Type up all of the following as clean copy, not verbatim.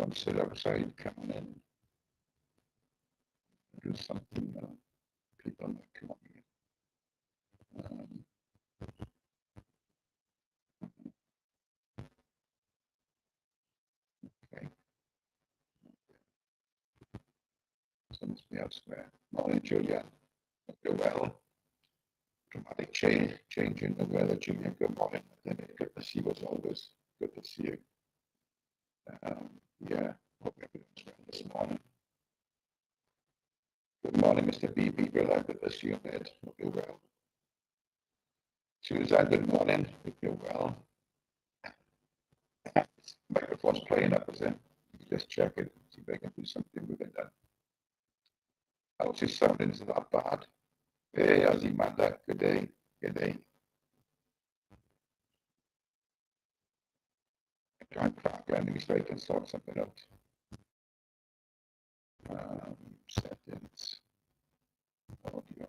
I'll sit outside, come in, do something. People might come on here. Okay. So must be elsewhere. Morning, Julia. Hope you're well. Dramatic change in the weather, Julia. Good morning. Good to see you as always. Good to see you. Yeah, hope everyone's well this morning. Good morning, Mr. BB. Brother. Good to see you, mate. Hope you're well. Susan, good morning. Hope you're well. Microphone's playing up, is it? Just check it. See if I can do something with it then. How's his sounding? Is it not bad? Hey, how's he, Amanda? Good day. Good day. I can't crack anything so I can sort something out. Settings. Audio.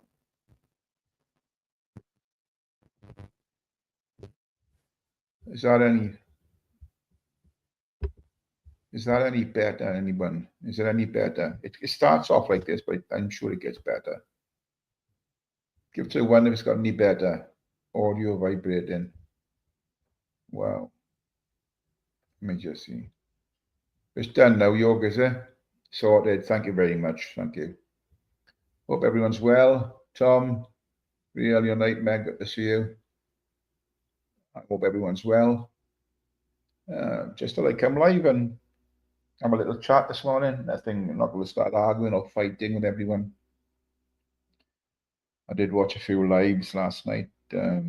Is that any better, anyone? Is it any better? It starts off like this, but I'm sure it gets better. Give it to one if it's got any better. Audio vibrating. Wow. Let me just see. It's done now, Yoga, is it? Sorted. Thank you very much. Thank you. Hope everyone's well. Tom, real your nightmare. Good to see you. I hope everyone's well. Just thought I'd come live and have a little chat this morning. I'm not going to start arguing or fighting with everyone. I did watch a few lives last night. I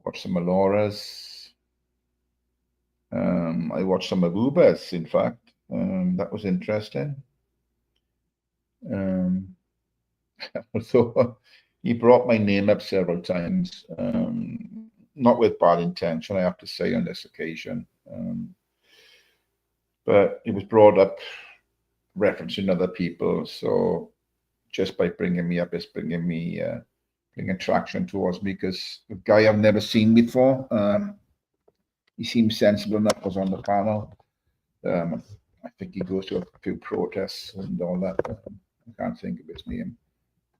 watched some of Laura's. I watched some of Uber's, in fact. That was interesting. So he brought my name up several times, not with bad intention, I have to say, on this occasion. But it was brought up referencing other people. So just by bringing me up, it's bringing attraction towards me, because a guy I've never seen before. He seems sensible enough, was on the panel. I think he goes to a few protests and all that. I can't think of his name.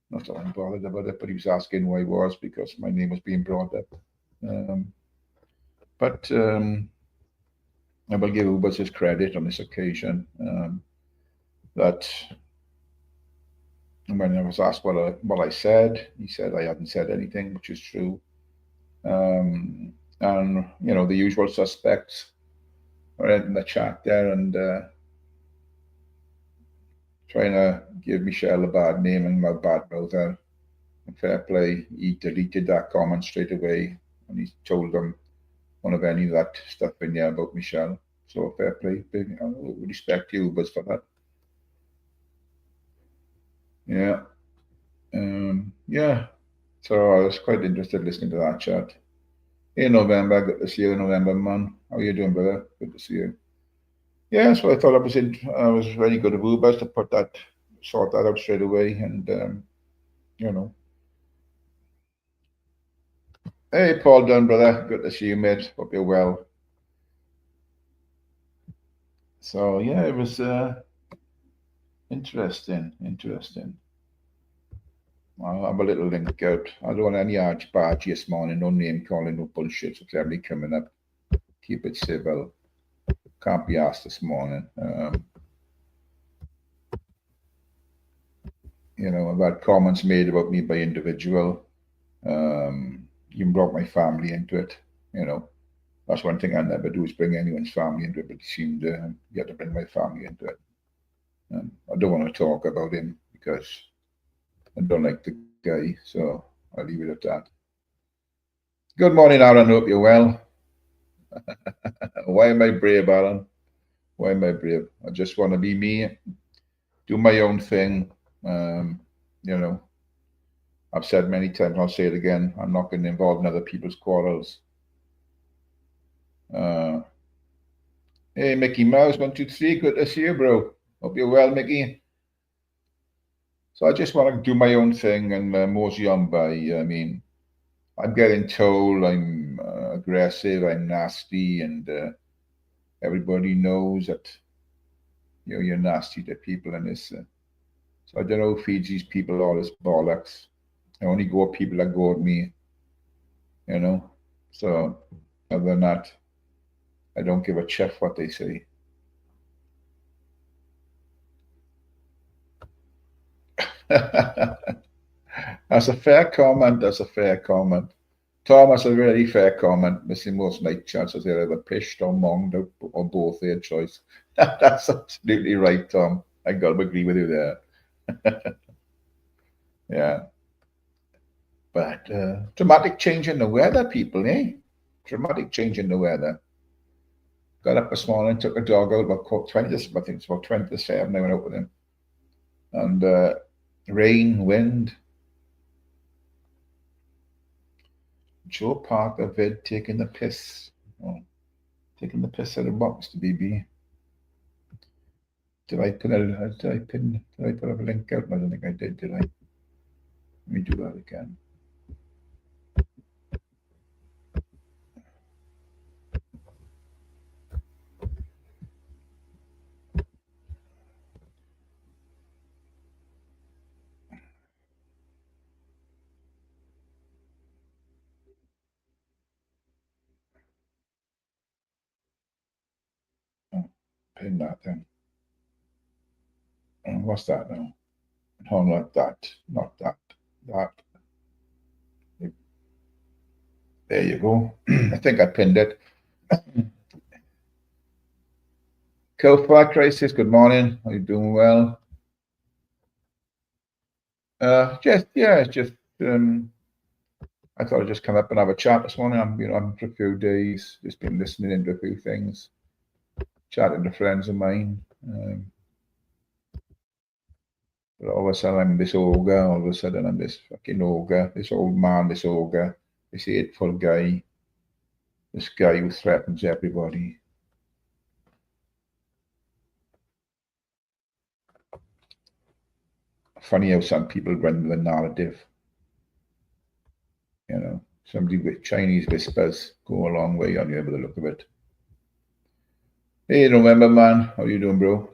Not that I'm bothered about it, but he was asking who I was because my name was being brought up. But I will give Ubers his credit on this occasion. That when I was asked what I said, he said I hadn't said anything, which is true. And the usual suspects are in the chat there and trying to give Michelle a bad name and my bad mother. Fair play, he deleted that comment straight away and he told them one of any of that stuff in there about Michelle. So fair play, big respect you, Ubers, for that. Yeah. Yeah. So I was quite interested listening to that chat. Hey, November, good to see you, November, man. How are you doing, brother? Good to see you. Yeah, so I thought I was very good of Ubers to sort that out straight away, and Hey, Paul Dunn, brother. Good to see you, mate. Hope you're well. So yeah, it was interesting. I'll have a little link out. I don't want any arch-bargy this morning, no name calling, no bullshit. So everybody coming up. Keep it civil. Can't be asked this morning. I've had comments made about me by individual. You brought my family into it. That's one thing I never do, is bring anyone's family into it, but it seemed you had to bring my family into it. I don't want to talk about him because I don't like the guy, so I'll leave it at that. Good morning, Aaron. Hope you're well. Why am I brave, Aaron? Why am I brave? I just want to be me, do my own thing. I've said many times, I'll say it again, I'm not going to involve in other people's quarrels. Hey, Mickey Mouse, 123, good to see you, bro. Hope you're well, Mickey. So I just want to do my own thing and mosey on by. I mean, I'm getting told I'm aggressive, I'm nasty, and everybody knows that you're nasty to people, and this. So I don't know who feeds these people all this bollocks. I only go at people that go at me, you know. So other than that, I don't give a chuff what they say. That's a fair comment. That's a fair comment. Tom, that's a really fair comment. Missing most night chances they're either pished or monged or both their choice. That's absolutely right, Tom. I got to agree with you there. Yeah. But dramatic change in the weather, people, eh? Dramatic change in the weather. Got up this morning, took a dog out about 20, I think it's about 20 to 7. I went out with him. And rain, wind. Joe Parker vid taking the piss. Oh, taking the piss out of box to BB. Did I put a link out? I don't think I did I? Let me do that again. Oh, pin that then. What's that now? No, not that. Not that. That. There you go. I think I pinned it. Kofar Crisis, good morning. Are you doing well? Just I thought I'd just come up and have a chat this morning. I'm for a few days, just been listening into a few things, chatting to friends of mine. But all of a sudden I'm this ogre, all of a sudden I'm this fucking ogre, this old man, this ogre, this hateful guy, this guy who threatens everybody. Funny how some people run the narrative. Somebody with Chinese whispers go a long way on you by the look of it. Hey, November man, how you doing, bro?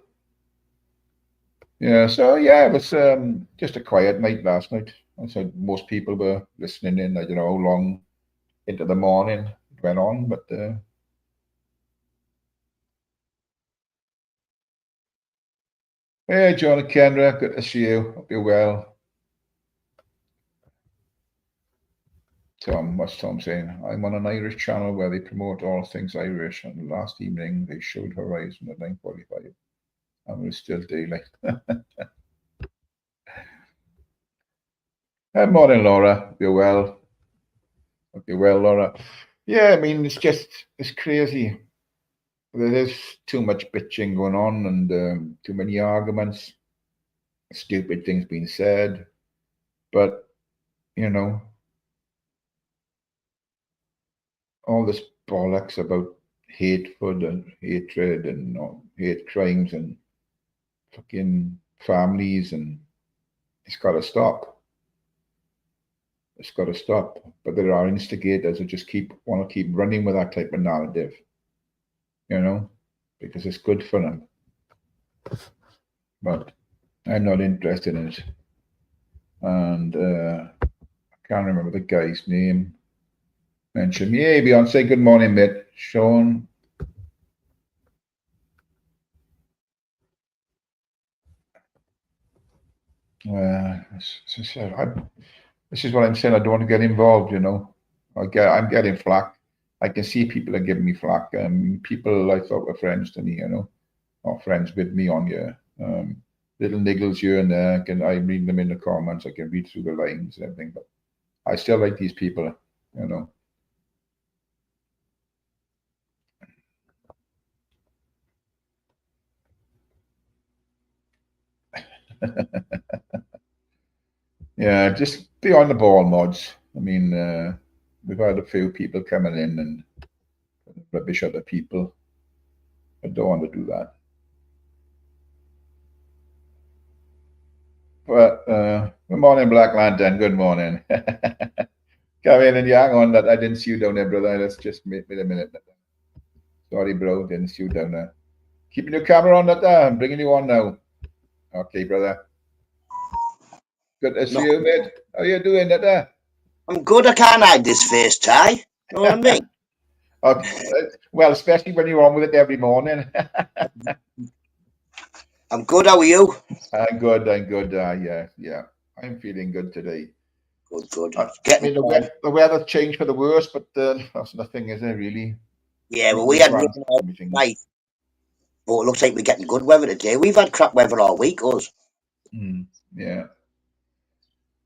Yeah, so yeah, it was just a quiet night last night. I said most people were listening in. I don't know how long into the morning it went on, but hey, John and Kendra, good to see you. Hope you're well. Tom, what's Tom saying? I'm on an Irish channel where they promote all things Irish, and last evening they showed Horizon at 9:45, and we're still daylight. Good morning, Laura. Hope you're well. Hope you're well, Laura. Yeah, I mean, it's crazy. There is too much bitching going on and too many arguments, stupid things being said. But, you know, all this bollocks about hatred and hate crimes and fucking families, and it's got to stop. It's got to stop. But there are instigators who just want to keep running with that type of narrative, because it's good for them. But I'm not interested in it. And I can't remember the guy's name. Mention me. Hey, Beyonce. Good morning, mate. Sean. This is what I'm saying. I don't want to get involved. I'm getting flack. I can see people are giving me flack. People I thought were friends to me, or friends with me on here. Little niggles here and there. I read them in the comments. I can read through the lines and everything. But I still like these people, Yeah, just be on the ball, mods. I mean, we've had a few people coming in and rubbish other people. I don't want to do that. But good morning, Black Lantern. Good morning. Come in and hang on that I didn't see you down there, brother. Let's just wait a minute. Sorry, bro, didn't see you down there. Keeping your camera on that there. I'm bringing you on now. Okay, brother. Good to see No, you, mate. How you doing that there? I'm good. I can't hide this face, Ty. Know what I mean? Okay. Well, especially when you're on with it every morning. I'm good. How are you? I'm good. I'm good. Yeah. I'm feeling good today. Good, good. I It's getting mean, warm. the weather's changed for the worse, but that's nothing, is it, really? Yeah, well, In we the had rain grand all scheme of things. night, but it looks like we're getting good weather today. We've had crap weather all week, us. Mm, yeah.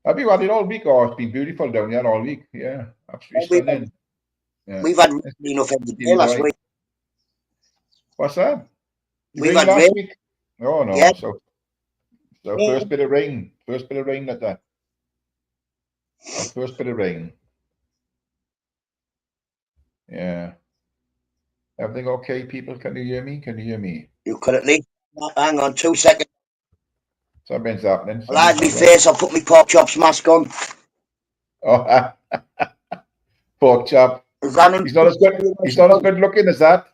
Have you had it all week? Oh, it's been beautiful down here all week. Yeah, absolutely We've had, stunning. Yeah. we've had rain It's enough every day been last right. week. What's that? You We've rain had last rain. week? Oh Yeah. no. So first bit of rain. First bit of rain that that. The first bit of rain. Yeah. Everything okay, people? Can you hear me? Can you hear me? You could at least hang on 2 seconds. Something's happening. I'll hide Something's my not right. face. I'll put my pork chops mask on. Oh, pork chop. Is that him? He's not as good. He's not as good looking as that.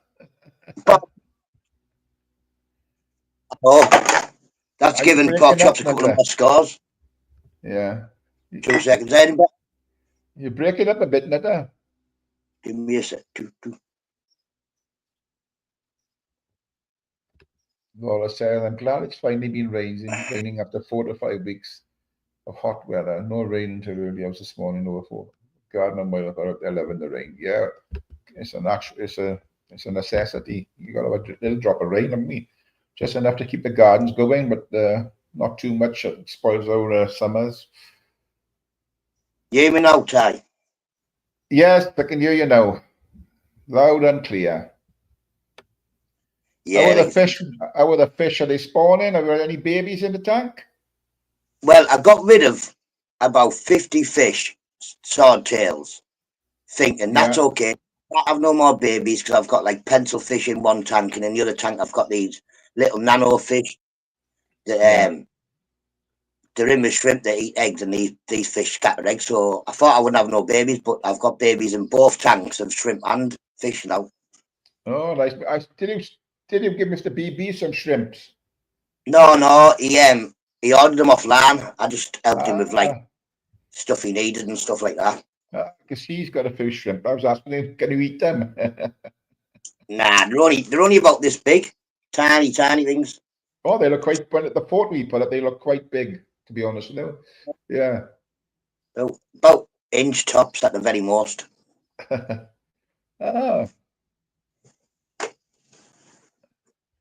Oh, that's Are you giving pork breaking up, chops a couple of Netta? more scores. Yeah. 2 seconds. Anybody? You're breaking up a bit, Netta. Give me a sec. Two. Laura said, I'm glad it's finally been raining after 4 to 5 weeks of hot weather. No rain until early hours this morning over 4. Garden and mile got they're loving the rain. Yeah, it's a natural, it's a necessity. You got to have a little drop of rain, haven't we? Just enough to keep the gardens going, but not too much. It spoils our summers. You hear me now, Ty? Yes, I can hear you now, loud and clear. How Yeah, are the like, fish? How are the fish? Are they spawning? Have you got any babies in the tank? well, I got rid of about 50 fish, swordtails, thinking that's Yeah, okay. I have no more babies because I've got like pencil fish in one tank, and in the other tank I've got these little nano fish that yeah. they're in with shrimp that eat eggs, and these fish scatter eggs. So I thought I wouldn't have no babies, but I've got babies in both tanks of shrimp and fish now. Oh, nice. Did you give Mr. BB some shrimps? No, he ordered them offline. I just helped him with like Ah, stuff he needed and stuff like that. because he's got a few shrimp. I was asking him, can you eat them? Nah, they're only about this big, tiny things. Oh, they look quite, but at the photo we put it, they look quite big, to be honest. You know? Yeah. About inch tops at the very most. Ah,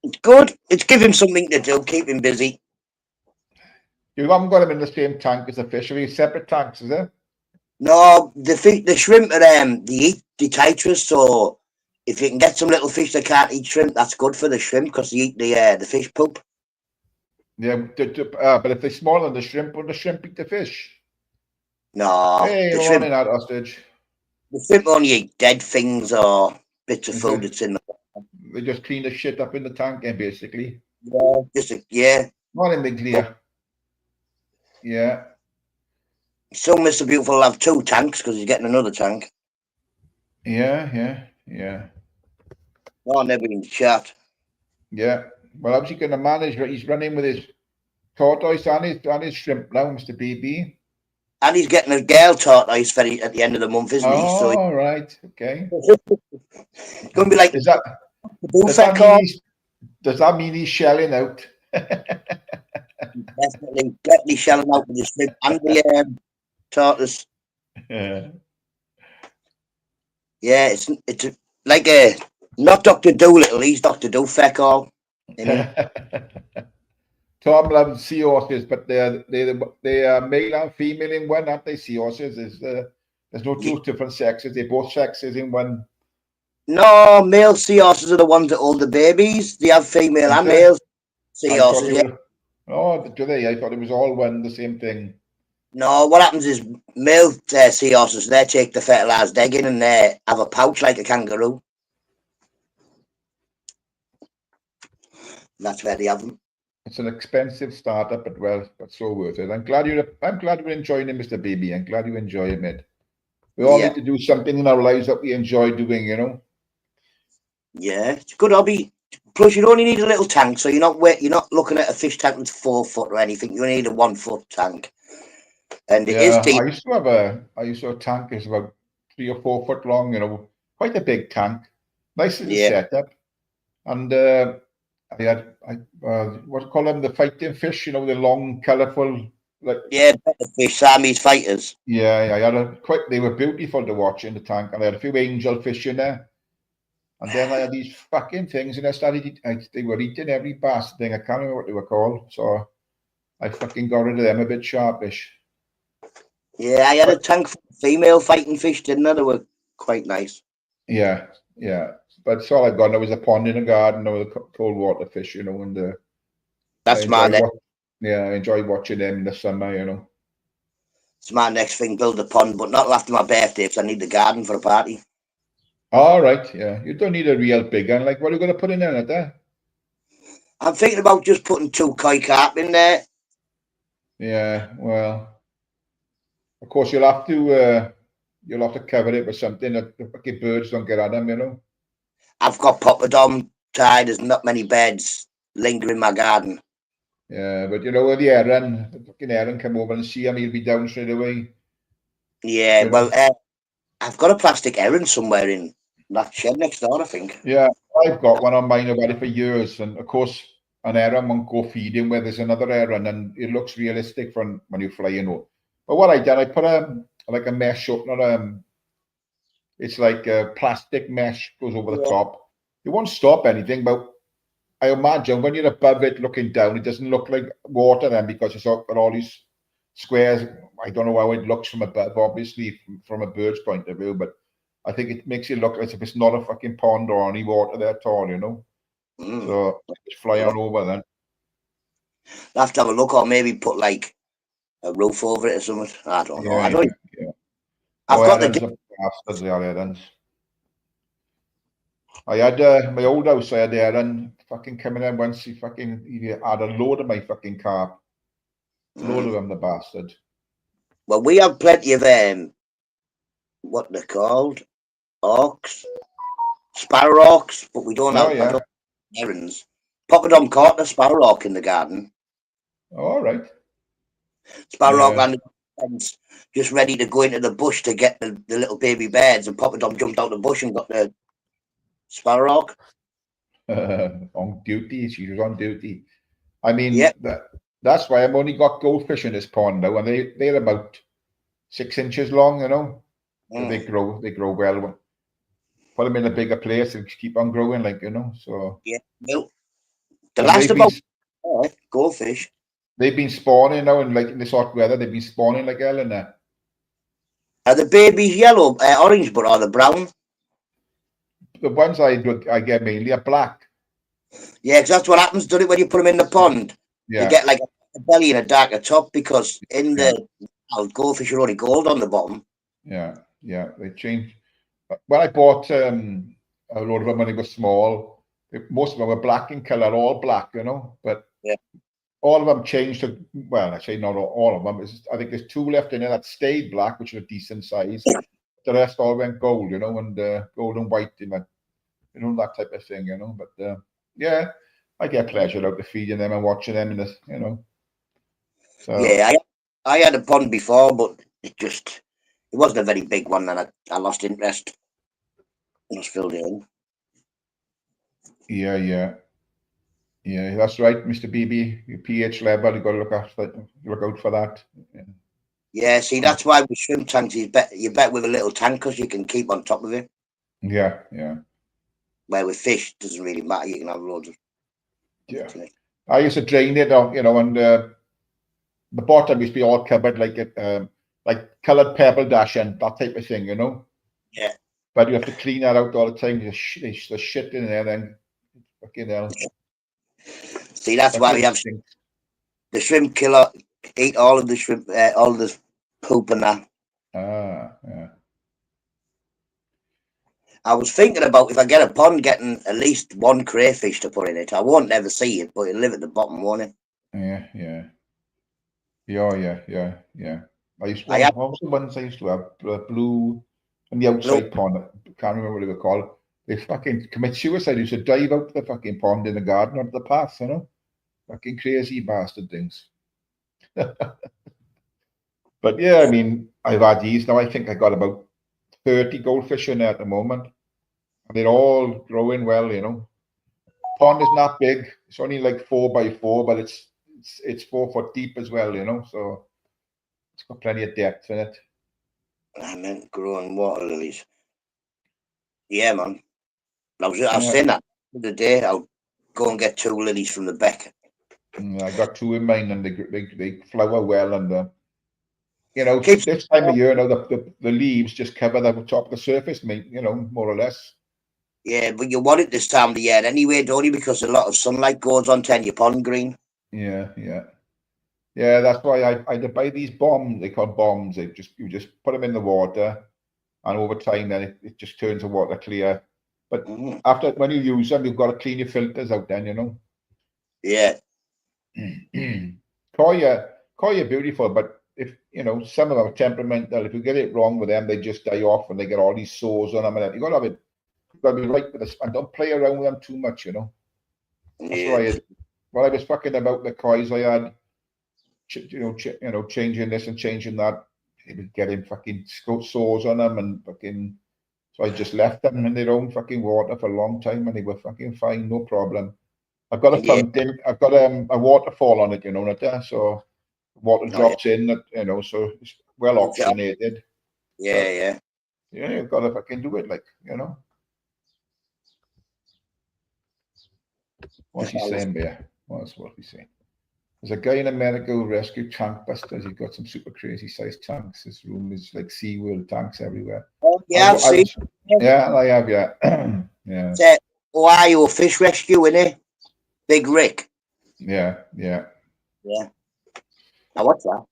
It's good. It's give him something to do, keep him busy. you haven't got them in the same tank as the fish. Are you separate tanks, is it? No, the shrimp are they eat detritus, so if you can get some little fish that can't eat shrimp, that's good for the shrimp because they eat the fish poop. Yeah, but if they're smaller than the shrimp, will the shrimp eat the fish? No, Hey, the morning, shrimp that hostage. the shrimp only eat dead things or bits of Is food it? that's in them. They just clean the shit up in the tank, basically. Yeah, yeah. Morning, Big But Clear. Yeah. so Mr. Beautiful will have two tanks because he's getting another tank. Yeah. Oh, never in chat. Yeah. Well, how's he going to manage? He's running with his tortoise and his shrimp now, Mr. BB. And he's getting a girl tortoise at the end of the month, isn't he? So Oh, right. Okay. it's going to be like Is that the does bullfed that mean call. he's shelling out? Definitely shelling out with the shrimp and the tortoise. Yeah. Yeah, it's like a not Doctor Doolittle. He's Doctor Doofeckall. Tom loves seahorses, but they are male and female in one, aren't they? Seahorses there's no two different sexes. They're both sexes in one. No, male seahorses are the ones that hold the babies. They have female Is and there? male I thought seahorses. they Yeah. were. Oh, do they? I thought it was all one, the same thing. No, what happens is male seahorses, they take the fertilised egg in and they have a pouch like a kangaroo. That's where they have them. It's an expensive startup, but so worth it. I'm glad you're enjoying it, Mr. BB. I'm glad you enjoy it, mate. We all Yeah. need to do something in our lives that we enjoy doing, you know. Yeah, it's a good hobby. Plus, you only need a little tank, so you're not looking at a fish tank that's 4 foot or anything. You only need a 1 foot tank, and it is Yeah, deep. I used to have a tank that's about 3 or 4 foot long, quite a big tank. Nice little Yeah, setup. And I had what do you call them? The fighting fish, the long, colourful, like yeah, better fish, Siamese fighters. yeah, I had they were beautiful to watch in the tank, and I had a few angel fish in there. And then I had these fucking things, and I started they were eating every bastard thing. I can't remember what they were called, so I fucking got rid of them a bit sharpish. Yeah, I had a But tank full of female fighting fish, didn't I? They were quite nice. yeah, yeah. But it's all I got. There was a pond in the garden, there was a cold water fish, and I That's my enjoy next. what yeah, I enjoy watching them in the summer. It's my next thing. Build a pond, but not after my birthday, because I need the garden for a party. All right, yeah. You don't need a real big one. Like, what are you going to put in there? I'm thinking about just putting 2 koi carp in there. Yeah, well, of course you'll have to cover it with something that the fucking birds don't get at them. I've got poppadom tied. There's not many beds linger in my garden. Yeah, but with the fucking heron come over and see him, he'll be down straight away. Yeah, You know. well, I've got a plastic heron somewhere in that shed next door, I think. Yeah, I've got one on mine. I've had it for years, and of course, an heron won't go feeding where there's another heron, and it looks realistic from when you fly, But what I done, I put like a mesh up, not it's like a plastic mesh goes over the Yeah. top. It won't stop anything, but I imagine when you're above it looking down, it doesn't look like water then because it's got all these squares. I don't know how it looks from above, obviously, from a bird's point of view, but I think it makes it look as if it's not a fucking pond or any water there at all. Mm. So just fly on over then. I'll have to have a look, or maybe put like a roof over it or something. I don't know. Yeah, I yeah, don't. yeah. I've Oh, got the. errands are bastards, they are errands. I had my old house, I had Aaron fucking coming in once he had a load of my fucking carp. Load of Mm. them, the bastard. Well, we have plenty of what they're called, orcs, sparrowhawks, but we don't Oh have. I yeah. don't have herons. Poppadom caught a sparrowhawk in the garden. All right. Sparrowhawk Yeah. landed on the fence, just ready to go into the bush to get the little baby birds, and Poppadom jumped out the bush and got the sparrowhawk. On duty. She was on duty. I Yeah. mean that's why I've only got goldfish in this pond now, and they're about 6 inches long. So Mm. they grow well. Put them in a bigger place and keep on growing, so. Yeah. Well, the And last about goldfish. they've been spawning now, and like in this hot weather, they've been spawning like hell in there. Are the babies yellow, orange, but are they brown? The ones I get mainly are black. Yeah, because that's what happens, doesn't it, when you put them in the pond? They Yeah, get like a belly and a darker top because in yeah, the goldfish are only gold on the bottom. yeah. They change. When I bought a load of them when they were small, most of them were black in color, all black. But Yeah. all of them changed to, well, I say not all of them. I think there's 2 left in there that stayed black, which are a decent size. The rest all went gold, and gold and white, that type of thing. But yeah, I get pleasure out of feeding them and watching them in this. So Yeah, I had a pond before, but it wasn't a very big one, and I lost interest. I just filled it in. yeah, that's right, Mr. BB. Your pH level, you got to look out for that. Yeah, see, that's why with shrimp tanks, you're better with a little tank because you can keep on top of it. Yeah. Where with fish, it doesn't really matter. You can have loads of Yeah. meat in it. I used to drain it out, and the bottom used to be all covered like coloured pebble dash and that type of thing. Yeah. But you have to clean that out all the time. The shit in there, then fucking hell. See, that's why we have Stinks. the shrimp killer. Eat all of the shrimp, all of the poop and that. Yeah. I was thinking about if I get a pond, getting at least 1 crayfish to put in it. I won't never see it, but it'll live at the bottom, won't it? Yeah. Yeah. I used to I have what was the ones I used to have? Blue on the blue. outside pond. I can't remember what they were called. they fucking commit suicide. They used to dive out the fucking pond in the garden onto the path, you know? Fucking crazy bastard things. But yeah, I mean, I've had these now. I think I got about 30 goldfish in there at the moment. And they're all growing well, you know. Pond is not big. It's only like 4 by 4, but it's 4 foot deep as well, you know. So it's got plenty of depth in it. I meant growing water lilies. Yeah, man. I was saying that the other day. I'll go and get 2 lilies from the beck. I got 2 in mine, and they flower well, and you know, Keeps this time of year, now the leaves just cover the top of the surface, you know, more or less. Yeah, but you want it this time of the year anyway, don't you? Because a lot of sunlight goes on turn your pond green. Yeah, yeah. Yeah, that's why I buy these bombs. They call bombs. You just put them in the water, and over time, then it just turns the water clear. But after when you use them, you've got to clean your filters out. Then you know. Yeah. Koi are beautiful, but if you know some of them are temperamental. If you get it wrong with them, they just die off, and they get all these sores on them. And you got to have it. You've got to be right with this, and don't play around with them too much. You know. That's Yeah. why I was fucking about the kois I had. Changing this and changing that. It was getting fucking sores on them and fucking. So I just left them in their own fucking water for a long time, and they were fucking fine, no problem. I've got a Yeah. fountain. I've got a waterfall on it, you know, not there, so water drops in. That you know, so it's well oxygenated. Yeah, yeah. Yeah, you've got to fucking do it, like you know. What's he saying there? What's he saying? There's a guy in America who rescued tank busters. He's got some super crazy sized tanks. His room is like SeaWorld tanks everywhere. Oh, yeah, I've seen. Yeah, I have, yeah. Yeah. It's Ohio Fish Rescue, innit? Big Rick. Yeah, yeah. Yeah. Now, what's that?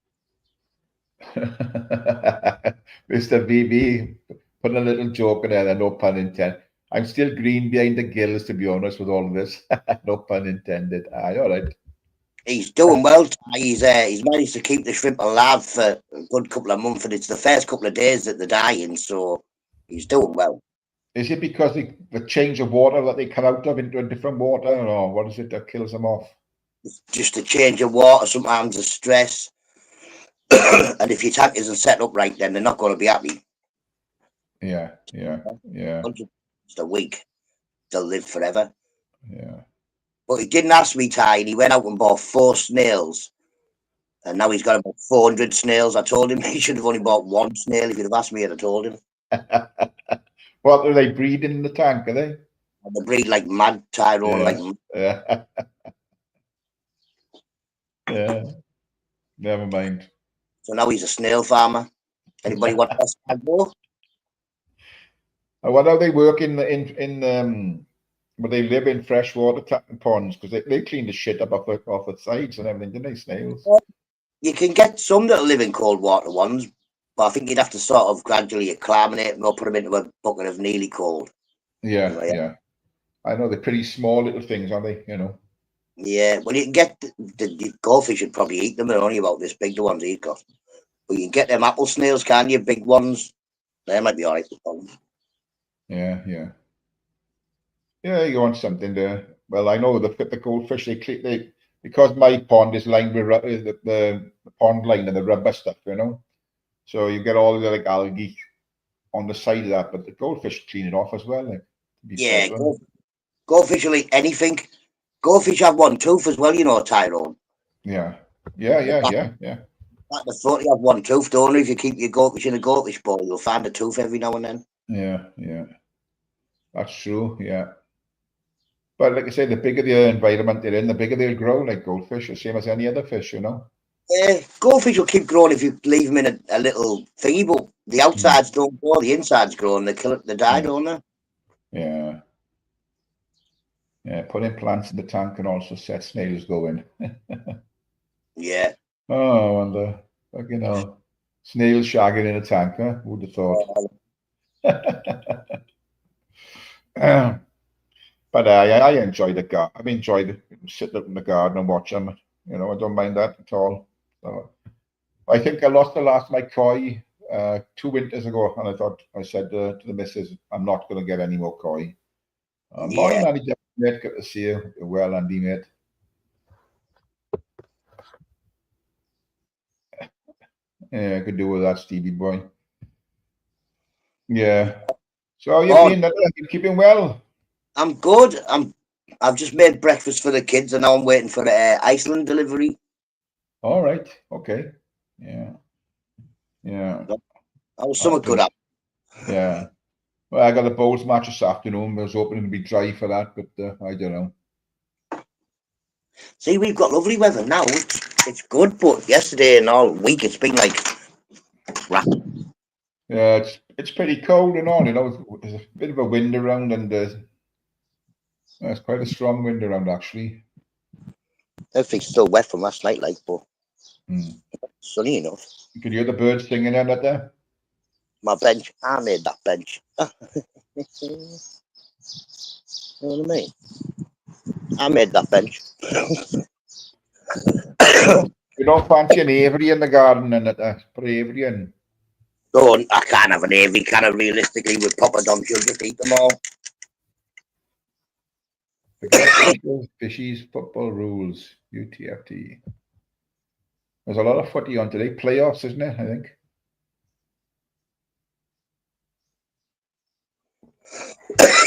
Mr. BB putting a little joke in there, no pun intended. I'm still green behind the gills, to be honest, with all of this. No pun intended. Aye, all right. He's doing well. He's managed to keep the shrimp alive for a good couple of months, and it's the first couple of days that they're dying, so he's doing well. Is it because the change of water that they come out of into a different water, or what is it that kills them off? It's just a change of water, sometimes the stress. And if your tank isn't set up right, then they're not going to be happy. Yeah, yeah, yeah. Just a week, they'll live forever. Yeah. But he didn't ask me, Ty, and he went out and bought 4 snails. And now he's got about 400 snails. I told him he should have only bought 1 snail. If you'd have asked me, I'd have told him. What are they breeding in the tank, are they? And they breed like mad, Tyrone, like yeah. Yeah. Never mind. So now he's a snail farmer. Anybody want to go? I wonder how they work in where they live in freshwater ponds, because they clean the shit up off the sides and everything, didn't they, snails? You can get some that live in cold water ones, but I think you'd have to sort of gradually acclimate them or put them into a bucket of nearly cold. Yeah, yeah. I know they're pretty small little things, aren't they? You know. Yeah, well, you can get the goldfish would probably eat them. They're only about this big, the ones he's got. But you can get them apple snails, can you? Big ones. They might be all right. Yeah, yeah. Yeah, you want something there. Well, I know the goldfish, they because my pond is lined with the pond line and the rubber stuff, you know. So you get all the like algae on the side of that, but the goldfish clean it off as well. Like, yeah, goldfish will eat anything. Goldfish have 1 tooth as well, you know, Tyrone. Yeah, yeah, yeah, yeah, yeah. At the front, you have 1 tooth, don't you? If you keep your goldfish in a goldfish bowl, you'll find a tooth every now and then. Yeah, yeah. That's true, yeah. But like I say, the bigger the environment they're in, the bigger they'll grow, like goldfish, the same as any other fish, you know. Yeah, goldfish will keep growing if you leave them in a little thingy, but the outsides don't grow, the insides grow, and they die, don't they? Yeah. Yeah, putting plants in the tank can also set snails going. Yeah. Oh, I wonder. Fucking hell. Snails shagging in a tank, huh? Who'd have thought? But I enjoy the garden. I've enjoyed sitting up in the garden and watch them. You know, I don't mind that at all. So, I think I lost the last of my koi 2 winters ago, and I said to the missus, I'm not going to get any more koi. Morning, Yeah. Andy. Mate, good to see you. Well, Andy, mate. Yeah, I could do with that, Stevie boy. Yeah. So how you Oh, been? You keeping well? I'm good. I've just made breakfast for the kids, and now I'm waiting for the Iceland delivery. All right. Okay. Yeah. Yeah. I was I somewhat good don't. at. Yeah. Well, I got a bowls match this afternoon. I was hoping it'd be dry for that, but I don't know. See, we've got lovely weather now. It's good, but yesterday and all week it's been like crap. Yeah, it's pretty cold and all. You know, there's a bit of a wind around, and it's quite a strong wind around actually. Everything's still wet from last night, like, but Hmm. sunny enough. You could hear the birds singing out there. My bench, I made that bench. You know what I mean? I made that bench. You don't fancy an aviary in the garden and put an aviary in. Oh, I can't have an aviary, can I, realistically, with Papa Dom, she'll just eat them all. Forget fishies, football rules, UTFT. There's a lot of footy on today. Playoffs, isn't it? I think.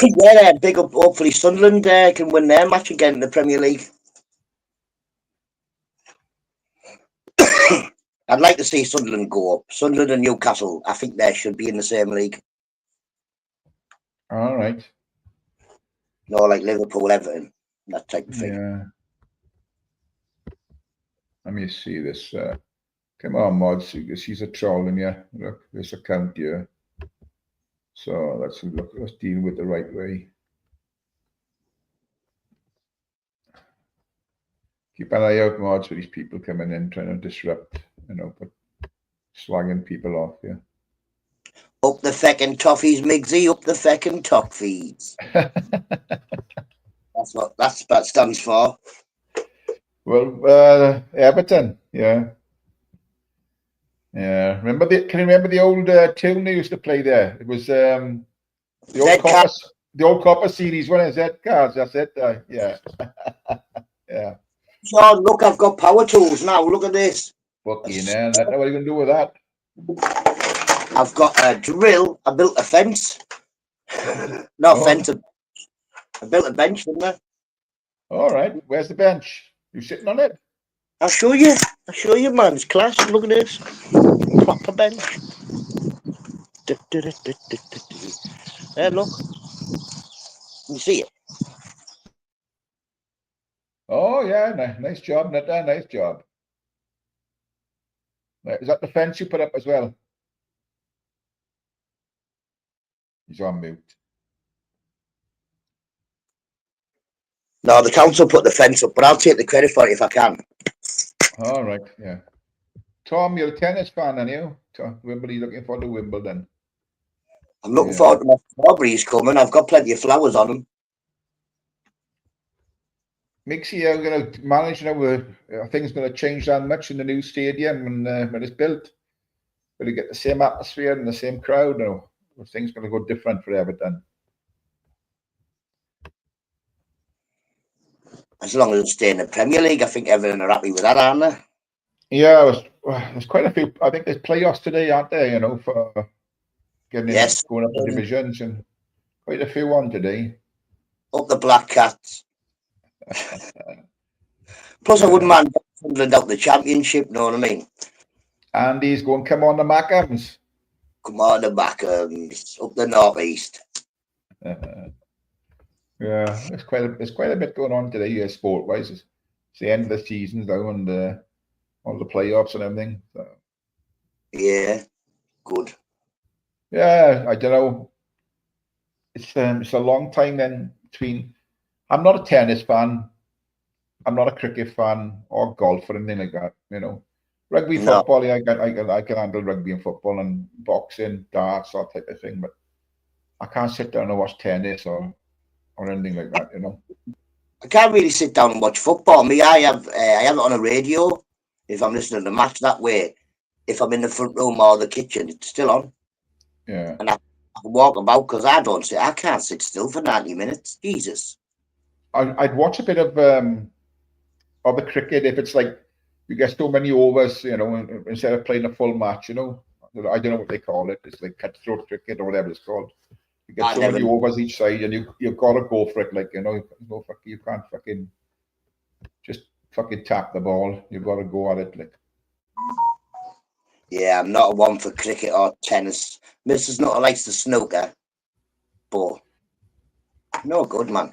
Yeah, big up. Hopefully, Sunderland can win their match again in the Premier League. I'd like to see Sunderland go up. Sunderland and Newcastle, I think they should be in the same league. All right. No, like Liverpool, Everton, that type of thing. Yeah. Let me see this. Come on, mods. She's a trolling you. Look, this account here. So let's look. Let's deal with the right way. Keep an eye out, mods, for these people coming in trying to disrupt. You know, but slagging people off. Yeah. Up the feckin' toffees, Migsy. Up the feckin' toffees. That's what that stands for. Well, Everton. Yeah. Yeah. Can you remember the old tune they used to play there? It was the old Copper series, wasn't it? Z cards, that's it. Yeah. Yeah. John, look, I've got power tools now. Look at this. Fucking hell, what are you gonna do with that? I've got a drill. I built a fence. Not a fence. I built a bench, didn't I? All right. Where's the bench? You sitting on it? I'll show you. I'll show you, man. It's class. Look at this. Proper bench. There, look. You see it? Oh yeah, nice job, Netta. Nice job. Is that the fence you put up as well? He's on mute. No, the council put the fence up, but I'll take the credit for it if I can. All right, yeah. Tom, you're a tennis fan, aren't you? Wimbledon, looking forward to Wimbledon. I'm looking forward to my strawberries coming. I've got plenty of flowers on them. Mixie, are going to manage, you know, things going to change that much in the new stadium when it's built? Will you get the same atmosphere and the same crowd? No, are things going to go different for Everton? As long as it's stay in the Premier League, I think Everton are happy with that, aren't they? Yeah, there's quite a few. I think there's playoffs today, aren't there? You know, for getting in, going up the divisions, and quite a few on today. Up the Black Cats. Plus, I wouldn't mind Sunderland out the Championship. Know what I mean? Andy's going. Come on, the Mackhams. Come on, the Mackhams. Up the Northeast. Yeah, there's quite a bit going on today, sport wise. It's the end of the season now, and all the playoffs and everything. So. Yeah, good. Yeah, I don't know. It's a long time then between. I'm not a tennis fan. I'm not a cricket fan or golf or anything like that. You know, rugby, football. Yeah, I can handle rugby and football and boxing, darts, that type of thing. But I can't sit down and watch tennis or anything like that. You know. I can't really sit down and watch football. I have it on a radio if I'm listening to the match that way. If I'm in the front room or the kitchen, it's still on. Yeah. And I walk about because I can't sit still for 90 minutes. Jesus. I'd watch a bit of the cricket if it's like you get so many overs, you know, instead of playing a full match, you know. I don't know what they call it. It's like cutthroat cricket or whatever it's called. You get I so never many overs each side, and you've got to go for it. Like, you know, no fuck, you can't fucking just fucking tap the ball. You've got to go at it. Like, Yeah, I'm not a one for cricket or tennis. Mrs. Nutter likes the snooker, but no good, man.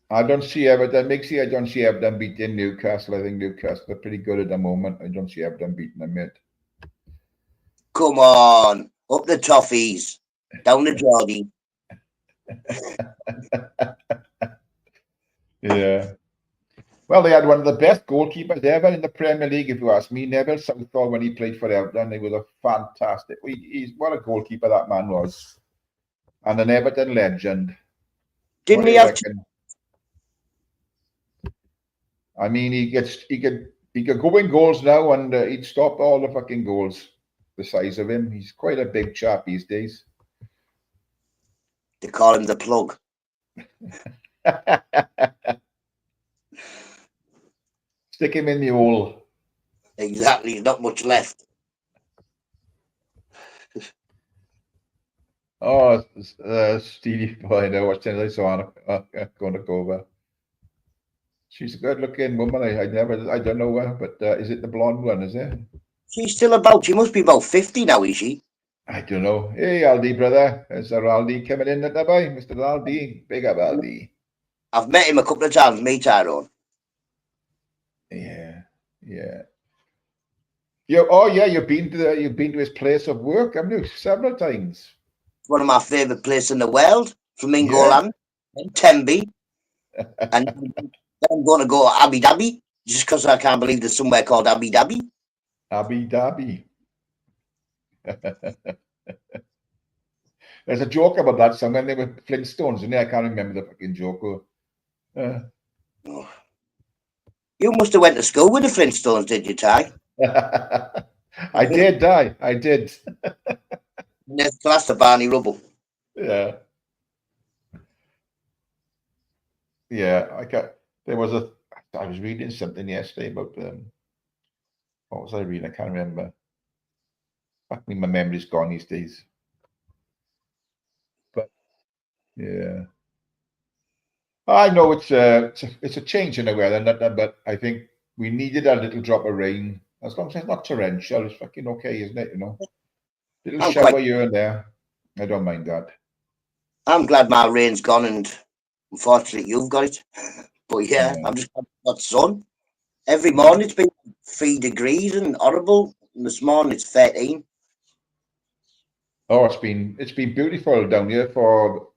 I don't see Everton. Mixie, I don't see Everton beating Newcastle. I think Newcastle are pretty good at the moment. I don't see Everton beating them yet. Come on, up the toffees, down the Geordie. Yeah. Well, they had one of the best goalkeepers ever in the Premier League, if you ask me. Neville Southall, when he played for Everton, he was a fantastic. He's what a goalkeeper that man was, and an Everton legend. Didn't What do he you have? reckon? I mean, he could go in goals now, and he'd stop all the fucking goals. The size of him, he's quite a big chap these days. They call him the plug. Stick him in the hole. Exactly, not much left. Oh, Stevie Boy, I know what channel I saw going to go over. She's a good-looking woman. I don't know her, but is it the blonde one? Is it? She's still about. She must be about 50 now, is she? I don't know. Hey, Aldi, brother. Is there Aldi coming in at the boy? Mr. Aldi. Big up, Aldi. I've met him a couple of times, me, Tyrone. Yeah, yeah. You've been to his place of work, haven't you? Several times. It's one of my favourite places in the world, Flamingo Yeah. Land, in Tembe. And then I'm going to go to Abu Dhabi, just because I can't believe there's somewhere called Abu Dhabi. Abu Dhabi. There's a joke about that song, and they were Flintstones, and I can't remember the fucking joke. Oh. You must have went to school with the Flintstones, did you, Ty? I did, I did. That's the Barney Rubble. Yeah. Yeah, I was reading something yesterday about what was I reading? I can't remember. Fuck me, my memory's gone these days. But yeah, I know it's a change in the weather, but I think we needed a little drop of rain. As long as it's not torrential, it's fucking okay, isn't it? You know, little shower here and there. I don't mind that. I'm glad my rain's gone, and unfortunately you've got it. But yeah, I'm just glad I've got sun. Every morning it's been 3 degrees and horrible. And this morning it's 13. Oh, it's been beautiful down here for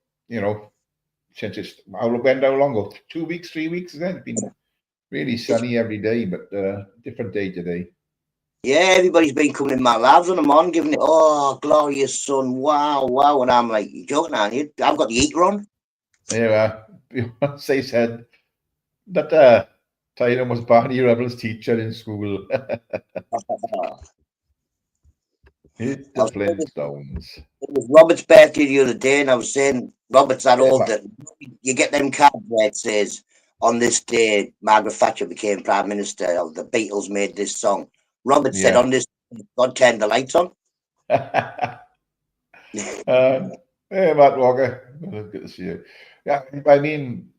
since how long ago? 2 weeks, 3 weeks. Then it's been really sunny every day, but different day today. Yeah, everybody's been coming in my labs on the morning, giving it, oh, glorious sun, wow, wow. And I'm like, you joking, aren't you? I've got the heater on. Yeah, say said that Tyrone was Barney Rubble's teacher in school. Hit the Flintstones. It was Robert's birthday the other day, and I was saying, Robert's that old that you get them cards where it says, on this day, Margaret Thatcher became Prime Minister, or the Beatles made this song. Robert said, on this, God turned the lights on. Hey, Matt Walker. Good to see you. Yeah, I mean,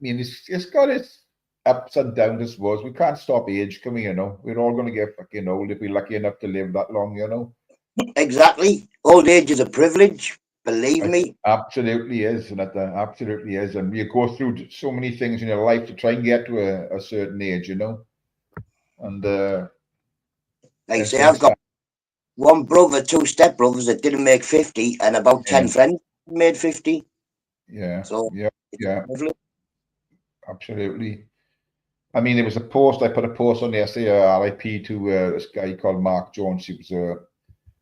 it's got its ups and downs, I suppose. We can't stop age, can we? You know, we're all going to get fucking old if we're lucky enough to live that long. You know. Exactly. Old age is a privilege. Believe me. Absolutely is, and absolutely is. And you go through so many things in your life to try and get to a certain age, you know. And like I say, I've got one brother, 2 stepbrothers that didn't make 50, and about 10 friends made 50. Yeah. So yeah. Absolutely. I mean, there was a post. I put a post on yesterday. RIP to this guy called Mark Jones. He was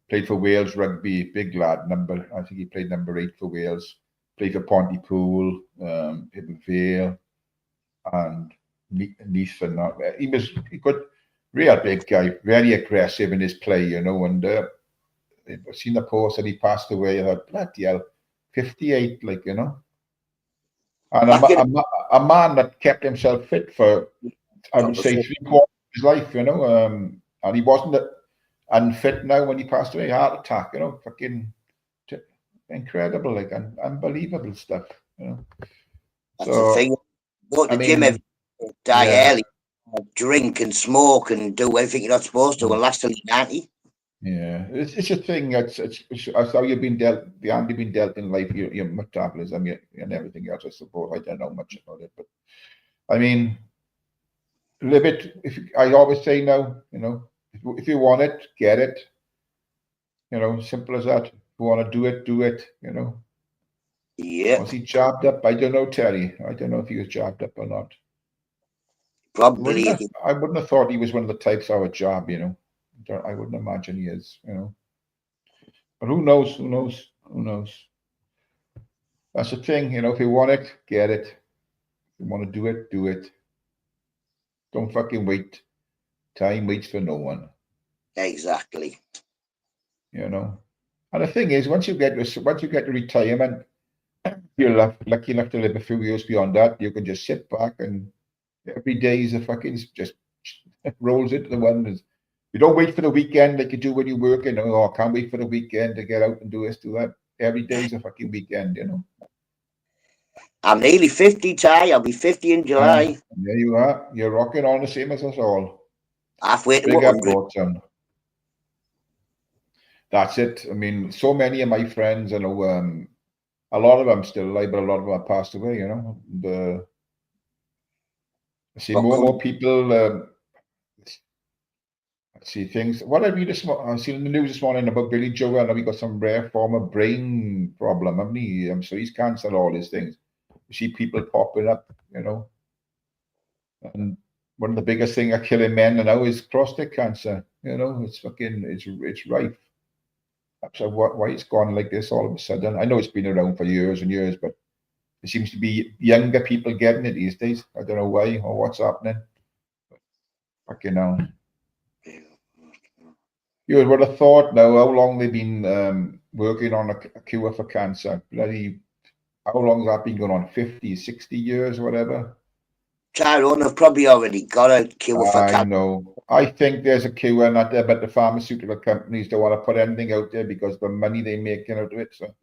played for Wales rugby, big lad. I think he played number 8 for Wales. Played for Pontypool, Ibn Vale, and Neath and that. He got real big guy, very aggressive in his play, you know. And I seen the post that he passed away. I thought, bloody hell, 58, like, you know. And Back in a man that kept himself fit for, I would say, 3/4 of his life, you know. And he wasn't unfit now when he passed away, heart attack, you know, fucking incredible, like, unbelievable stuff, you know. that's the thing. Go to the gym every day, die early, drink and smoke and do everything you're not supposed to, and last till you're 90. Yeah, it's a thing. It's how you've been dealt, the hand you've been dealt in life, your metabolism, and everything else. I suppose I don't know much about it, but I mean, live it. I always say now, you know, if you want it, get it. You know, simple as that. If you want to do it, do it. You know. Yeah. Was he jabbed up? I don't know, Terry. I don't know if he was jabbed up or not. Probably. I wouldn't have thought he was one of the types I would jab. You know, I wouldn't imagine he is. You know. But who knows? Who knows? Who knows? That's the thing, you know, if you want it, get it. If you want to do it, do it. Don't fucking wait. Time waits for no one. Exactly. You know. And the thing is, once you get to retirement, you're lucky enough to live a few years beyond that. You can just sit back and every day is a fucking just rolls into the one. You don't wait for the weekend like you do when you work, you know, oh, I can't wait for the weekend to get out and do this, do that. Every day is a fucking weekend, you know. I'm nearly 50, Ty. I'll be 50 in July. There you are. You're rocking on the same as us all. Halfway to Big up, 100. son. That's it. I mean, so many of my friends, I know, a lot of them still alive, but a lot of them have passed away, you know. I see more people, I see things. What I read this morning, I seen in the news this morning about Billy Joe, and he got some rare form of brain problem, haven't he? So he's cancelled all his things. You see people popping up, you know. And one of the biggest things are killing men now is prostate cancer. You know, it's fucking, it's rife. So why it's gone like this all of a sudden? I know it's been around for years and years, but it seems to be younger people getting it these days. I don't know why or what's happening. Fucking hell. You would have thought now how long they've been working on a cure for cancer. Bloody, how long has that been going on? 50, 60 years, whatever? Tyrone have probably already got a cure for cancer. I know. I think there's a cure out there, but the pharmaceutical companies don't want to put anything out there because the money they make out of it. So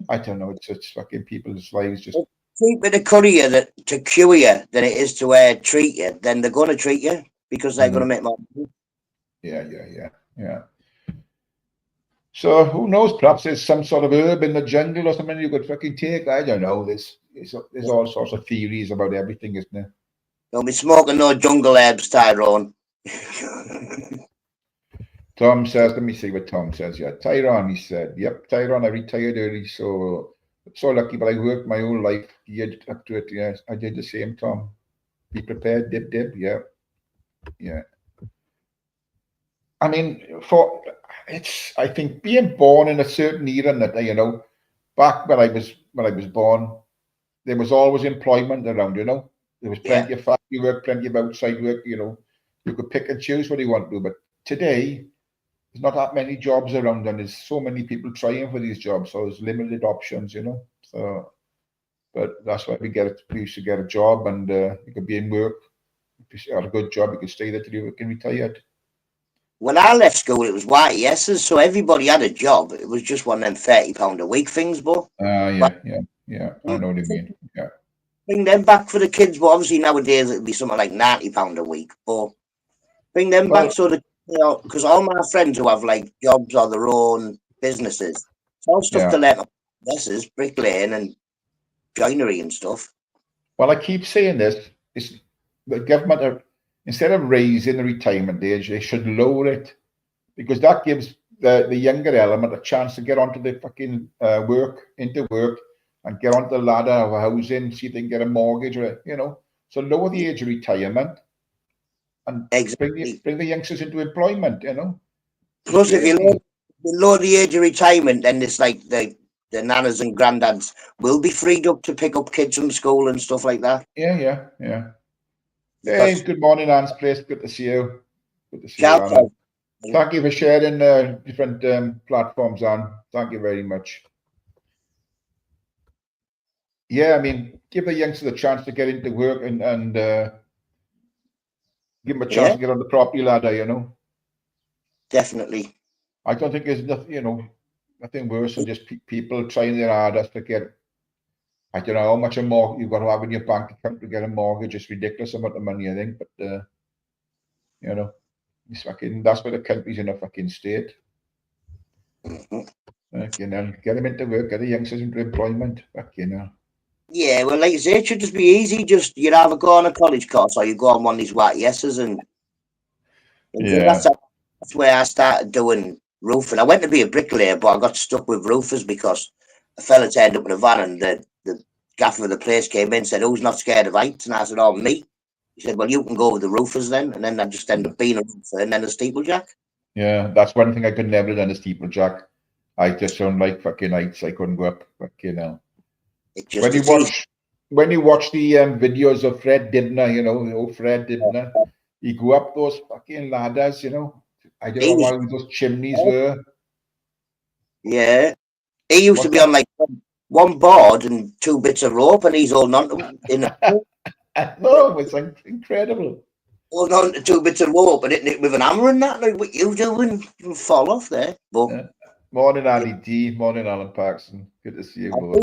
I don't know. It's fucking people's lives just. Cheaper to cure you than it is to treat you. Then they're going to treat you because they're going to make more money. Yeah. So who knows? Perhaps there's some sort of herb in the jungle or something you could fucking take. I don't know. There's all sorts of theories about everything, isn't there? Don't be smoking no jungle herbs, Tyrone. Tom says, let me see what Tom says. Yeah, Tyrone, he said. Yep, Tyrone, I retired early, so lucky, but I worked my whole life geared up to it. Yes, I did the same, Tom. Be prepared, dib, yeah. I mean, I think being born in a certain era that, you know, back when I was born, there was always employment around, you know. There was plenty of factory work, plenty of outside work, you know. You could pick and choose what you want to do. But today, there's not that many jobs around, and there's so many people trying for these jobs, so there's limited options, you know. So, but that's why we used to get a job, and you could be in work. If you had a good job, you could stay there till you can retire. When I left school, it was YESs, so everybody had a job. It was just one of them £30 a week things, but yeah. I know what you mean. Yeah. Bring them back for the kids, but obviously nowadays it'd be something like £90 a week. But bring them back so that, you know, because all my friends who have like jobs or their own businesses, it's all stuff to learn. This is bricklaying and joinery and stuff. Well, I keep saying this: is the government instead of raising the retirement age, they should lower it because that gives the younger element a chance to get onto the fucking work and get onto the ladder of a housing, see if they can get a mortgage or, you know. So lower the age of retirement and bring the youngsters into employment, you know. Plus, if you lower the age of retirement, then it's like the nanas and granddads will be freed up to pick up kids from school and stuff like that. Yeah. Hey, good morning, Anne's Place. Good to see you. Good to see you, Anna. Thank you for sharing different platforms on. Thank you very much. Yeah, I mean, give the youngsters a chance to get into work and give them a chance to get on the property ladder, you know. Definitely. I don't think there's nothing, you know, nothing worse than just people trying their hardest to get, I don't know how much a mortgage you've got to have in your bank account to get a mortgage. It's ridiculous amount of money, I think. But, you know, it's fucking, that's where the country's in a fucking state. You know, get them into work, get the youngsters into employment. You know. Yeah, well, like you say, it should just be easy. Just you either go on a college course or you go on one of these white yeses, and Yeah. that's where I started doing roofing. I went to be a bricklayer, but I got stuck with roofers because a fella turned up in a van and the gaffer of the place came in and said, "Who's not scared of heights?" And I said, "Oh, me." He said, "Well, you can go with the roofers then." And then I just ended up being a roofer and then a steeplejack. Yeah, that's one thing I could never have done is steeplejack. I just don't like fucking heights. I couldn't go up. You know. It just When you watch the videos of Fred Dibner, you know, Fred Dibner, he go up those fucking ladders, you know. I don't know why those chimneys were. Yeah. He used to be on like one board and 2 bits of rope, and he's holding on to in a No, it's incredible. holding on to 2 bits of rope and hitting it with an hammer and that. Like, what you doing? You fall off there. But Morning, Andy D. Morning, Alan Paxton. Good to see you both.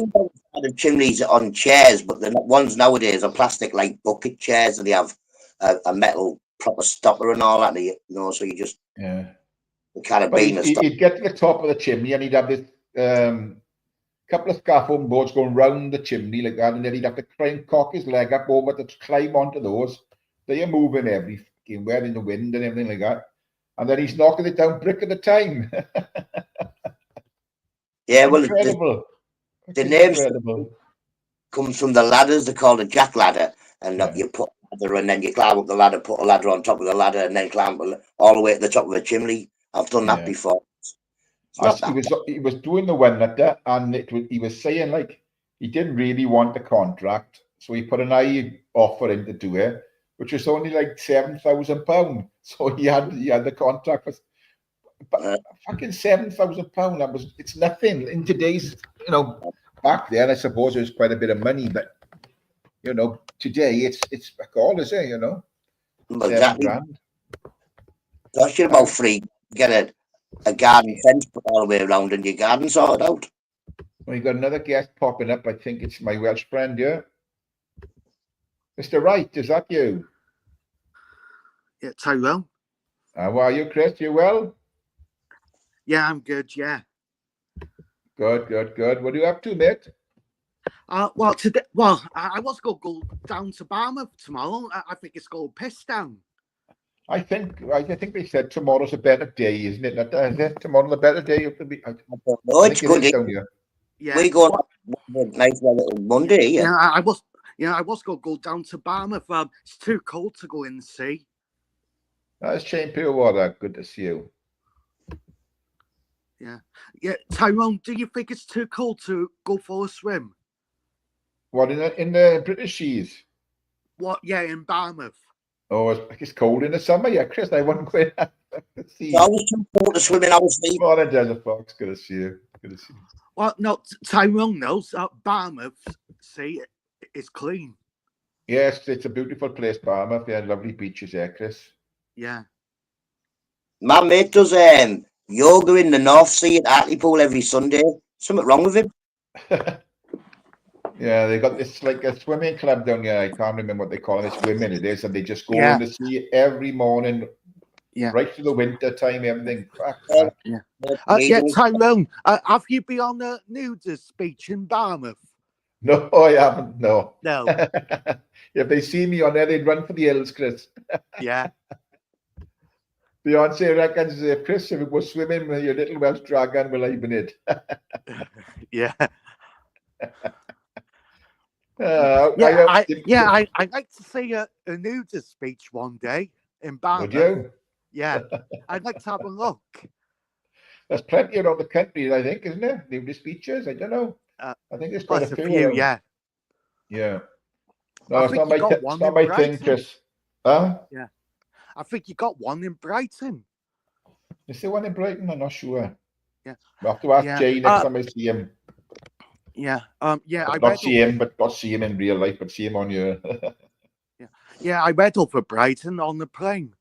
The chimneys on chairs, but the ones nowadays are plastic, like bucket chairs, and they have a metal proper stopper and all that. You know, so you just kind of he'd get to the top of the chimney and he'd have this couple of scaffolding boards going round the chimney like that, and then he'd have to try and cock his leg up over to climb onto those. They are moving every fucking where in the wind and everything like that. And then he's knocking it down brick at a time. Yeah, well, incredible. The name comes from the ladders. They're called a jack ladder, and you put a ladder and then you climb up the ladder, put a ladder on top of the ladder, and then climb all the way to the top of the chimney. I've done that before. He was doing the one that, and he was saying like he didn't really want the contract, so he put an high offer in to do it, which was only like £7,000. So he had the contract for fucking £7,000. It's nothing in today's, you know. Back then, I suppose it was quite a bit of money, but you know, today it's back all, is it? You know, £7,000. That's about free. Get a garden fence put all the way around and your garden sorted out. We got another guest popping up. I think it's my Welsh friend here. Mr. Wright, is that you? Yeah, Tyrone. How are you, Chris? You well? Yeah, I'm good, yeah. Good. What are you up to, mate? Today, I was going to go down to Barmouth tomorrow. I think it's called Piss Down. I think they said tomorrow's a better day, isn't it? Is it tomorrow a better day? No, it's good. Yeah. We go nice little Monday. Yeah, I was going to go down to Barmouth. It's too cold to go in the sea. That's Shane Pure Water. Good to see you. Yeah. Tyrone, do you think it's too cold to go for a swim? What, in the British Seas? What? Yeah, in Barmouth. Oh, it's cold in the summer. Yeah, Chris, I wouldn't go in the sea. I was too cold to swim in. I was sleeping. Morning, Desert Fox. Good to see you. Well, no, Tyrone knows that Barmouth sea is clean. Yes, it's a beautiful place, Barmouth. Yeah, lovely beaches there, Chris. Yeah. My mate does yoga in the North Sea at Hartlepool every Sunday. Something wrong with him? Yeah, they got this like a swimming club down here. I can't remember what they call it. It's women, it is, and they just go in the sea every morning. Yeah. Right through the winter time, everything. Tyrone, have you been on a nudist beach in Barmouth? No, I haven't. No. If they see me on there, they'd run for the hills, Chris. Yeah. Beyonce reckons, Chris, if it was swimming with your little Welsh dragon, will I been it? Yeah. I'd like to see a nudist beach one day in Barmouth. Would you? Yeah, I'd like to have a look. There's plenty around the country, I think, isn't there? Nudist beaches. I don't know. I think there's quite a few. Yeah. Yeah. No, it's not my thing, Chris. Huh? Yeah. I think you got one in Brighton. Is there one in Brighton? I'm not sure. Yeah. We'll have to ask Yeah. Jay next time I see him. Yeah. Yeah. I Not see him, but not see him in real life, but see him on your. Yeah. I read over Brighton on the plane.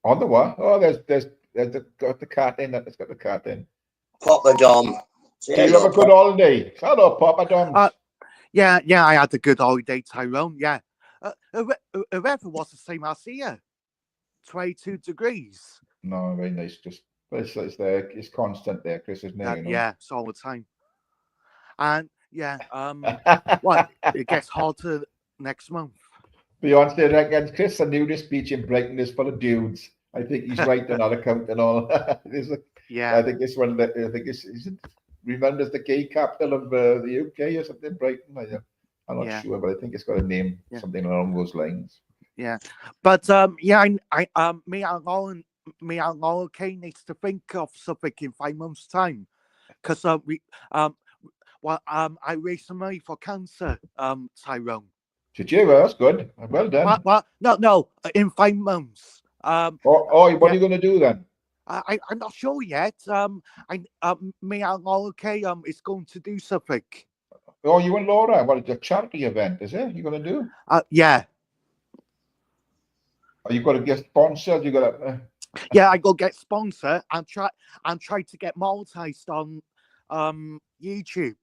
On the what? Oh, there's got the cat in. It's got the cat in. Papa Dom. Do you have a good holiday? Hello, Papa Dom. Yeah. I had a good holiday, Tyrone. Yeah. The weather was the same as here. 22 degrees. No, very nice. Just it's there. It's constant there, Chris, isn't it? You know? Yeah, it's all the time. And yeah, what it gets hotter next month. Beyonce reckons Chris, the nudist beach in Brighton is full of dudes. I think he's right on that account and all. Yeah. I think it's one of the. I think is it remembered as the gay capital of the UK or something, Brighton. I'm not sure, but I think it's got a name, something along those lines. Yeah, but yeah, me and Lauren Kane needs to think of something in 5 months' time, because I raised some money for cancer, Tyrone. Did you? Well, that's good. Well done. No, in 5 months. What are you going to do then? I'm not sure yet. Me and Lauren Kane is going to do something. Oh, you and Laura? What is a charity event? Is it? You're going to do? Yeah. Are you going to get sponsored? You got to. Yeah, I go get sponsored and try to get monetized on YouTube.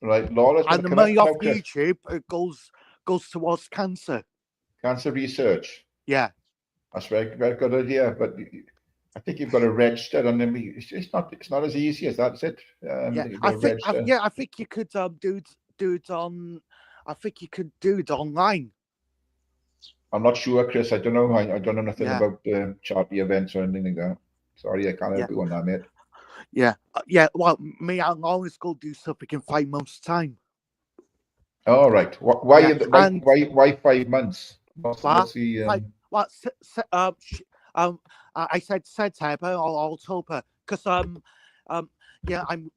Right, Laura's and the money off YouTube goes towards cancer. Cancer research. Yeah, that's very good idea. But I think you've got to register, and then it's not as easy as that, is it? I think you could do it on. I think you could do it online. I'm not sure, Chris. I don't know. I don't know nothing about charity events or anything like that. Sorry, I can't help you on that, mate. Yeah. Well, me and Lauren's going to do something in 5 months' time. All right. Why 5 months? What's the? I said September or October because I'm going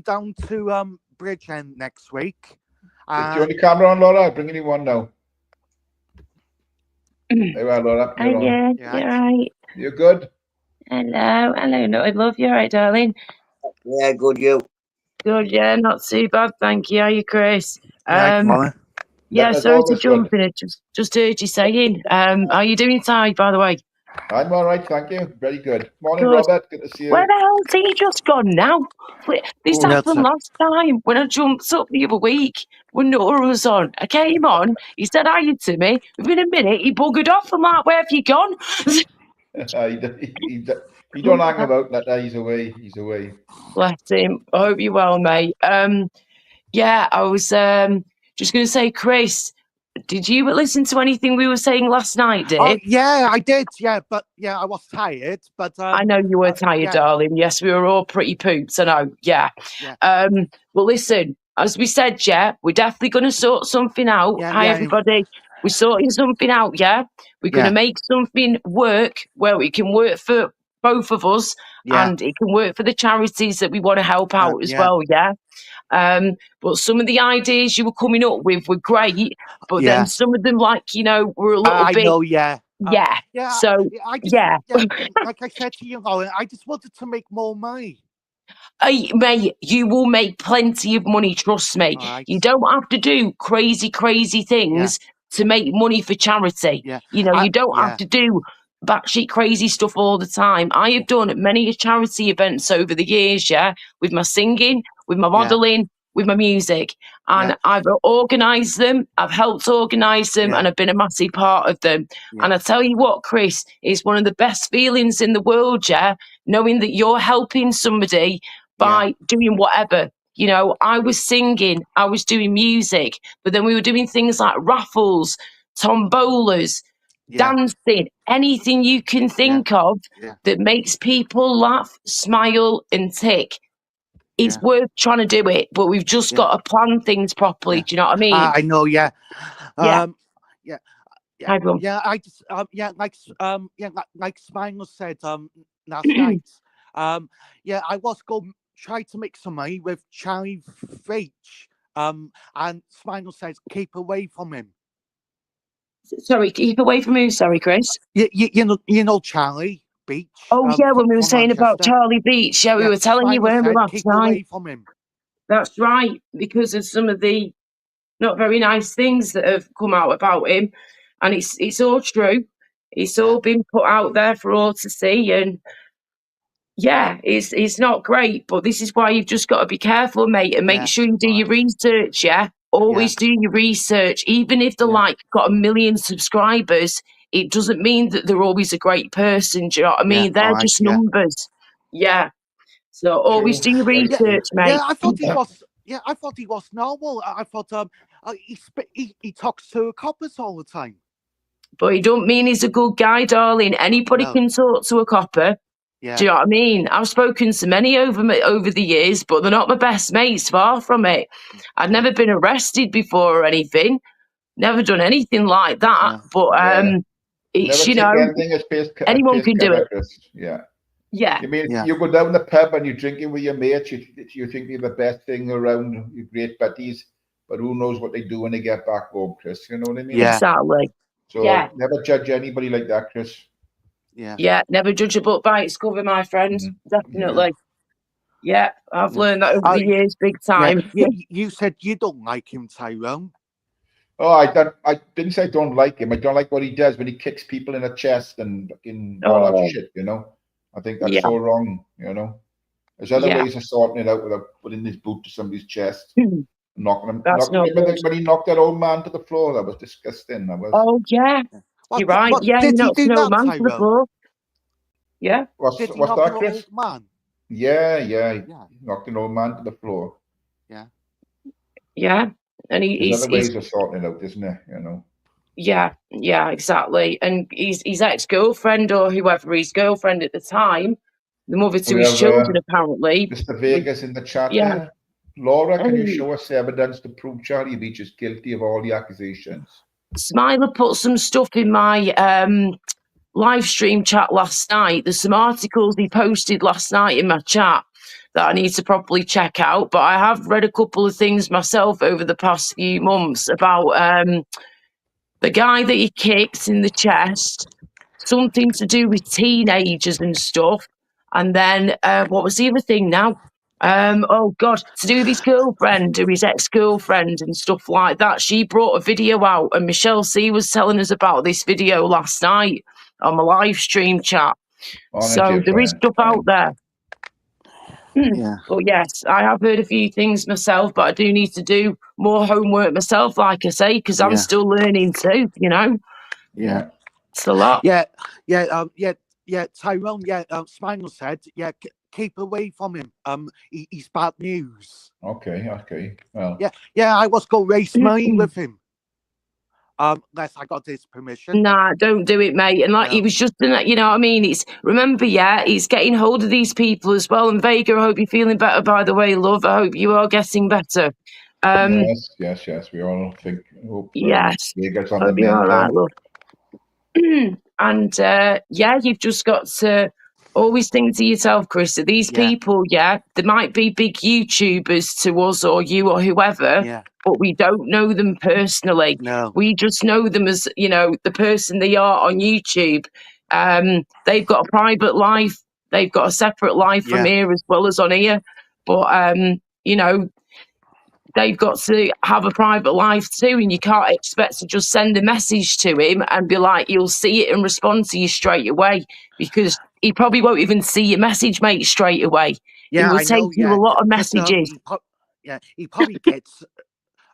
down to Bridgend next week. Do you want the camera on, Laura? I'm bringing you one now. Hey, well, Laura. You're right. You're good. Hello. No, I love you, right, darling. Yeah, good. You. Good. Yeah, not too bad. Thank you. How are you, Chris? Sorry to jump in. It just heard you saying. How are you doing, Ty? By the way. I'm all right, thank you. Very good. Morning, Robert. Good to see you. Where the hell's he just gone now? This happened last time when I jumped up the other week when Nora was on. I came on, he said hi to me. Within a minute, he buggered off. I'm like, where have you gone? He don't hang about that. He's away. Bless him. I hope you're well, mate. I was just going to say, Chris, did you listen to anything we were saying last night, dear? Oh, yeah, I did. Yeah, but I was tired. But I know you were tired, darling. Yes, we were all pretty poops. I know. Yeah. Well, listen, as we said, we're definitely going to sort something out. Hi, everybody. We're sorting something out. Yeah, we're going to make something work where we can work for both of us, and it can work for the charities that we want to help out as well. Yeah. But some of the ideas you were coming up with were great, but then some of them, were a little bit. I know, So, like I said to you, Lauren, I just wanted to make more money. Mate, you will make plenty of money, trust me. Right. You don't have to do crazy things to make money for charity. You don't have to do batshit crazy stuff all the time. I have done many charity events over the years, with my singing, with my modelling, with my music. And I've organised them, I've helped organise them, and I've been a massive part of them. And I tell you what, Chris, it's one of the best feelings in the world, knowing that you're helping somebody by doing whatever. I was singing, I was doing music, but then we were doing things like raffles, tombolas, dancing, anything you can think of that makes people laugh, smile, and tick. It's worth trying to do it, but we've just got to plan things properly. Do you know what I mean? I know, I just like Smile said last night. I was going to try to make some money with Charlie Fitch. And Smile says keep away from him. Sorry, keep away from who? Sorry, Chris. You know Charlie Beach. Oh yeah, when we were saying Manchester. about Charlie Beach, yeah, we were telling you where we last keep night. Away from him. That's right, because of some of the not very nice things that have come out about him, and it's all true. It's all been put out there for all to see, and yeah, it's not great. But this is why you've just got to be careful, mate, and make sure you do your research. Yeah, always do your research, even if the like got 1 million subscribers. It doesn't mean that they're always a great person. Do you know what I mean? They're just numbers. Yeah. So always do your research, mate. Yeah, I thought he was. Yeah, I thought he was normal. I thought he talks to coppers all the time. But he don't mean he's a good guy, darling. Anybody can talk to a copper. Yeah. Do you know what I mean? I've spoken to many over the years, but they're not my best mates. Far from it. I'd never been arrested before or anything. Never done anything like that. But it's anyone can do it. Yeah. Yeah. You mean you go down the pub and you're drinking with your mates, you think you're the best thing around, you're great buddies, but who knows what they do when they get back home, Chris? You know what I mean? Yeah. Exactly. So never judge anybody like that, Chris. Yeah. Yeah, never judge a book by its cover, my friend. Definitely. Yeah, I've learned that over the years, big time. Yeah. You said you don't like him, Tyrone. Oh, I didn't say I don't like him. I don't like what he does when he kicks people in the chest and fucking all that shit, you know. I think that's so wrong, you know. There's other ways of sorting it out without putting his boot to somebody's chest, knocking him. When he knocked that old man to the floor, that was disgusting. That was. Oh yeah, you're right. Yeah, he knocked an old man to the floor. Yeah. What's that, Chris? Man? Yeah. He knocked an old man to the floor. Yeah. Yeah, and there's other ways of sorting it out, isn't there? You know. Yeah, exactly. And his ex-girlfriend or whoever his girlfriend at the time, the mother to his children, apparently. Mr. Vegas in the chat there. Laura, can you show us evidence to prove Charlie Beach is guilty of all the accusations? Smiler put some stuff in my live stream chat last night. There's some articles he posted last night in my chat that I need to properly check out. But I have read a couple of things myself over the past few months about the guy that he kicked in the chest, something to do with teenagers and stuff. And then what was the other thing now? Oh God, to do with his girlfriend or his ex-girlfriend and stuff like that. She brought a video out, and Michelle C was telling us about this video last night on my live stream chat. So there is stuff out there. Yeah. But yes, I have heard a few things myself, but I do need to do more homework myself, like I say, because I'm still learning too, you know. Yeah. It's a lot. Yeah. Tyrone, Spinal said, keep away from him. He's bad news. Okay. Well. Yeah, I was going to race money with him. Unless I got his permission. Nah, don't do it, mate. And like he was just in that, you know what I mean? Remember, he's getting hold of these people as well. And Vega, I hope you're feeling better, by the way, love. I hope you are getting better. Yes. We all think. Yes. Vega's on hope the you're mend, all right, love. And you've just got to always think to yourself, Chris, that these people, they might be big YouTubers to us or you or whoever, but we don't know them personally. No. We just know them as, you know, the person they are on YouTube. They've got a private life. They've got a separate life from here as well as on here. But, you know, they've got to have a private life too, and you can't expect to just send a message to him and be like, you'll see it and respond to you straight away, because he probably won't even see your message, mate, straight away. Yeah, it will take you a lot of messages. He probably gets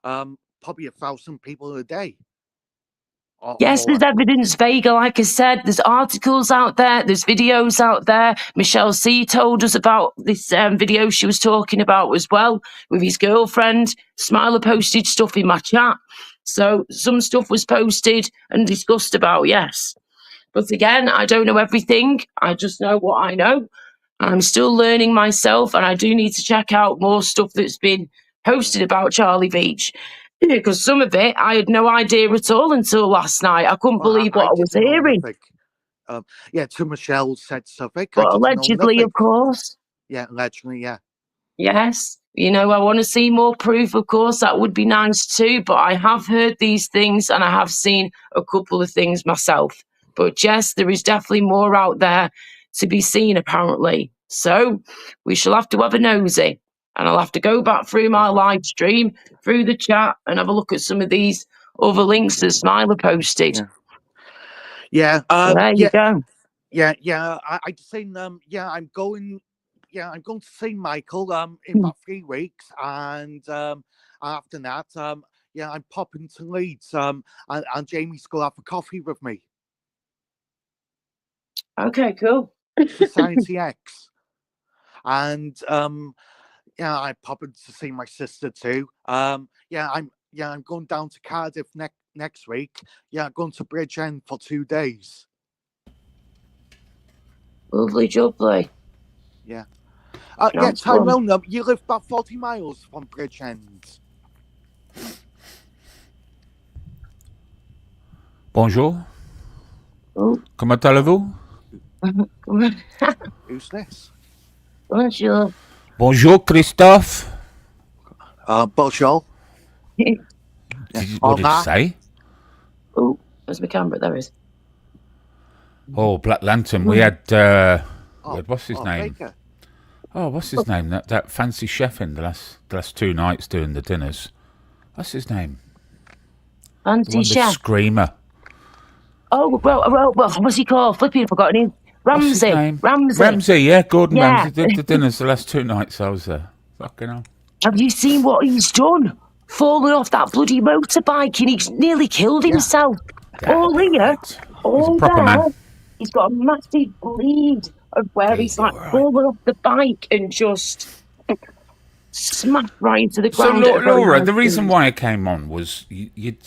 probably 1,000 people a day. Yes, there's evidence, Vega. Like I said, there's articles out there, there's videos out there. Michelle C told us about this video she was talking about as well with his girlfriend. Smiler posted stuff in my chat. So some stuff was posted and discussed about, yes. But again, I don't know everything. I just know what I know. I'm still learning myself, and I do need to check out more stuff that's been posted about Charlie Beach. Because some of it I had no idea at all until last night. I couldn't believe what I was hearing. To Michelle said something. But allegedly, of course. Yeah, allegedly, yeah. Yes. I want to see more proof, of course. That would be nice too. But I have heard these things and I have seen a couple of things myself. But yes, there is definitely more out there to be seen, apparently. So we shall have to have a nosy. And I'll have to go back through my live stream, through the chat, and have a look at some of these other links that Smiler posted. Yeah. There you go. Yeah. I seen I'm going to see Michael in about 3 weeks, and after that, I'm popping to Leeds, and Jamie's gonna have a coffee with me. Okay, cool. Society X. And I'm popping to see my sister too. I'm going down to Cardiff next week. I'm going to Bridgend for 2 days. Lovely jubbly. Yeah. Tyrone, you live about 40 miles from Bridgend. Bonjour. Oh. Comment allez-vous? Who's this? Bonjour. Bonjour, Christophe. Bonjour. What did you say? Oh, there's my camera. There it is. Oh, Black Lantern. We had, what's his name? Baker. Oh, what's his name? That fancy chef in the last 2 nights doing the dinners. What's his name? Fancy chef. The screamer. Oh, well, what's he called? Flipping, forgotten him. Ramsey. Ramsey, yeah, Gordon Ramsay did the dinners the last 2 nights I was there. Fucking hell. Have you seen what he's done? Fallen off that bloody motorbike and he's nearly killed himself. All here, all there. Man. He's got a massive bleed of where he's fallen off the bike and just smashed right into the ground. So, Laura, the reason why I came on was you'd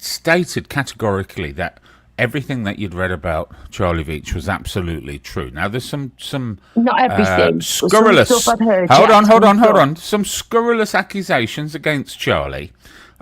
stated categorically that everything that you'd read about Charlie Veitch was absolutely true. Now, there's some not everything scurrilous. Some stuff I've heard, hold on. Some scurrilous accusations against Charlie.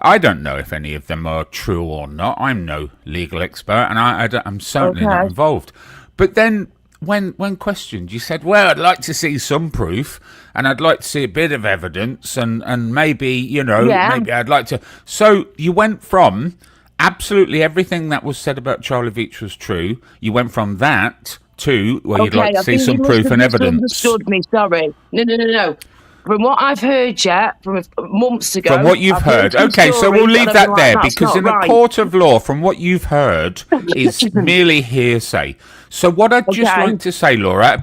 I don't know if any of them are true or not. I'm no legal expert, and I'm certainly not involved. But then, when questioned, you said, "Well, I'd like to see some proof, and I'd like to see a bit of evidence, and maybe maybe I'd like to." So you went from absolutely everything that was said about Charlie Veitch was true. You went from that to you'd like to see some proof and evidence. Understood me, sorry. No. From what I've heard, from months ago. From what you've heard. Okay, so we'll leave that there, because in a court of law, from what you've heard, is merely hearsay. So what I'd just like to say, Laura,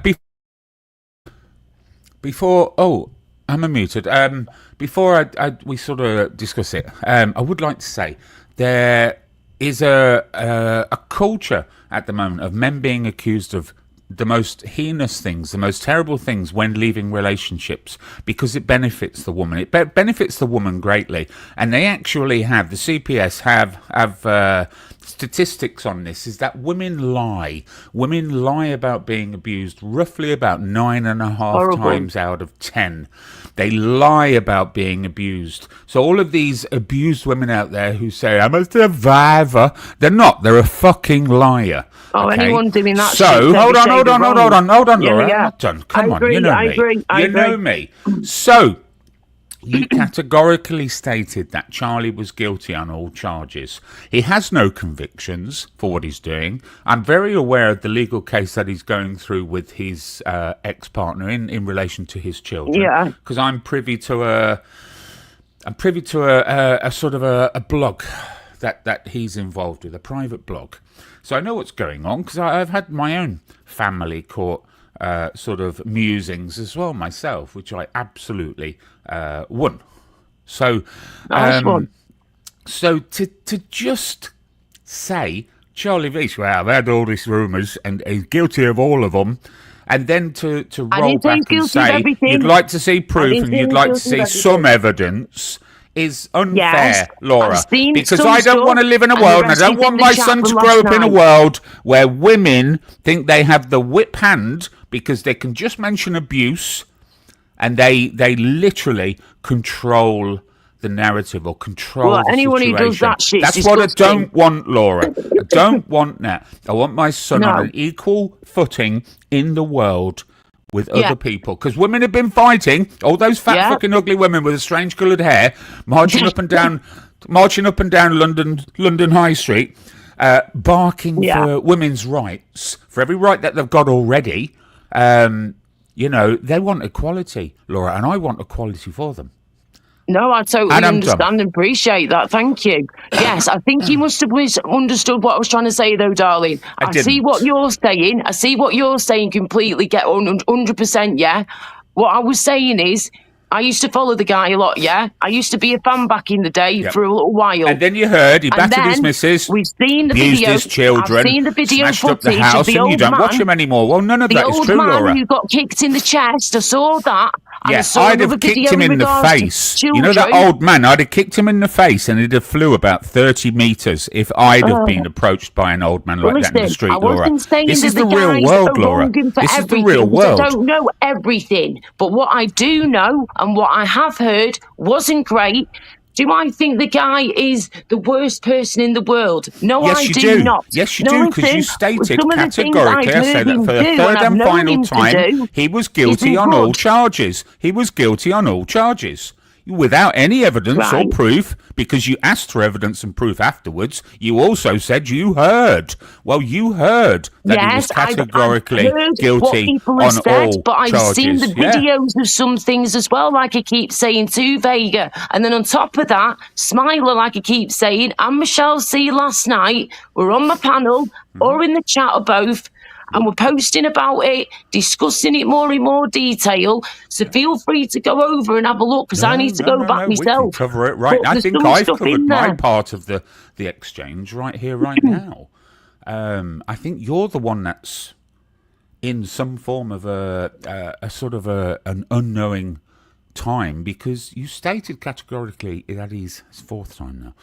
before I'm unmuted. Before we sort of discuss it, I would like to say there is a culture at the moment of men being accused of the most heinous things, the most terrible things when leaving relationships, because it benefits the woman. It benefits the woman greatly. And they actually have, the CPS have statistics on this, is that women lie. Women lie about being abused roughly about 9.5 times out of 10. They lie about being abused. So all of these abused women out there who say, I'm a survivor, they're not. They're a fucking liar. Oh, okay? Anyone doing that so, shit, hold on, Laura. I'm not done. Come on, you know me. You know me. So, you categorically stated that Charlie was guilty on all charges. He has no convictions for what he's doing. I'm very aware of the legal case that he's going through with his ex-partner in relation to his children. Yeah. Because I'm privy to a sort of a blog that he's involved with, a private blog. So I know what's going on, because I've had my own family court sort of musings as well myself, which I absolutely won. So, so to just say Charlie Veitch, well, I've had all these rumours and he's guilty of all of them, and then to roll back and say you'd like to see proof and you'd like to see some evidence is unfair, Laura, because I don't want to live in a world, and I don't want my son to grow up in a world where women think they have the whip hand because they can just mention abuse and they literally control the narrative or control the anyone situation. Who does that shit, that's what I don't want, Laura. I don't want that. I want my son on an equal footing in the world with other people, because women have been fighting, all those fat fucking ugly women with the strange coloured hair, marching up and down London High Street, barking for women's rights, for every right that they've got already. You know, they want equality, Laura, and I want equality for them. No, I totally understand and appreciate that. Thank you. Yes, I think you must have misunderstood what I was trying to say, though, darling. I see what you're saying. I see what you're saying completely. Get 100%, yeah. What I was saying is, I used to follow the guy a lot, yeah. I used to be a fan back in the day for a little while. And then you heard he battered his missus, we've seen the abused video, his children, I've seen the video smashed up the house, and you don't watch him anymore. Well, none of that is true, Laura. The old man who got kicked in the chest, I saw that. Yes, I'd have kicked him in the face. You know that old man? I'd have kicked him in the face and he'd have flew about 30 metres if I'd have been approached by an old man like that in the street, Laura. This is the real world, Laura. This is the real world. I don't know everything, but what I do know and what I have heard wasn't great. Do I think the guy is the worst person in the world? No, yes, I do not. Yes, you do, because you stated categorically, I say that for the third and final time, he was guilty on all charges. He was guilty on all charges. Without any evidence or proof, because you asked for evidence and proof afterwards, you also said you heard. Well, you heard that he was categorically guilty on all charges. But I've seen the videos of some things as well, like I keep saying to Vega. And then on top of that, Smiler, like I keep saying, and Michelle C last night were on my panel or in the chat or both. And we're posting about it, discussing it more in more detail. So feel free to go over and have a look, because I need to go back myself. We can cover it right now. I think I've covered my part of the exchange right here, right now. I think you're the one that's in some form of a sort of an unknowing time, because you stated categorically that he's fourth time now.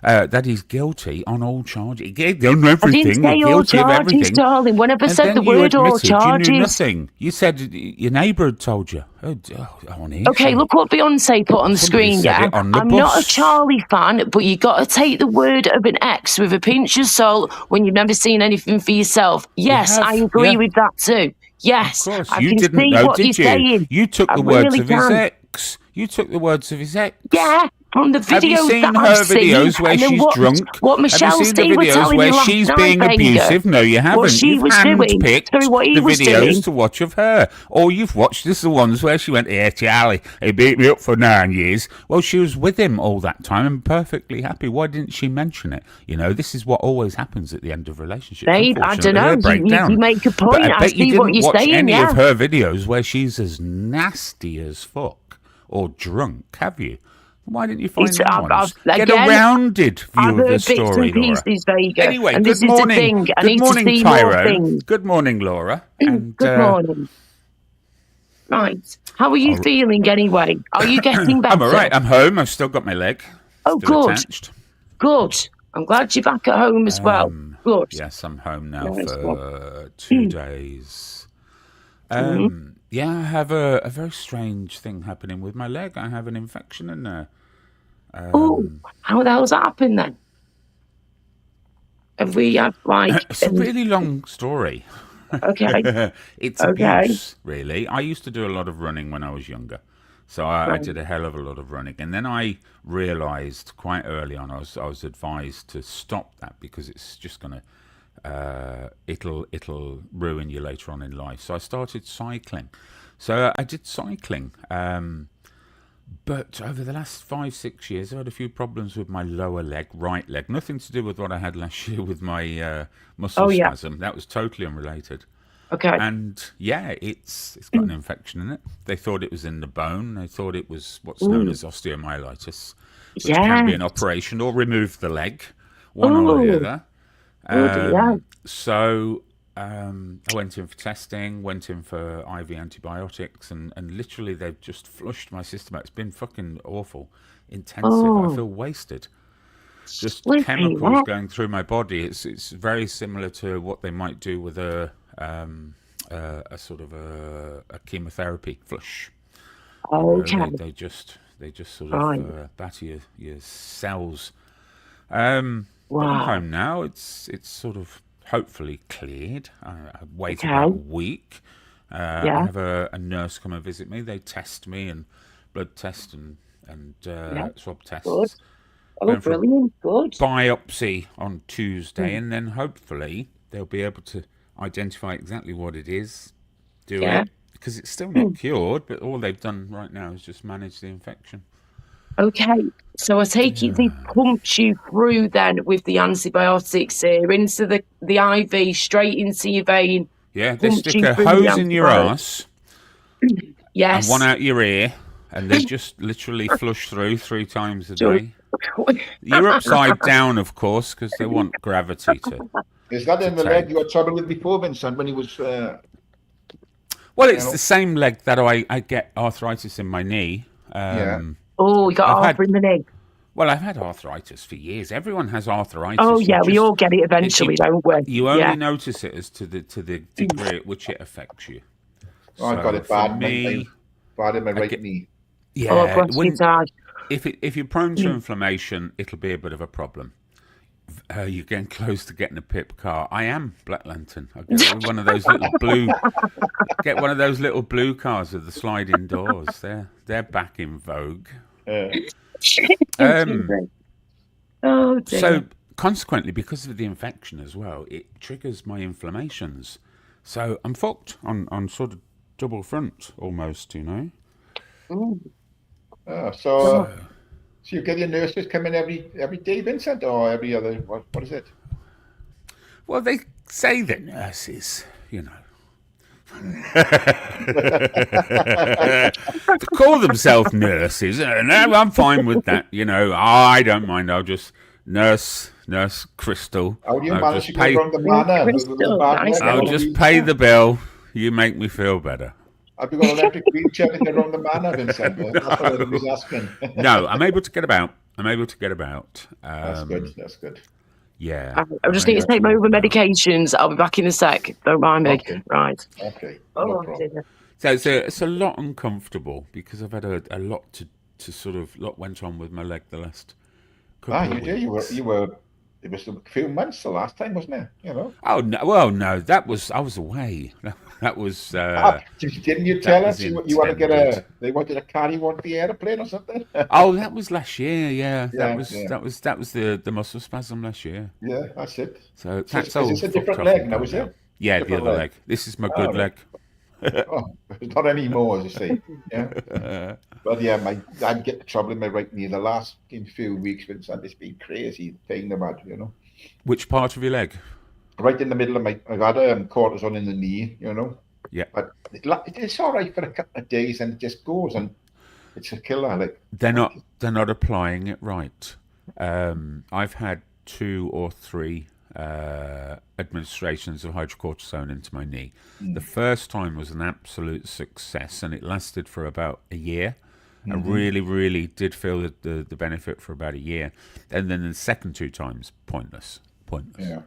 That he's guilty on all charges. He gave on everything. I didn't say all charges, darling. Whenever I said the word all charges, you knew nothing. You said your neighbour had told you. Okay, look what Beyonce put on the screen. Yeah, I'm not a Charlie fan, but you got to take the word of an ex with a pinch of salt when you've never seen anything for yourself. Yes, I agree with that too. Yes, of course. I You can didn't see know, what did you're you? saying. You took the words of his ex. You took the words of his ex. Yeah. From the videos have you seen that her I've videos seen, where she's drunk? What Michelle have you seen the videos where she's being abusive? No, you haven't. You've handpicked the videos to watch of her. Or you've watched the ones where she went, "Yeah, Charlie, he beat me up for 9 years." Well, she was with him all that time and perfectly happy. Why didn't she mention it? You know, this is what always happens at the end of relationships. Babe, I don't know. You make a point. But I bet you didn't watch any of her videos where she's as nasty as fuck or drunk, have you? Why didn't you find them ones? Get a rounded view of the story, Laura. Vega, anyway, good morning. Good morning, Tyrone. Good morning, Laura. And, good morning. Right. How are you feeling anyway? Are you getting better? I'm all right. I'm home. I've still got my leg. Oh, good. Attached. Good. I'm glad you're back at home as well. Good. Yes, I'm home now for 2 days. Yeah, I have a very strange thing happening with my leg. I have an infection in there. How the hell's that happened then? Have we had It's a really long story. Okay. It's abuse, really. I used to do a lot of running when I was younger. So I did a hell of a lot of running. And then I realised quite early on, I was advised to stop that because it's just going to it'll ruin you later on in life. So I started cycling. So I did cycling, but over the last 5-6 years, I had a few problems with my lower leg, right leg. Nothing to do with what I had last year with my muscle spasm. That was totally unrelated. Okay. And yeah, it's got an infection in it. They thought it was in the bone. They thought it was what's known as osteomyelitis, which can be an operation or remove the leg, one or the other. So I went in for testing, went in for IV antibiotics, and literally they've just flushed my system out. It's been fucking awful, intensive. I feel wasted. Just chemicals going through my body. It's very similar to what they might do with a sort of a chemotherapy flush. Okay. They just sort of batter your cells. I'm home now. It's sort of hopefully cleared. I waited about a week, I have a nurse come and visit me. They test me and blood test and swab tests. Good. Oh, brilliant. Good. Biopsy on Tuesday, and then hopefully they'll be able to identify exactly what it is, do it, because it's still not cured, but all they've done right now is just manage the infection. Okay, so I take it they pumped you through then with the antibiotics here into the IV, straight into your vein. Yeah, they stick a hose in your arse, yes, and one out your ear, and they just literally flush through 3 times a day. You're upside down, of course, because they want gravity to. Is that in the leg you had trouble with before, Vincent, when he was? Well, it's the same leg that I get arthritis in my knee. Oh, you got arthritis in the knee. Well, I've had arthritis for years. Everyone has arthritis. Oh yeah, we all get it eventually, don't we? You only notice it as to the degree at which it affects you. So I've got it bad. Bad in my right knee. Yeah, if you're prone to inflammation, it'll be a bit of a problem. You're getting close to getting a pip car. I am Black Lantern. I get one of those little blue. Get one of those little blue cars with the sliding doors. They're back in vogue. So consequently, because of the infection as well, it triggers my inflammations. So I'm fucked on sort of double front almost, you know. So you get your nurses come in every day, Vincent, or every other? What is it? Well, they say they're nurses, you know. To call themselves nurses, no, I'm fine with that. You know, I don't mind. I'll just nurse Crystal. How do you manage to go around the manor? I'll just pay the bill. You make me feel better. Have you got an electric wheelchair to get around the manor, Vincent? That's what I was asking. No, I'm able to get about. That's good. That's good. Yeah. I just need to take my other medications. I'll be back in a sec. Don't mind me. Okay. Right. Okay. No problem. So it's a lot uncomfortable because I've had a lot to sort of went on with my leg the last couple of weeks. You were. It was a few months the last time, wasn't it? You know. Oh no! Well, no, I was away. That was. Didn't you tell us you want to get They wanted to carry one for the airplane or something? Oh, that was last year. Yeah, that was the muscle spasm last year. Yeah, that's it. So that's all. Is this a different leg now? Is it? Yeah, the other leg. This is my good leg. It's not anymore, as you say. Yeah. But yeah, I'd get trouble in my right knee. The last few weeks, Vincent, it's been crazy. Pain about, you know. Which part of your leg? Right in the middle of I've had cortisone in the knee, you know. Yeah. But it's all right for a couple of days, and it just goes, and it's a killer. Like they're not applying it right. I've had 2 or 3 administrations of hydrocortisone into my knee. The first time was an absolute success, and it lasted for about a year. I really, really did feel the benefit for about a year. And then the second 2 times, pointless. Yeah.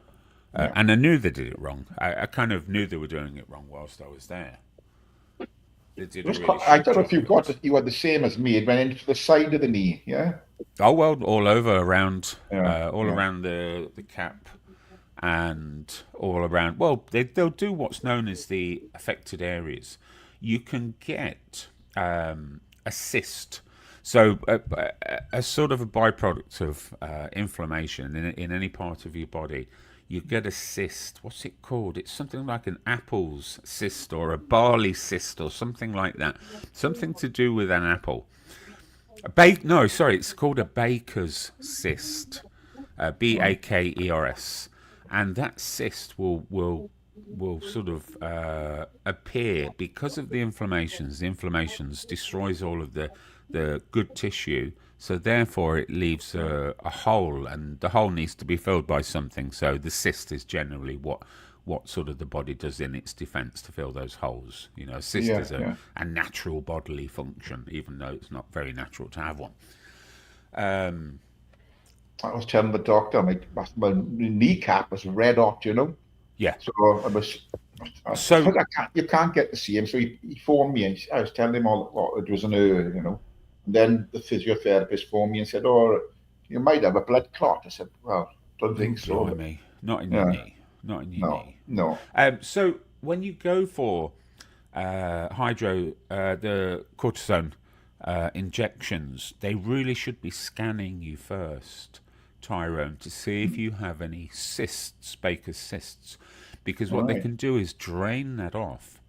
And I knew they did it wrong. I kind of knew they were doing it wrong whilst I was there. I don't know if you had the same as me. It went into the side of the knee, yeah? Oh, well, all over around, around the cap. And all around, well, they'll do what's known as the affected areas. You can get a cyst. So a sort of a byproduct of inflammation in any part of your body, you get a cyst. What's it called? It's something like an apple's cyst or a barley cyst or something like that. Something to do with an apple. It's called a baker's cyst. Bakers. And that cyst will sort of appear because of the inflammations. The inflammations destroys all of the good tissue, so therefore it leaves a hole, and the hole needs to be filled by something. So the cyst is generally what sort of the body does in its defence to fill those holes. You know, a cyst is a natural bodily function, even though it's not very natural to have one. I was telling the doctor, my kneecap was red hot, you know. Yeah. So you can't get to see him. So he phoned me, and I was telling him it was an you know. And then the physiotherapist phoned me and said, "Oh, you might have a blood clot." I said, "Well, don't think so." Not in your knee. Not in your knee. No. So when you go for the cortisone injections, they really should be scanning you first, Tyrone, to see if you have any cysts, Baker's cysts, because what they can do is drain that off.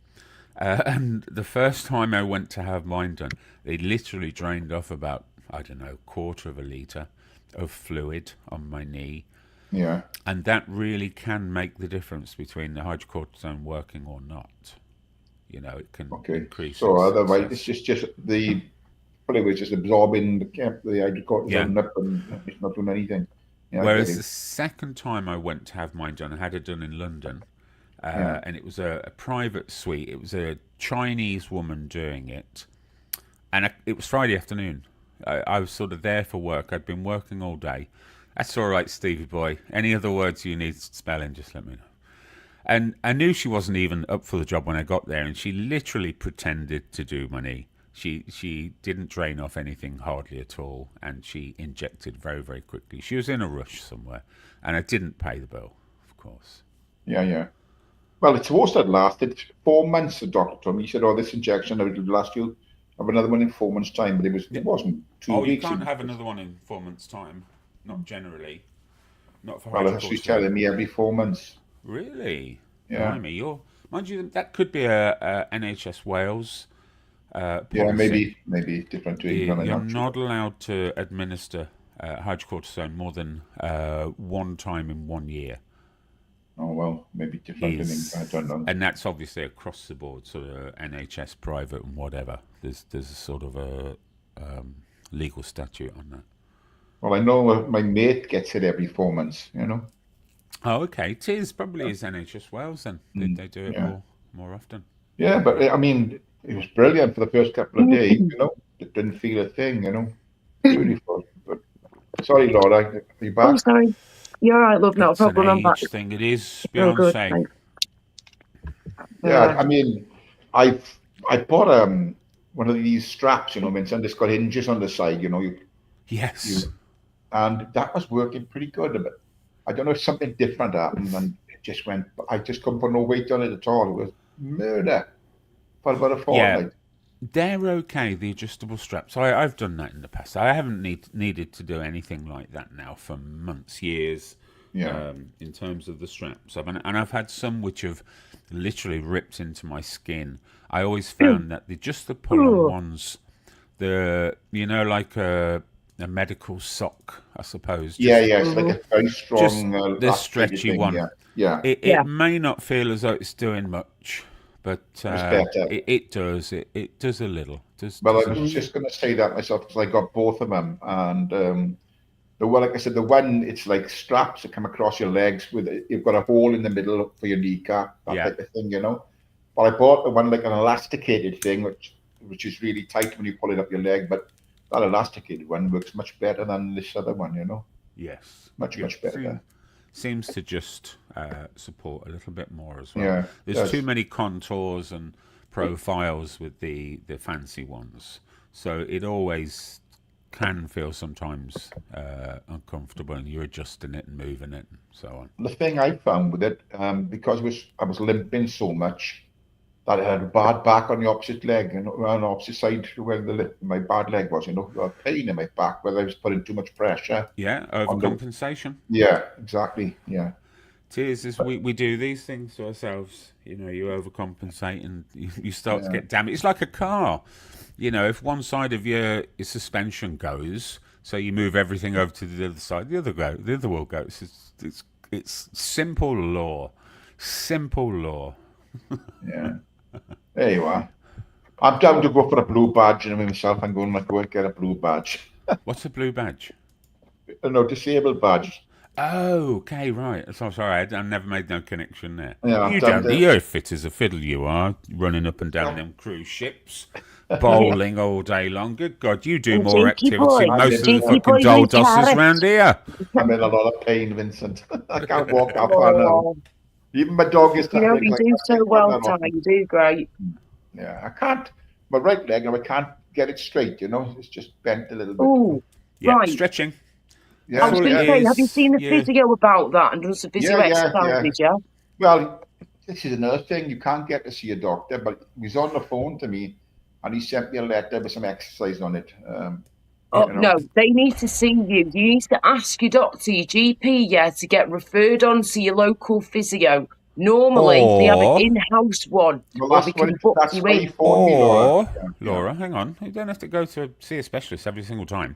And the first time I went to have mine done, they literally drained off about, I don't know, quarter of a litre of fluid on my knee. Yeah. And that really can make the difference between the hydrocortisone working or not. You know, it can increase. So otherwise, it's just the fluid just absorbing the hydrocortisone up and it's not doing anything. Yeah, whereas the second time I went to have mine done, I had it done in London. And it was a private suite. It was a Chinese woman doing it. And it was Friday afternoon. I was sort of there for work. I'd been working all day. That's all right, Stevie boy. Any other words you need spelling, just let me know. And I knew she wasn't even up for the job when I got there, and she literally pretended to do my knee. She didn't drain off anything hardly at all, and she injected very, very quickly. She was in a rush somewhere, and I didn't pay the bill, of course. Yeah. Well, it's supposed to have lasted 4 months, the doctor told me. He said, this injection will last you. Have another one in 4 months' time, but it wasn't 2 weeks. Oh, you can't have another one in 4 months' time. Not generally. Not for Well, she's telling me every 4 months. Really? Yeah. Blimey, mind you, that could be a NHS Wales policy. Yeah, maybe different to England. You're not allowed to administer hydrocortisone more than one time in 1 year. Oh, well, maybe different in England. I don't know. And that's obviously across the board, sort of NHS, private, and whatever. There's a sort of a legal statute on that. Well, I know my mate gets it every 4 months, you know. Oh, okay. Tys probably is NHS Wales then. They do it more often. Yeah, but I mean, it was brilliant for the first couple of days, you know. It didn't feel a thing, you know. Beautiful. But sorry, Laura, are you back? Oh, sorry. You're all right, love, no problem. I'm back. Thing. It is beyond saying. Yeah, I mean, I bought one of these straps, you know, Vincent. It's got hinges on the side, you know. And that was working pretty good. But I don't know if something different happened, and it just went. I just couldn't put no weight on it at all. It was murder for about a fortnight. Yeah. They're okay, the adjustable straps. I've done that in the past. I haven't needed to do anything like that now for months, years, in terms of the straps. And I've had some which have literally ripped into my skin. I always found that the pull-on ones, like a medical sock, I suppose. It's like a very strong, the stretchy thing, one. Yeah. It may not feel as though it's doing much. But it does. It does a little. I was just going to say that myself because I got both of them, and like I said, the one it's like straps that come across your legs you've got a hole in the middle for your kneecap, that type of thing, you know. But I bought the one like an elasticated thing, which is really tight when you pull it up your leg. But that elasticated one works much better than this other one, you know. Yes, much better. Seems to just support a little bit more as well. Yeah, there's too many contours and profiles with the fancy ones, so it always can feel sometimes uncomfortable, and you're adjusting it and moving it and so on. The thing I found with it, because I was limping so much, that I had a bad back on the opposite leg, and on the opposite side where my bad leg was, you know, a pain in my back where I was putting too much pressure. Yeah, overcompensation. Yeah, exactly. Yeah. Tys, as we do these things to ourselves, you know, you overcompensate and you start to get damaged. It's like a car. You know, if one side of your suspension goes, so you move everything over to the other side, the other will go. It's simple law. Simple law. Yeah. There you are. I'm down to go for a blue badge, and myself, I'm going to go and get a blue badge. What's a blue badge? No, disabled badge. Oh, okay, right. So sorry, I never made no connection there. Yeah, you're fit as a fiddle, you are, running up and down them cruise ships, bowling all day long. Good God, you do more activity than most of the fucking doll-dosses around here. I'm in a lot of pain, Vincent. I can't walk that far now. Even my dog is... You know, you do so well, Ty. You do great. Yeah, I can't... My right leg, I can't get it straight, you know? It's just bent a little bit. Oh, right. Stretching. Yeah, I was going to say, have you seen the video about that and done some physio exercises, yeah? Well, this is another thing. You can't get to see a doctor, but he was on the phone to me, and he sent me a letter with some exercise on it. No, they need to see you. You need to ask your doctor, your GP, to get referred on to your local physio. Normally, they have an in-house one. Well, that's why you phoned me, Laura. Laura, hang on. You don't have to go to see a specialist every single time.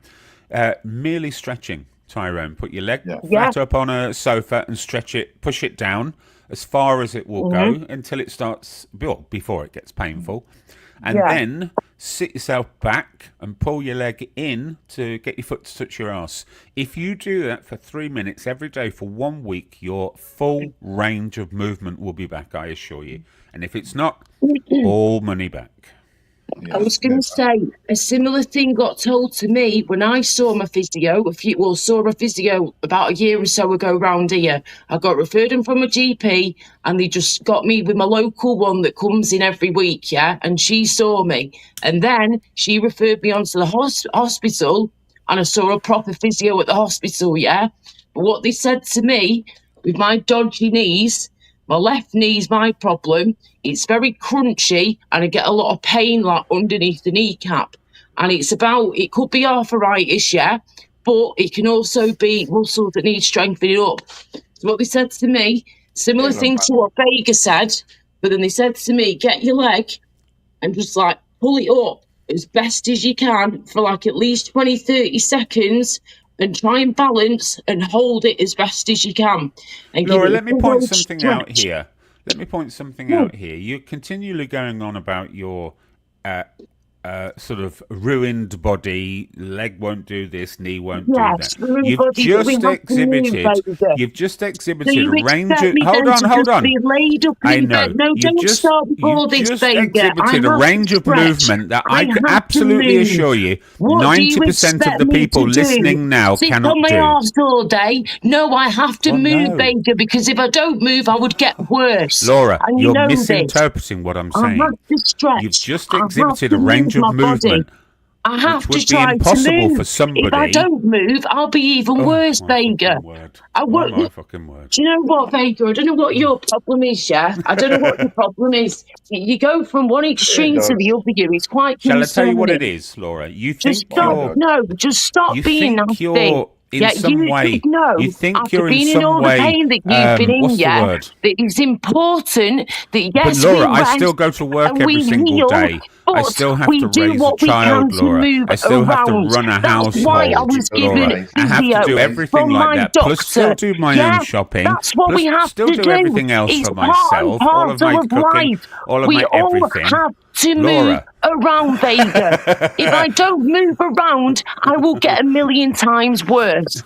Merely stretching, Tyrone. Put your leg flat up on a sofa and stretch it, push it down as far as it will go until it starts, before it gets painful. And then sit yourself back and pull your leg in to get your foot to touch your ass. If you do that for 3 minutes every day for 1 week, your full range of movement will be back, I assure you. And if it's not, all money back. I was going to say, a similar thing got told to me when I saw my physio, saw a physio about a year or so ago round here. I got referred in from a GP, and they just got me with my local one that comes in every week, and she saw me. And then she referred me on to the hospital, and I saw a proper physio at the hospital, But what they said to me, with my dodgy knees, my left knee's my problem. It's very crunchy and I get a lot of pain like underneath the kneecap. And it could be arthritis, but it can also be muscles that need strengthening up. So what they said to me, similar thing to what Vega said, but then they said to me, get your leg and just like pull it up as best as you can for like at least 20, 30 seconds and try and balance and hold it as best as you can. And Laura, let me point something out here. You're continually going on about your sort of ruined body, leg won't do this, knee won't do that. You've just exhibited a range of... Hold on. I know. You've just exhibited a range of movement that I can absolutely assure you 90% of the people listening now cannot do. Sit on my arse all day? No, I have to move, Baker, because if I don't move, I would get worse. Laura, you're misinterpreting what I'm saying. You've just exhibited a range of movement I have which would to try be impossible to move. for somebody. If I don't move, I'll be even worse, Vega. My fucking word. Do you know what, Vega? I don't know what your problem is, I don't know what your problem is. You go from one extreme to the other. It's quite concerning. Shall I tell you what it is, Laura? You think just stop being nasty. In some way, you think you're in some some way. Pain that you've been in, that it's important that but Laura, I still go to work every single day. I still have to raise a child, Laura. I still have to run a household, Laura. I have to do everything like that. Plus, still do my own shopping. That's what we have to do. Still do everything else for myself. All of my cooking, all of my everything. To move around, Vega. If I don't move around, I will get a million times worse.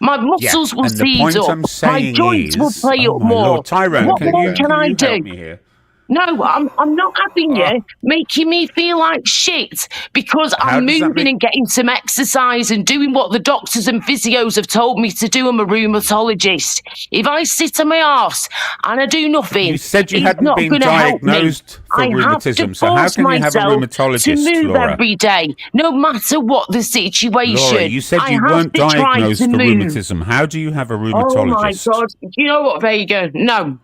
My muscles will seize up. My joints will play up more. Lord, Tyrone, what more can I do? Help me here? No, I'm not having you making me feel like shit because I'm moving and getting some exercise and doing what the doctors and physios have told me to do. I'm a rheumatologist. If I sit on my arse and I do nothing, you said you hadn't been diagnosed for rheumatism, so how can you have a rheumatologist, to move Laura? every day, no matter what the situation? Laura, you said you weren't diagnosed for rheumatism. How do you have a rheumatologist? Oh my God! Do you know what, Vega? No.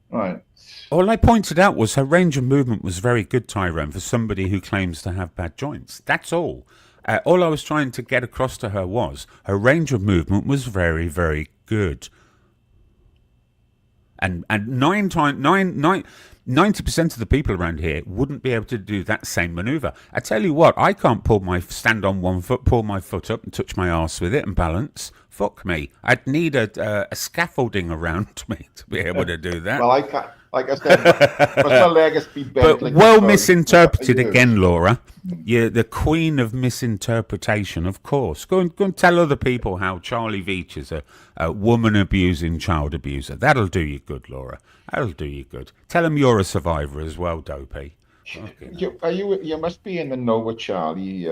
Right. All I pointed out was her range of movement was very good, Tyrone, for somebody who claims to have bad joints. That's all. All I was trying to get across to her was her range of movement was very, very good. And 90% of the people around here wouldn't be able to do that same manoeuvre. I tell you what, I can't stand on one foot, pull my foot up and touch my arse with it and balance. Fuck me. I'd need a scaffolding around me to be able to do that. Well, I can't. Like I said, my leg has been bent. But well misinterpreted again, Laura. You're the queen of misinterpretation, of course. Go and tell other people how Charlie Veach is a woman-abusing child abuser. That'll do you good, Laura. That'll do you good. Tell them you're a survivor as well, Dopey. You must be in the know with Charlie,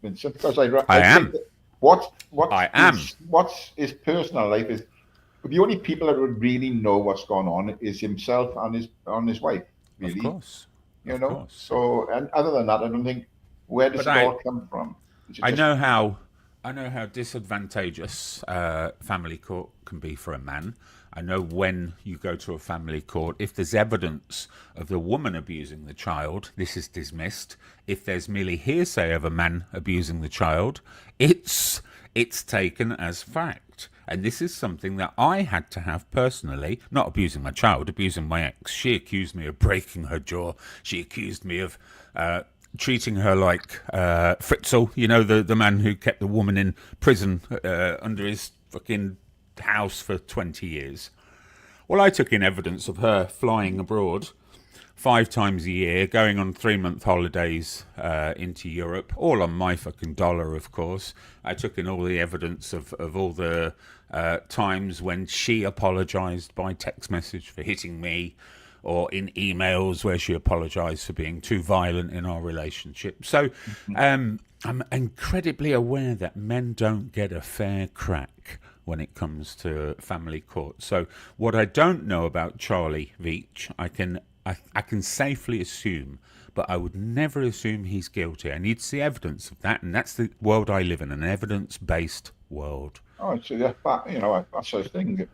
Vincent, because I am. What's his personal life is. The only people that would really know what's going on is himself and his wife. Really, of course. So, and other than that, I don't think where does it all come from. I know how disadvantageous family court can be for a man. I know when you go to a family court, if there's evidence of the woman abusing the child, this is dismissed. If there's merely hearsay of a man abusing the child, it's taken as fact. And this is something that I had to have personally, not abusing my child, abusing my ex. She accused me of breaking her jaw. She accused me of treating her like Fritzl, you know, the man who kept the woman in prison under his fucking house for 20 years. Well, I took in evidence of her flying abroad 5 times a year, going on 3-month holidays into Europe, all on my fucking dollar, of course. I took in all the evidence of all the times when she apologised by text message for hitting me, or in emails where she apologised for being too violent in our relationship. So I'm incredibly aware that men don't get a fair crack when it comes to family court. So what I don't know about Charlie Veitch, I can safely assume, but I would never assume he's guilty. I need to see evidence of that, and that's the world I live in, an evidence-based world. Oh, so that's a thing.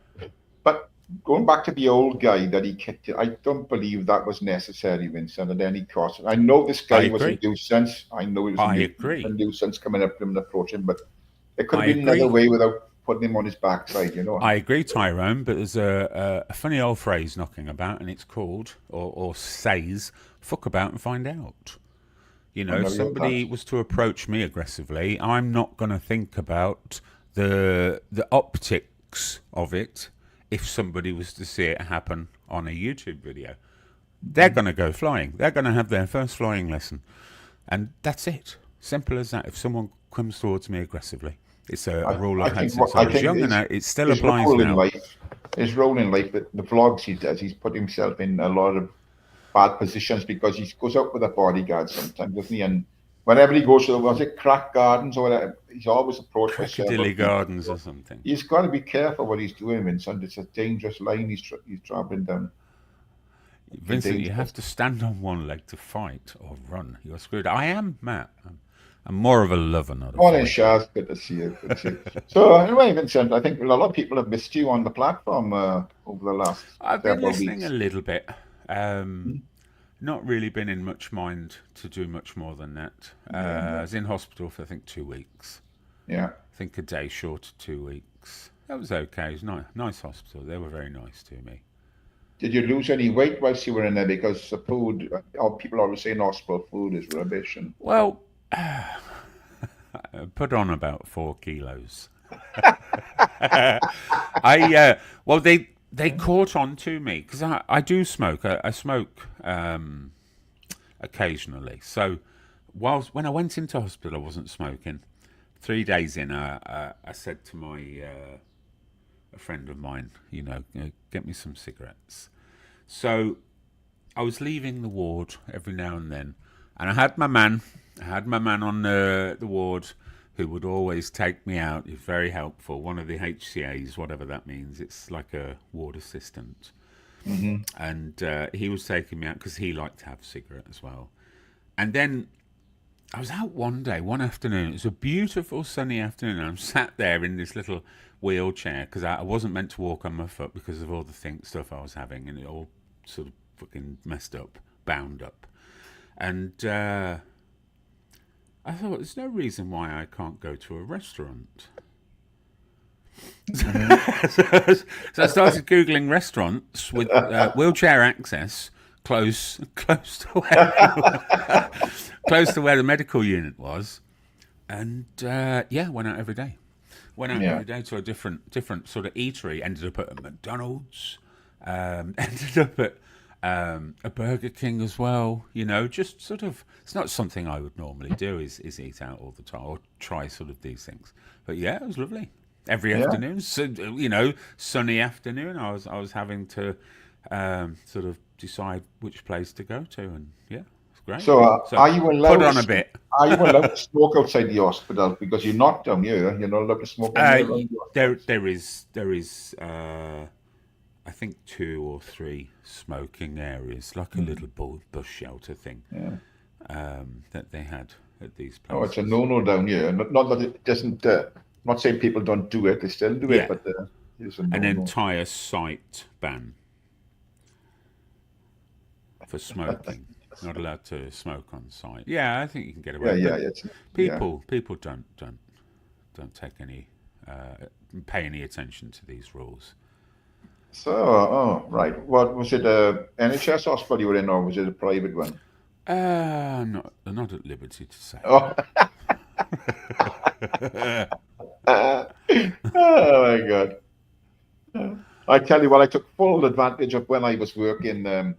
But going back to the old guy that he kicked, I don't believe that was necessary, Vincent, at any cost. I know this guy was a nuisance. I know it was a nuisance coming up to him and approaching, but it could have been another way without putting him on his backside, you know. I agree, Tyrone, but there's a funny old phrase knocking about, and it's called, or says, fuck about and find out. You know, if somebody was to approach me aggressively, I'm not going to think about the optics of it. If somebody was to see it happen on a YouTube video, they're going to go flying. They're going to have their first flying lesson. And that's it. Simple as that. If someone comes towards me aggressively, it's a rule I've had since I was young, and it still applies now. His role in life, the vlogs he does, he's put himself in a lot of bad positions because he goes out with a bodyguard sometimes, doesn't he? And whenever he goes to, was it Crack Gardens or whatever, he's always approached by Piccadilly Gardens or something. He's got to be careful what he's doing, Vincent. It's a dangerous line he's traveling down. Vincent, you have to stand on one leg to fight or run. You're screwed. I am Matt. I'm more of a lover, not a Morning, Shaz. Good to see you. Good to see you. So anyway, Vincent, I think a lot of people have missed you on the platform over the last I've been listening weeks. A little bit. Not really been in much mind to do much more than that. I was in hospital for, I think, 2 weeks. Yeah. I think a day short of 2 weeks. That was okay. It was nice hospital. They were very nice to me. Did you lose any weight whilst you were in there? Because the food, people always say in hospital food is rubbish. And... Well, I put on about 4 kilos. They caught on to me because I do smoke. I smoke occasionally. So when I went into hospital, I wasn't smoking. 3 days in, I said to my a friend of mine, get me some cigarettes. So I was leaving the ward every now and then, and I had my man on the ward who would always take me out. He's very helpful. One of the HCAs, whatever that means. It's like a ward assistant. Mm-hmm. And he was taking me out because he liked to have a cigarette as well. And then I was out one afternoon. It was a beautiful sunny afternoon. And I'm sat there in this little wheelchair because I wasn't meant to walk on my foot because of all the stuff I was having. And it all sort of fucking messed up, bound up. And... I thought, there's no reason why I can't go to a restaurant. So I started Googling restaurants with wheelchair access close to where the medical unit was. And, went out every day. Every day to a different sort of eatery. Ended up at a McDonald's. Ended up at a Burger King as well, just sort of, it's not something I would normally do is eat out all the time or try sort of these things. But yeah, it was lovely. Every afternoon, so, sunny afternoon, I was having to sort of decide which place to go to, and yeah, it's great. So are you allowed put on a bit? Are you allowed to smoke outside the hospital? Because you're not down here. You're not allowed to smoke. There is I think 2 or 3 smoking areas, like a little bush shelter thing, that they had at these places. Oh, it's a no-no down here. Not that it doesn't. Not saying people don't do it; they still do it. But It's a An no-no. entire site ban for smoking. Not allowed to smoke on site. Yeah, I think you can get away. Yeah, But it's, people don't take any pay any attention to these rules. So, right. What was it? A NHS hospital you were in, or was it a private one? Not at liberty to say. Oh, oh my God. I tell you what, I took full advantage of when I was working, when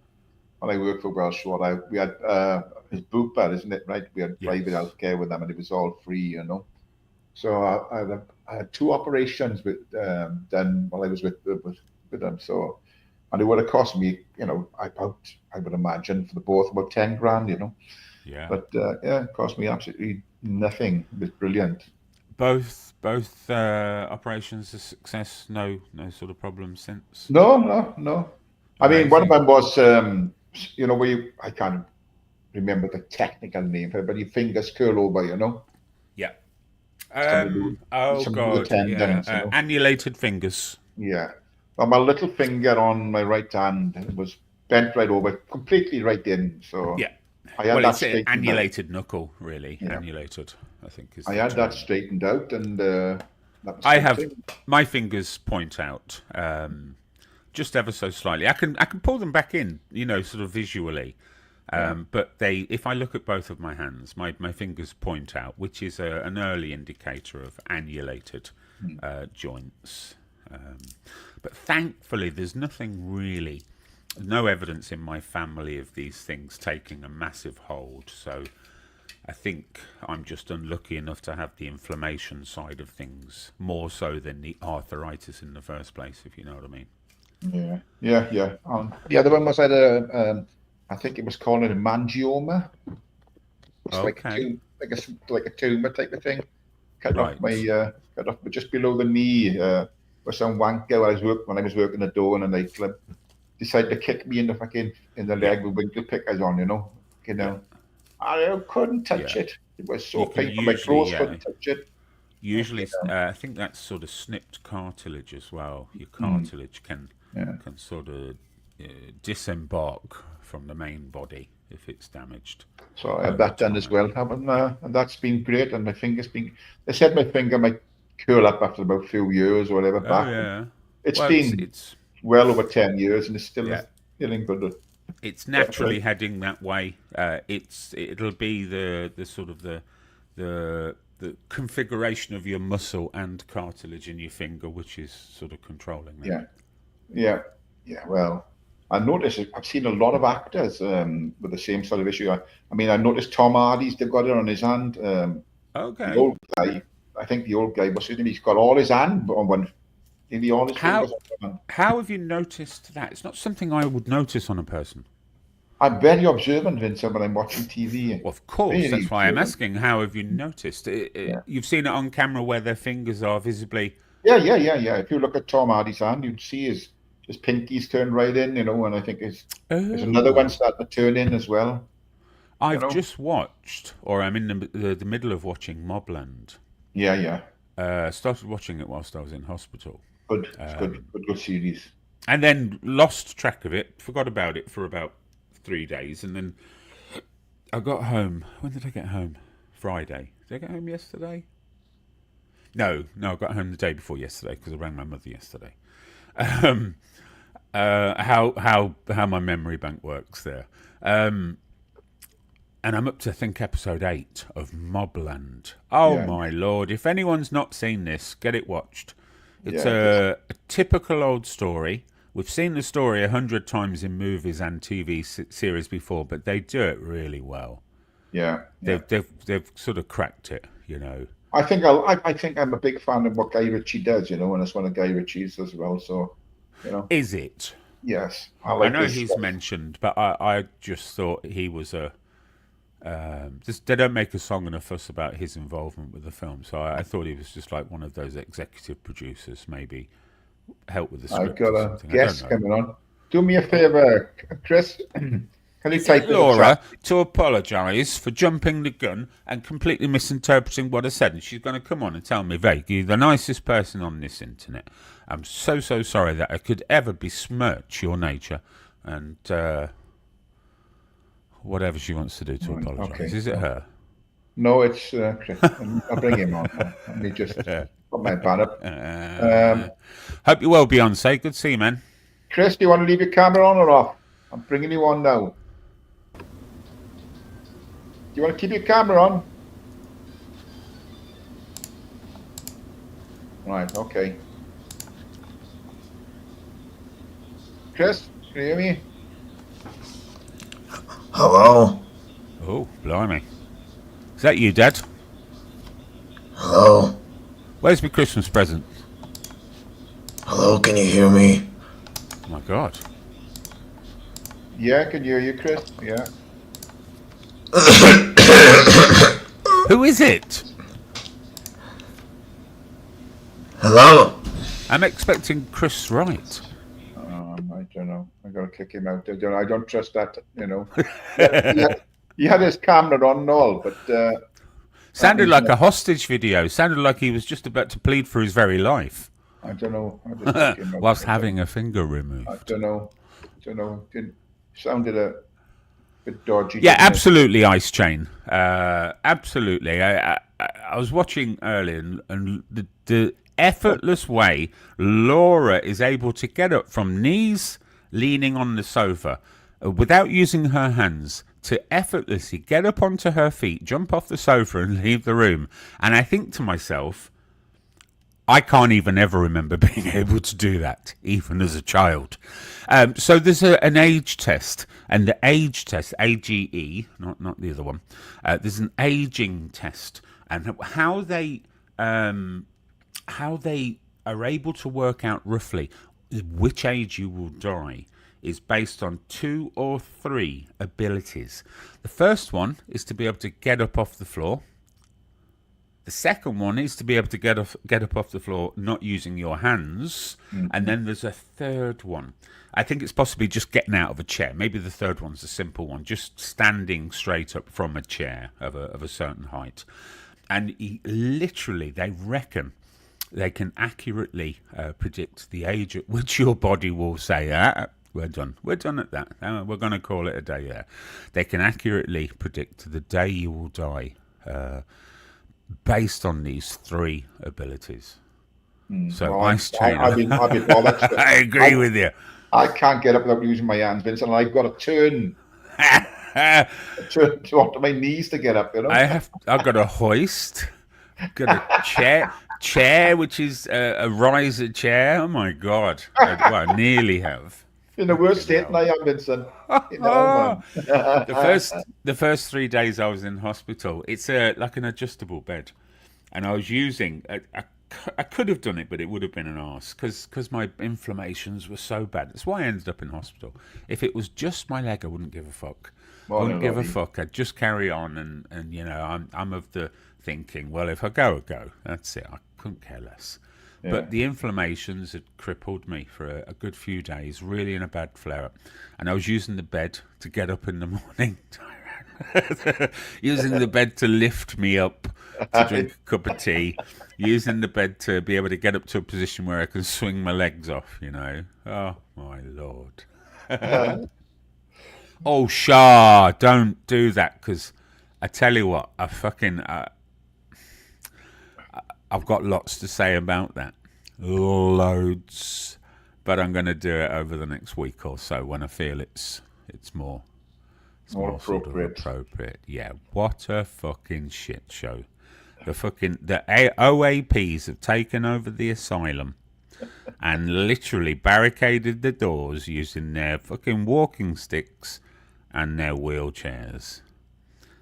I worked for Welsh Shore. We had his Bupa, isn't it, right? We had private Yes. healthcare with them, and it was all free, you know. So I had 2 operations done while I was with them. So, and it would have cost me, you know, I would imagine for the both about 10 grand, you know. Yeah. But yeah, it cost me absolutely nothing. It was brilliant. Both operations a success. No sort of problems since. No. I mean, one of them was, you know, I can't remember the technical name for it, but your fingers curl over, you know. Yeah. Oh God. Tendons, yeah. you know? Annulated fingers. Yeah. Well, my little finger on my right hand was bent right over, completely right in. So yeah. I had that it's an straightened annulated knuckle, really. Yeah. Annulated, I think is. I had that straightened out, and that was I have my fingers point out, just ever so slightly. I can pull them back in, you know, sort of visually. But if I look at both of my hands, my fingers point out, which is an early indicator of annulated joints. But thankfully, there's no evidence in my family of these things taking a massive hold. So I think I'm just unlucky enough to have the inflammation side of things more so than the arthritis in the first place, if you know what I mean. Yeah. The other one was I think it was called a mangioma. It's like a tumor type of thing. Cut off just below the knee. Where some wanker when I was working the door in a nightclub decided to kick me in the leg with winkle pickers on, you know. I couldn't touch it. It was so painful. My clothes couldn't touch it. Usually, I think that's sort of snipped cartilage as well. Your cartilage can sort of disembark from the main body if it's damaged. So I had that done as well, and that's been great. And my finger's been. They said my finger might curl up after about a few years or whatever. It's been well over 10 years, and it's still feeling good. It's naturally heading that way. It'll be the sort of the configuration of your muscle and cartilage in your finger, which is sort of controlling that. Yeah. Well, I noticed I've seen a lot of actors with the same sort of issue. I mean, I noticed Tom Hardy's they've got it on his hand. The old guy, I think the old guy, what's his name? He's got all his hand on one. How have you noticed that? It's not something I would notice on a person. I'm very observant, Vincent, when I'm watching TV. Well, of course, really that's why I'm asking. How have you noticed? You've seen it on camera where their fingers are visibly. Yeah. If you look at Tom Hardy's hand, you'd see his pinky's turned right in, you know, and I think there's another one starting to turn in as well. I've just watched, or I'm in the middle of watching Mobland. Yeah. Started watching it whilst I was in hospital. Good. It's good series. And then lost track of it, forgot about it for about 3 days, and then I got home. When did I get home? Friday. Did I get home yesterday? No, I got home the day before yesterday because I rang my mother yesterday. How my memory bank works there. And I'm up to, I think, episode 8 of Mobland. Oh my lord! If anyone's not seen this, get it watched. It's a typical old story. We've seen the story 100 times in movies and TV series before, but they do it really well. Yeah. They've sort of cracked it, you know. I think I'm a big fan of what Guy Ritchie does, you know, and it's one of Guy Ritchie's as well. So, you know. Is it? Yes. I know he's mentioned, but I just thought he was they don't make a song and a fuss about his involvement with the film, so I thought he was just like one of those executive producers, maybe help with the script. I've got a guest coming on. Do me a favor, Chris. Can Can you type in the Laura chat? to apologise for jumping the gun and completely misinterpreting what I said, and she's going to come on and tell me, Vague, you're the nicest person on this internet. I'm so sorry that I could ever besmirch your nature, and whatever she wants to do to apologise. Okay. Is it her? No, it's Chris. I'll bring him on. Let me just put my pad up. Hope you're well, Beyonce. Good to see you, man. Chris, do you want to leave your camera on or off? I'm bringing you on now. Do you want to keep your camera on? Right, okay. Chris, can you hear me? Hello? Oh, blimey. Is that you, Dad? Hello? Where's my Christmas present? Hello, can you hear me? Oh, my God. Yeah, I can hear you, Chris. Yeah. Who is it? Hello? I'm expecting Chris Wright. I don't know. I gotta kick him out. I don't trust that. He had his camera on and all, but sounded like a hostage video. Sounded like he was just about to plead for his very life. I don't know. Whilst having a finger removed. I don't know. It sounded a bit dodgy. Yeah, absolutely, Ice Chain. Absolutely. I was watching earlier, and the effortless way Laura is able to get up from knees leaning on the sofa without using her hands to effortlessly get up onto her feet, jump off the sofa and leave the room. And I think to myself, I can't even ever remember being able to do that, even as a child. So there's an age test, and the age test, AGE, not the other one. There's an aging test, and how they are able to work out roughly which age you will die is based on 2 or 3 abilities. The first one is to be able to get up off the floor. The second one is to be able to get up off the floor not using your hands. Mm-hmm. And then there's a third one. I think it's possibly just getting out of a chair. Maybe the third one's a simple one, just standing straight up from a chair of a certain height. And literally, they reckon they can accurately predict the age at which your body will say, we're done at that. We're going to call it a day there. They can accurately predict the day you will die based on these 3 abilities. So well, Ice Chain, I agree with you. I can't get up without using my hands, Vincent. I've got to turn onto my knees to get up. I've got a hoist, got a chair, which is a riser chair. Oh my God! I nearly have. In the worst state I am, Vincent. The first 3 days I was in hospital, it's like an adjustable bed, and I was using. I could have done it, but it would have been an arse because my inflammations were so bad. That's why I ended up in hospital. If it was just my leg, I wouldn't give a fuck. I wouldn't give a fuck. I'd just carry on, and I'm of the thinking, well, if I go, I go. That's it. I couldn't care less. Yeah. But the inflammations had crippled me for a good few days, really in a bad flare-up. And I was using the bed to get up in the morning. Using the bed to lift me up to drink a cup of tea. Using the bed to be able to get up to a position where I can swing my legs off, Oh, my Lord. Oh, Shah, don't do that, because I tell you what, I've got lots to say about that. Loads. But I'm going to do it over the next week or so when I feel it's more appropriate. Sort of appropriate. Yeah, what a fucking shit show. The OAPs have taken over the asylum and literally barricaded the doors using their fucking walking sticks and their wheelchairs.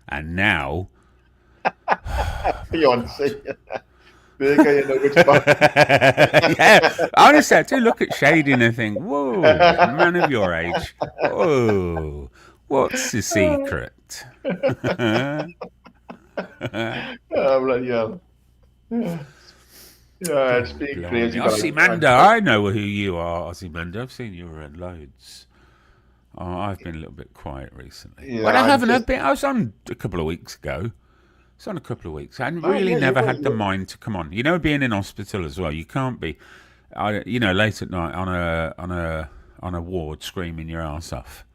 And now Beyonce. Yeah, honestly, I do look at Shady and I think, whoa, man of your age. Whoa, what's the secret? Bloody hell. Yeah, it's being crazy. Ozymandias, I know who you are, Ozymandias. I've seen you around loads. Oh, I've been a little bit quiet recently. Yeah, Well, I I'm haven't. just- I was on a couple of weeks ago. It's on a couple of weeks. I Oh, really yeah, never you had the were. mind to come on. You know, being in hospital as well, you can't be, late at night on a ward screaming your ass off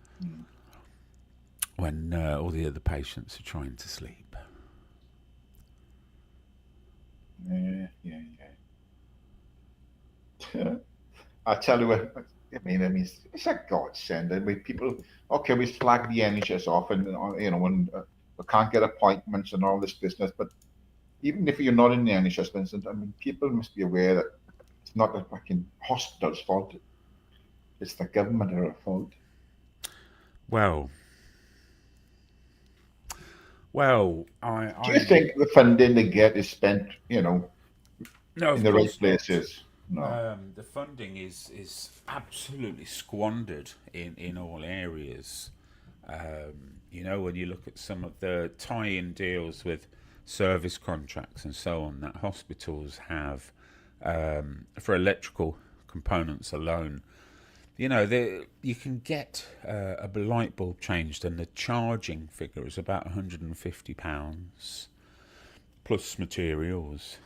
when all the other patients are trying to sleep. Yeah. I tell you what, I mean, it's a godsend. I mean, people, okay, we flag the NHS off, and when we can't get appointments and all this business. But even if you're not in the NHS, Vincent, I mean, people must be aware that it's not the fucking hospital's fault. It's the government that are at fault. Well, Do you think the funding they get is spent, no, in the right places? No. The funding is absolutely squandered in all areas. When you look at some of the tie-in deals with service contracts and so on that hospitals have for electrical components alone, you can get a light bulb changed, and the charging figure is about £150 plus materials.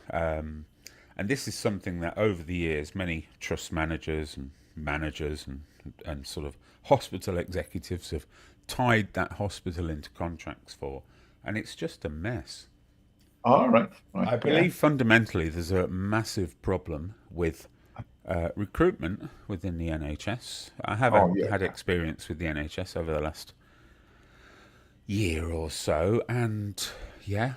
And this is something that over the years many trust managers and sort of hospital executives have tied that hospital into contracts for, and it's just a mess. All right. I believe fundamentally there's a massive problem with recruitment within the NHS. I have had experience with the NHS over the last year or so, and you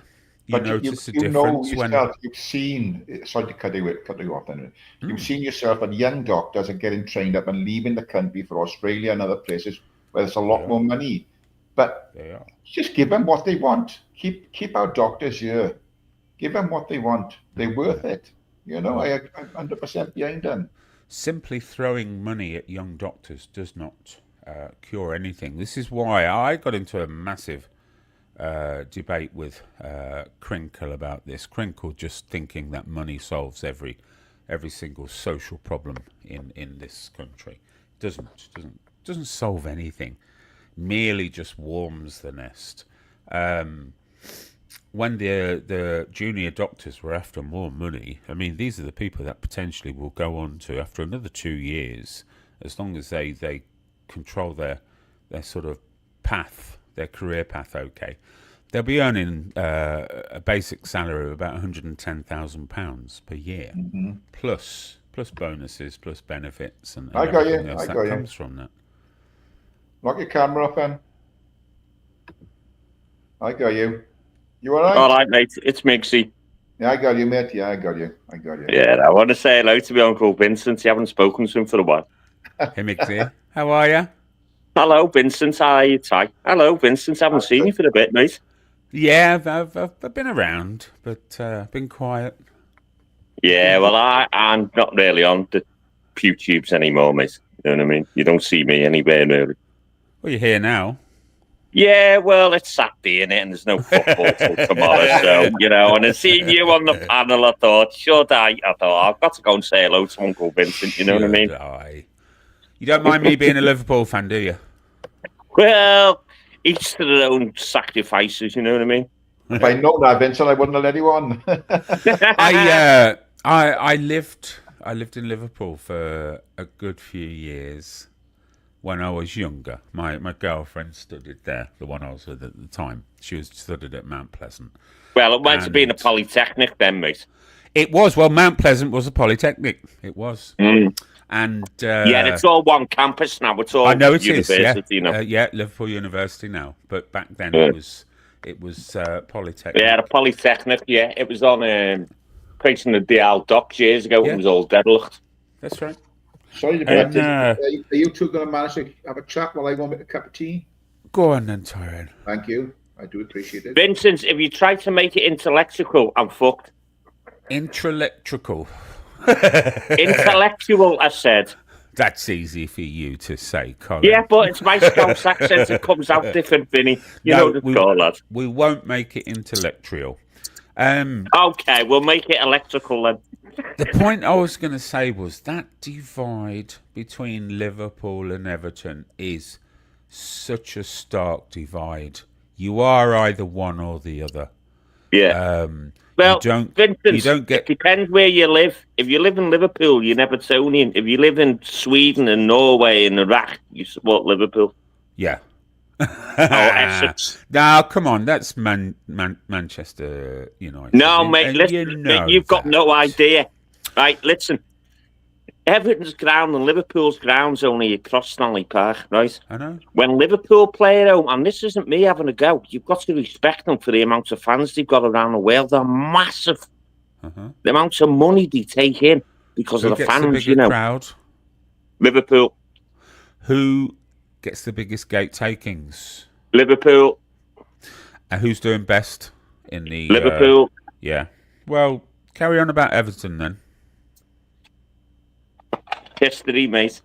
notice a difference when you've seen. Sorry to cut you off. Anyway. You've seen yourself, and young doctors are getting trained up and leaving the country for Australia and other places where there's a lot more money. But just give them what they want. Keep our doctors here. Give them what they want. They're worth it. I'm 100% behind them. Simply throwing money at young doctors does not cure anything. This is why I got into a massive debate with Crinkle about this. Crinkle just thinking that money solves every single social problem in this country. Doesn't solve anything. Merely just warms the nest. When the junior doctors were after more money, I mean, these are the people that potentially will go on to, after another 2 years, as long as they control their sort of path, their career path, okay, they'll be earning a basic salary of about £110,000 per year, plus bonuses, plus benefits, and everything else that comes from that. Lock your camera up, then. I got you. You all right? All right, mate. It's Migsy. Yeah, I got you, mate. Yeah, I got you. Yeah, I want to say hello to my Uncle Vincent. You haven't spoken to him for a while. Hey, Migsy. How are you? Hello, Vincent. How are you, Ty? Hello, Vincent. I haven't seen you for a bit, mate. Yeah, I've been around, but been quiet. Yeah, well, I'm not really on the PewTubes anymore, mate. You know what I mean? You don't see me anywhere really. Well, you're here now. Yeah, well, it's Saturday, innit? And there's no football till tomorrow. So, and I seen you on the panel, I thought, I've got to go and say hello to Uncle Vincent, you know what I mean? You don't mind me being a Liverpool fan, do you? Well, each to their own sacrifices, you know what I mean? If I know that, Vincent, I wouldn't have let you on. I lived in Liverpool for a good few years. When I was younger, my girlfriend studied there, the one I was with at the time. She studied at Mount Pleasant. Well, it might have been a polytechnic then, mate. It was. Well, Mount Pleasant was a polytechnic. It was. And it's all one campus now. It's all university now. Yeah, Liverpool University now. But back then it was polytechnic. Yeah, the polytechnic. Yeah, it was on creating the DL docks years ago. Yeah. It was all deadlocked. That's right. Sorry to be are you two going to manage to have a chat while I go make a cup of tea? Go on then, Tyrone. Thank you. I do appreciate it. Vincent, if you try to make it intellectual, I'm fucked. Intellectual. Intellectual, I said. That's easy for you to say, Colin. Yeah, but it's my Scouse accent. It comes out different, Vinny. You know the score, lad. We won't make it intellectual. Okay, we'll make it electrical then. The point I was going to say was that divide between Liverpool and Everton is such a stark divide. You are either one or the other. Yeah. Well, Vincent, you don't get. It depends where you live. If you live in Liverpool, you're Evertonian. If you live in Sweden and Norway and Iraq, you support Liverpool. Yeah. Essex. Now, come on, that's Manchester United. No, mate, listen, mate, you've got no idea. Right, listen. Everton's ground and Liverpool's ground's only across Stanley Park, right? I know. When Liverpool play at home, and this isn't me having a go, you've got to respect them for the amount of fans they've got around the world. They're massive. The amount of money they take in because of the fans, the crowd? Liverpool. Who gets the biggest gate takings? Liverpool. And who's doing best in the Liverpool? Yeah. Well, carry on about Everton then. History, mate.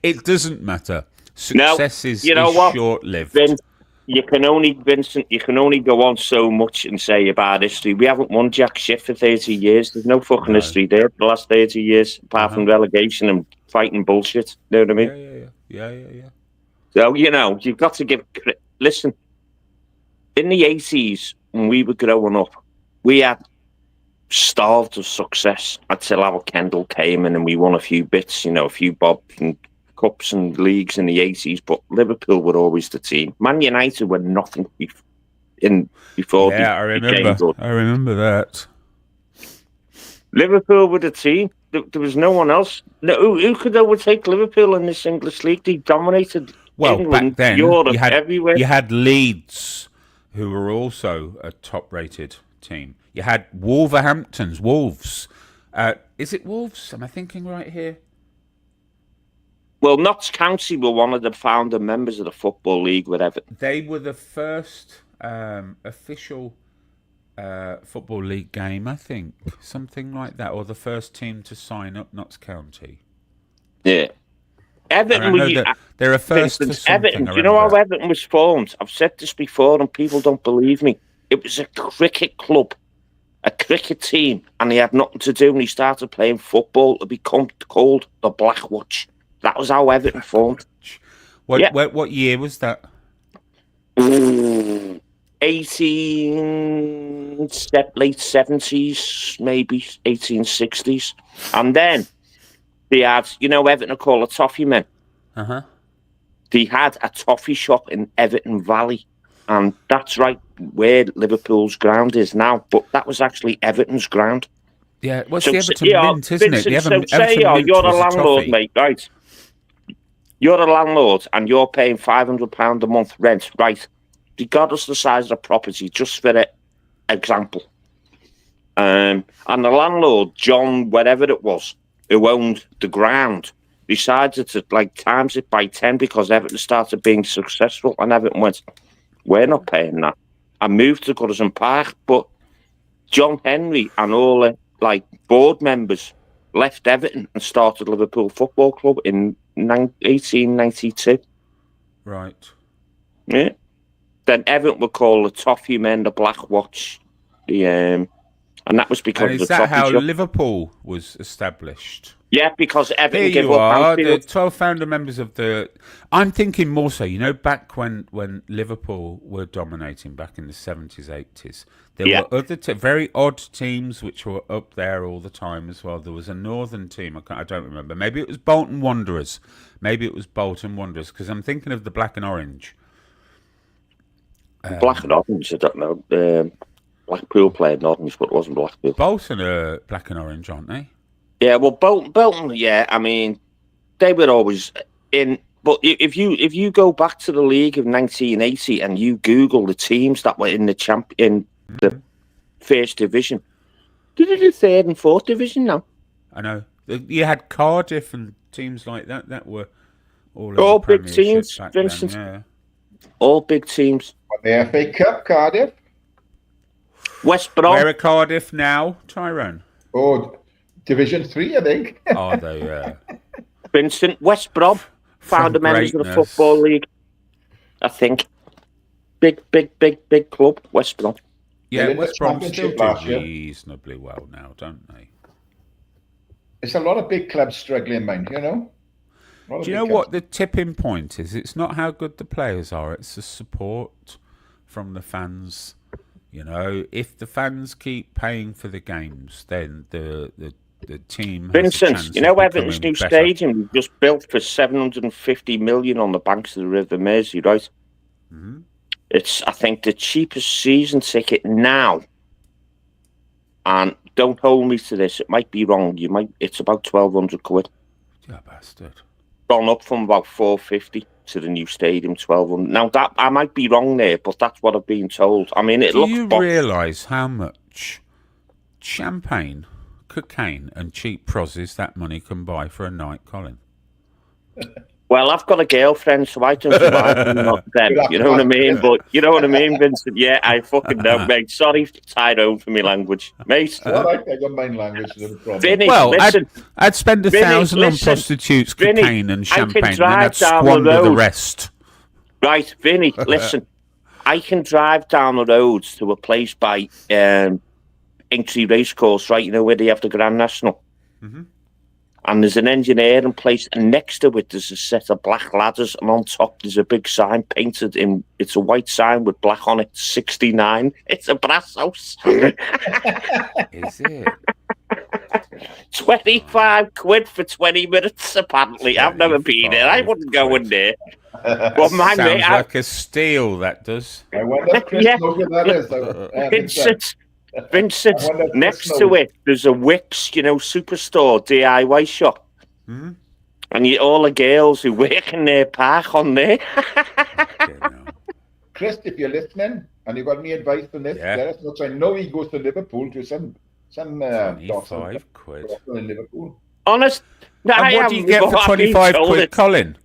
It doesn't matter. Success is short-lived. Vince, you can only go on so much and say about history. We haven't won jack shit for 30 years. There's no fucking history there for the last 30 years, apart from relegation and fighting bullshit. You know what I mean? Yeah. So, you've got to give... Listen, in the 80s, when we were growing up, we had starved of success until our Kendall came in and we won a few bits, a few bob and cups and leagues in the 80s, but Liverpool were always the team. Man United were nothing before. Yeah, I remember that. Liverpool were the team. There was no one else. Who could overtake Liverpool in this English league? They dominated England, back then, Europe, everywhere. You had Leeds, who were also a top-rated team. You had Wolves. Is it Wolves? Am I thinking right here? Well, Notts County were one of the founder members of the Football League, whatever. They were the first official Football League game, I think. Something like that. Or the first team to sign up Notts County. Yeah. Everton, they're a first for something. Everton, do you know how Everton was formed? I've said this before and people don't believe me. It was a cricket club, a cricket team, and they had nothing to do, and they started playing football to become called the Black Watch. That was how Everton formed. What year was that? 18, late 70s, maybe 1860s. And then they had, Everton are called a toffee men. They had a toffee shop in Everton Valley. And that's right where Liverpool's ground is now. But that was actually Everton's ground. Yeah, well, it's the Everton Mint, isn't it? You're a landlord, mate, right? You're a landlord and you're paying £500 a month rent, right? Regardless of the size of the property, just for example. And the landlord, John, whatever it was, who owned the ground, decided to times it by 10 because Everton started being successful, and Everton went, we're not paying that. I moved to Goodison Park, but John Henry and all the board members left Everton and started Liverpool Football Club in 1892. Right. Yeah. Then Everton were called the Toffee Men, the Black Watch. And that was because of the toffee shop. Is that how shop. Liverpool was established? Yeah, because Everton gave up. The 12 founder members of the... I'm thinking more so, back when Liverpool were dominating back in the 70s, 80s, there were other very odd teams which were up there all the time as well. There was a northern team, I don't remember. Maybe it was Bolton Wanderers. Because I'm thinking of the black and orange. Black and orange, I don't know. Blackpool played orange, but it wasn't Blackpool. Bolton are black and orange, aren't they? Yeah, well, Bolton, yeah. I mean, they were always in. But if you go back to the league of 1980 and you Google the teams that were in the first division, did they do third and fourth division now? I know. You had Cardiff and teams like that that were all big teams, Vincent. Yeah. All big teams. The FA Cup, Cardiff. West Brom. Where are Cardiff now, Tyrone? Oh, Division 3, I think. Are they? Yeah. Vincent, West Brom, founder members of the Football League. I think. Big club, West Brom. Yeah, West Brom still do reasonably well now, don't they? It's a lot of big clubs struggling, mind, you know? Do you know what the tipping point is? It's not how good the players are, it's the support from the fans. You know, if the fans keep paying for the games, then the team has a chance. Vincent, you know of Everton's becoming new better. stadium was just built for 750 million on the banks of the River Mersey, right? Mm-hmm. It's, I think, the cheapest season ticket now. And don't hold me to this; it might be wrong. It's about 1,200 quid. Yeah, bastard. Gone up from about 450 to the new stadium, 1,200. Now that I might be wrong there, but that's what I've been told. I mean, Do you realise how much champagne, cocaine, and cheap prozzies that money can buy for a night, Colin? Well, I've got a girlfriend, so I don't mind not them. You know what I mean? But you know what I mean, Vincent? Yeah, I fucking know, mate. Sorry, Tyrone, for my language, mate. Well, I don't mind language. No problem. Vinny, well, listen, I'd spend 1,000 on prostitutes, cocaine, and champagne, and then I'd squander the rest. Right, Vinny, listen. I can drive down the roads to a place by Aintree Racecourse, right? You know where they have the Grand National. Mm-hmm. And there's an engineering place, and next to it there's a set of black ladders, and on top there's a big sign painted in. It's a white sign with black on it. 69. It's a brass house. Is it? 25 quid for 20 minutes. Apparently, I've never been there. I wouldn't go in there. Well, sounds like a steal. That does. I wonder if Chris knows what that is. Vincent, next to it, there's a Wix, superstore DIY shop. Mm-hmm. And all the girls who work in there park on there. Chris, if you're listening and you've got any advice on this, let us know. So I know he goes to Liverpool to some 25 quid in Liverpool. Honest. And what do you get for 25 quid, Colin?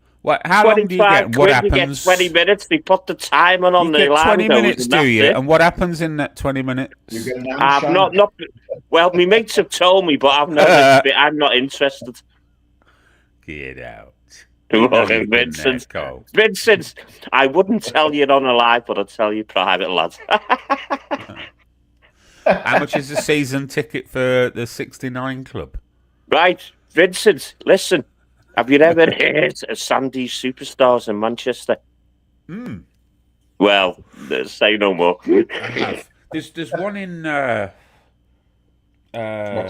How long do you get? What happens? You get 20 minutes. They put the timer on the line. 20 minutes, do you? And what happens in that 20 minutes? You get an I've not. Well, my mates have told me, but I'm not interested. Get out. Vincent, I wouldn't tell you on a live, but I'd tell you private, lads. How much is the season ticket for the 69 club? Right, Vincent, listen. Have you ever heard of Sandy's Superstars in Manchester? Mm. Well, say no more. I have. There's one in... what's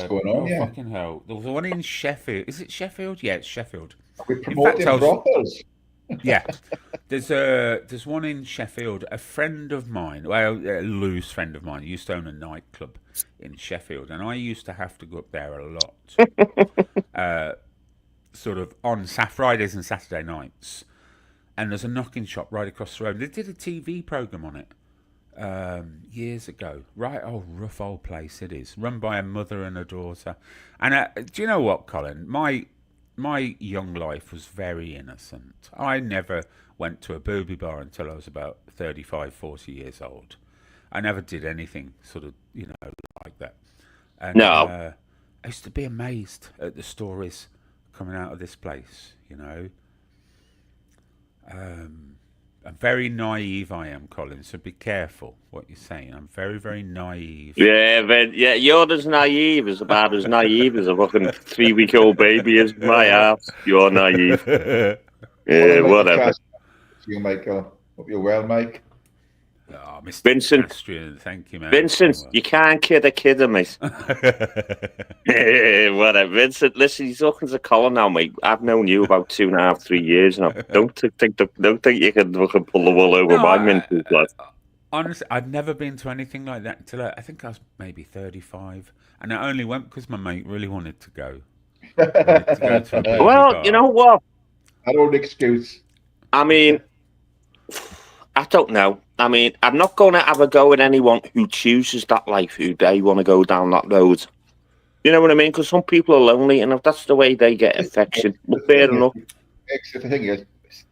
going on? Oh, fucking hell. There was one in Sheffield. Is it Sheffield? Yeah, it's Sheffield. We're promoting brothels. Yeah. There's one in Sheffield. A friend of mine, well, a loose friend of mine, used to own a nightclub in Sheffield, and I used to have to go up there a lot. Sort of on Fridays and Saturday nights, and there's a knocking shop right across the road. They did a TV program on it years ago. Right, rough old place it is, run by a mother and a daughter. And do you know what, Colin? My young life was very innocent. I never went to a booby bar until I was about 35, 40 years old. I never did anything sort of, like that. And, no. I used to be amazed at the stories coming out of this place, I'm very naive, I am, Colin, so be careful what you're saying. I'm very, very naive. Yeah, you're as naive as a fucking 3-week-old baby is my ass. You're naive. Yeah, whatever. You, Michael. Hope you're well, Mike. Oh, Mr. Vincent, Castrian, thank you, man. Vincent, you can't kid a kid, mate. Whatever. Vincent, listen, he's talking to Colin now, mate. I've known you about 2.5, 3 years now. Don't think you can pull the wool over my mental blood. Honestly, I'd never been to anything like that until I think I was maybe 35, and I only went because my mate really wanted to go. Well, you know what? That old excuse. I mean, I don't know. I mean, I'm not going to have a go at anyone who chooses that life, who they want to go down that road. You know what I mean? Because some people are lonely, and if that's the way they get affection, well, fair enough. The thing is,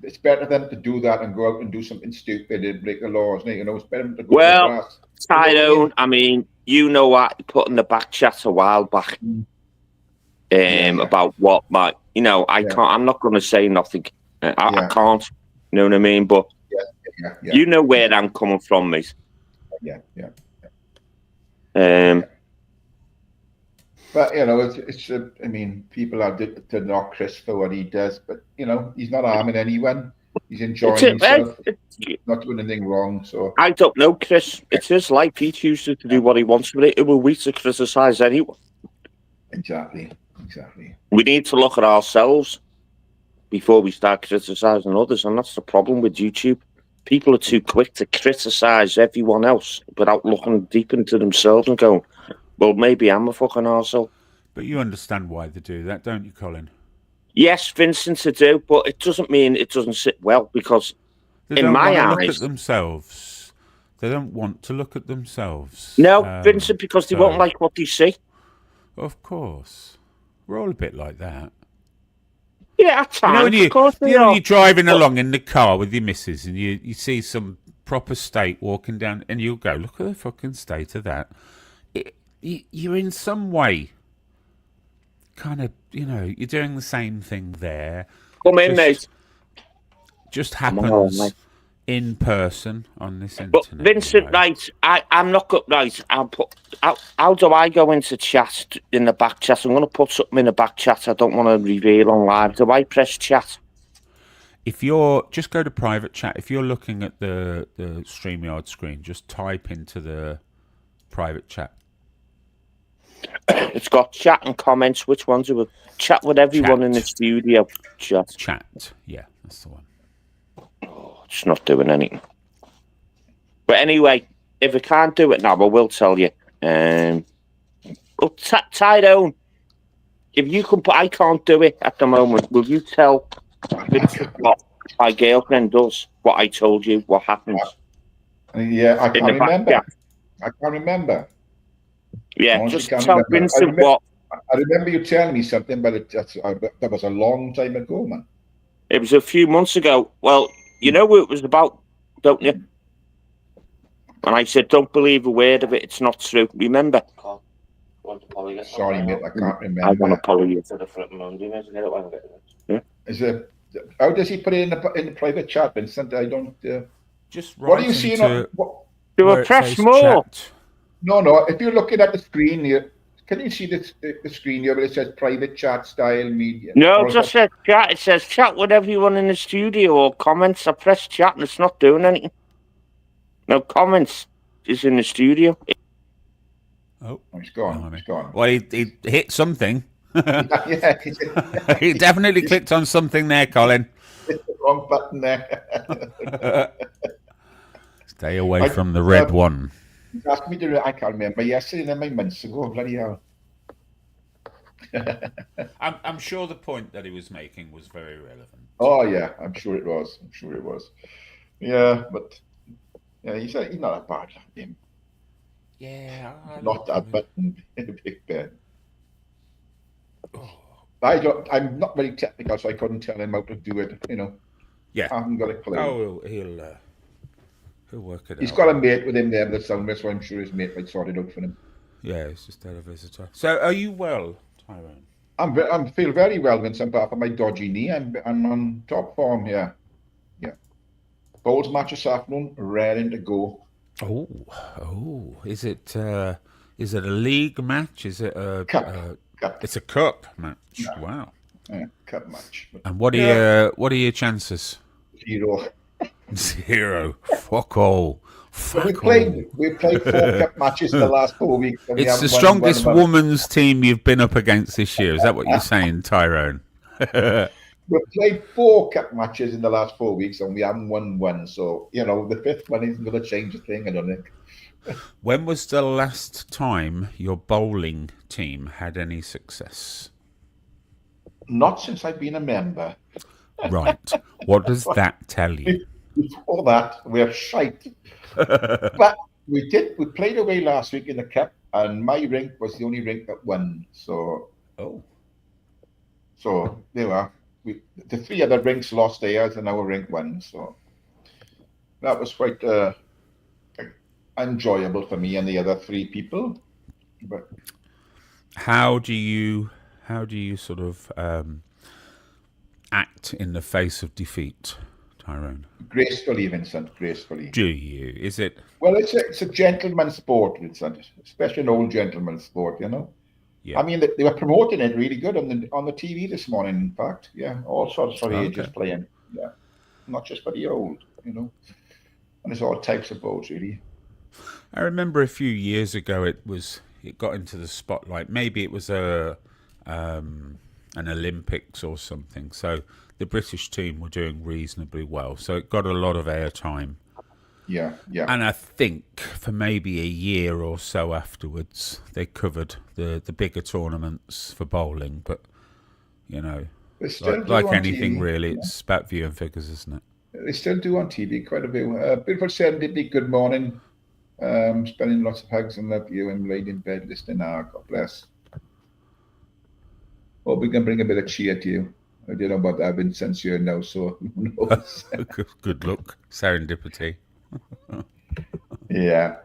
it's better than to do that and go out and do something stupid and break the laws. It's better than to go to class. Tyrone, I mean, you know what? I put in the back chat a while back about what my, I can't. I'm not going to say nothing. I can't. You know what I mean? But. Yeah. You know where I'm coming from, mate. Yeah. But it's I mean, people are to knock Chris for what he does, but he's not harming anyone. He's enjoying himself. He's not doing anything wrong. So I don't know, Chris. It's his life. He chooses to do what he wants with it. Who are we to criticise anyone? Exactly. We need to look at ourselves before we start criticising others, and that's the problem with YouTube. People are too quick to criticise everyone else without looking deep into themselves and going, well, maybe I'm a fucking arsehole. But you understand why they do that, don't you, Colin? Yes, Vincent, I do, but it doesn't mean it doesn't sit well, because they in my eyes... look at themselves. They don't want to look at themselves. No, Vincent, because they won't like what they see. Of course. We're all a bit like that. Yeah, at times, of course when you're driving along in the car with your missus and you see some proper state walking down and you'll go, look at the fucking state of that. You're in some way kind of, you're doing the same thing there. Come in, mate. Just happens in person on this internet. But Vincent, right, I'm not good, right. How do I go into chat in the back chat? I'm going to put something in the back chat I don't want to reveal on live. Do I press chat? If you're, just go to private chat. If you're looking at the StreamYard screen, just type into the private chat. It's got chat and comments. Which ones are chat with everyone in the studio? Chat, yeah, that's the one. Oh, it's not doing anything. But anyway, if I can't do it now, I will tell you. Tyrone, if you can, I can't do it at the moment. Will you tell what my girlfriend does? What I told you? What happens? Yeah, I can't remember. I can't remember. Yeah, just tell Vincent what. I remember you telling me something, but that was a long time ago, man. It was a few months ago. Well, you know what it was about, don't you? And I said, don't believe a word of it. It's not true. Remember? Sorry, mate, I can't remember. I want to apologize. Yeah. How does he put it in the private chat, Vincent? I don't. Just what are you seeing? Do I press more? Chat. No. If you're looking at the screen here, can you see the screen here where it says private chat style media? No, it just says chat. It says chat with everyone in the studio or comments. I press chat and it's not doing anything. No comments. It's in the studio. Oh, he's gone. He's gone. Well, he hit something. Yeah. He definitely clicked on something there, Colin. Hit the wrong button there. Stay away from the red one. He asked me to. I can't remember. Yesterday, then my months ago. Bloody hell. I'm sure the point that he was making was very relevant. Oh yeah, I'm sure it was. Yeah, but yeah, he's not a bad him. Yeah, not that button in a Big Ben. I'm not very technical, so I couldn't tell him how to do it. Yeah, I haven't got a clue. Oh, he'll work it out. He's got a mate with him there, the sound, so I'm sure his mate might sort it out for him. Yeah, he's just had a visitor. So, are you well, Tyrone? I feel very well, Vincent. Apart from my dodgy knee, I'm on top form here. Yeah, bowls match this afternoon, raring to go. Oh! Is it a league match? Is it a cup? It's a cup match. Yeah. Wow. Yeah, cup match. And what are your chances? 0. 0. Fuck all. We played 4 cup matches in the last 4 weeks. It's the strongest women's team you've been up against this year. Is that what you're saying, Tyrone? We've played 4 cup matches in the last 4 weeks and we haven't won one. So, the 5th one isn't going to change a thing, I don't think. When was the last time your bowling team had any success? Not since I've been a member. Right. What does that tell you? Before that, we're shite. But we played away last week in the cup, and my rink was the only rink that won. So there we are. The 3 other rinks lost theirs, and our rink won. So that was quite enjoyable for me and the other 3 people. But how do you sort of act in the face of defeat, Tyrone? Gracefully, Vincent. Gracefully. Do you? Is it? Well, it's a gentleman's sport, Vincent. Especially an old gentleman's sport, I mean, they were promoting it really good on the TV this morning. In fact, yeah, all sorts of ages playing. Yeah, not just for the old, and it's all types of boats really. I remember a few years ago it got into the spotlight. Maybe it was an Olympics or something. So the British team were doing reasonably well. So it got a lot of airtime. Yeah. And I think for maybe a year or so afterwards, they covered the bigger tournaments for bowling. But, like anything TV, really, it's about viewing figures, isn't it? They still do on TV quite a bit. Beautiful serendipity, good morning. Spending lots of hugs and love you and laid in bed listening now. God bless. Hope we can bring a bit of cheer to you. I don't know about that. I've been censored now, so who knows? Good luck. Serendipity. Yeah.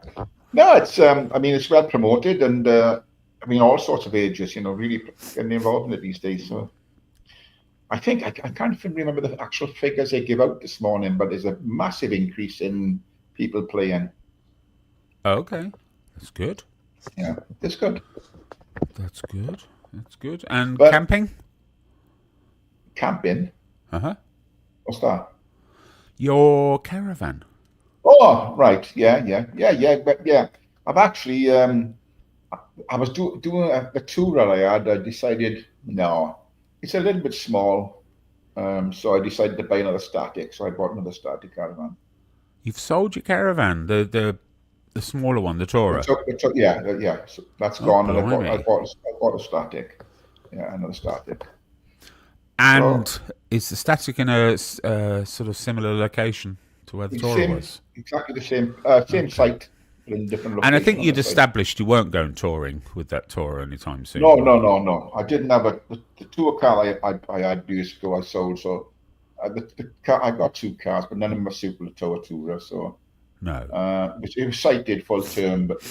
No, it's it's well promoted, and all sorts of ages, really getting involved in it these days. So I think I can't even remember the actual figures they give out this morning, but there's a massive increase in people playing. Okay, that's good. Yeah, it's good. That's good. And camping? Camping? What's that? Your caravan. Oh, right. Yeah. But yeah, I've actually, I was doing the tour that I had. I decided, no, it's a little bit small. So I decided to buy another static. So I bought another static caravan. You've sold your caravan, the smaller one, the Tourer. Yeah. So that's gone, and I bought a static. Yeah, another static. And is the static in a sort of similar location to where the Tourer was? Exactly the same site, but in different locations. And I think you'd established you weren't going touring with that Tourer anytime soon. No. I didn't have the tour car I had years ago. I sold, so the car, I got two cars, but none of them were suitable to tow a Tourer. So no, it was sighted full term, but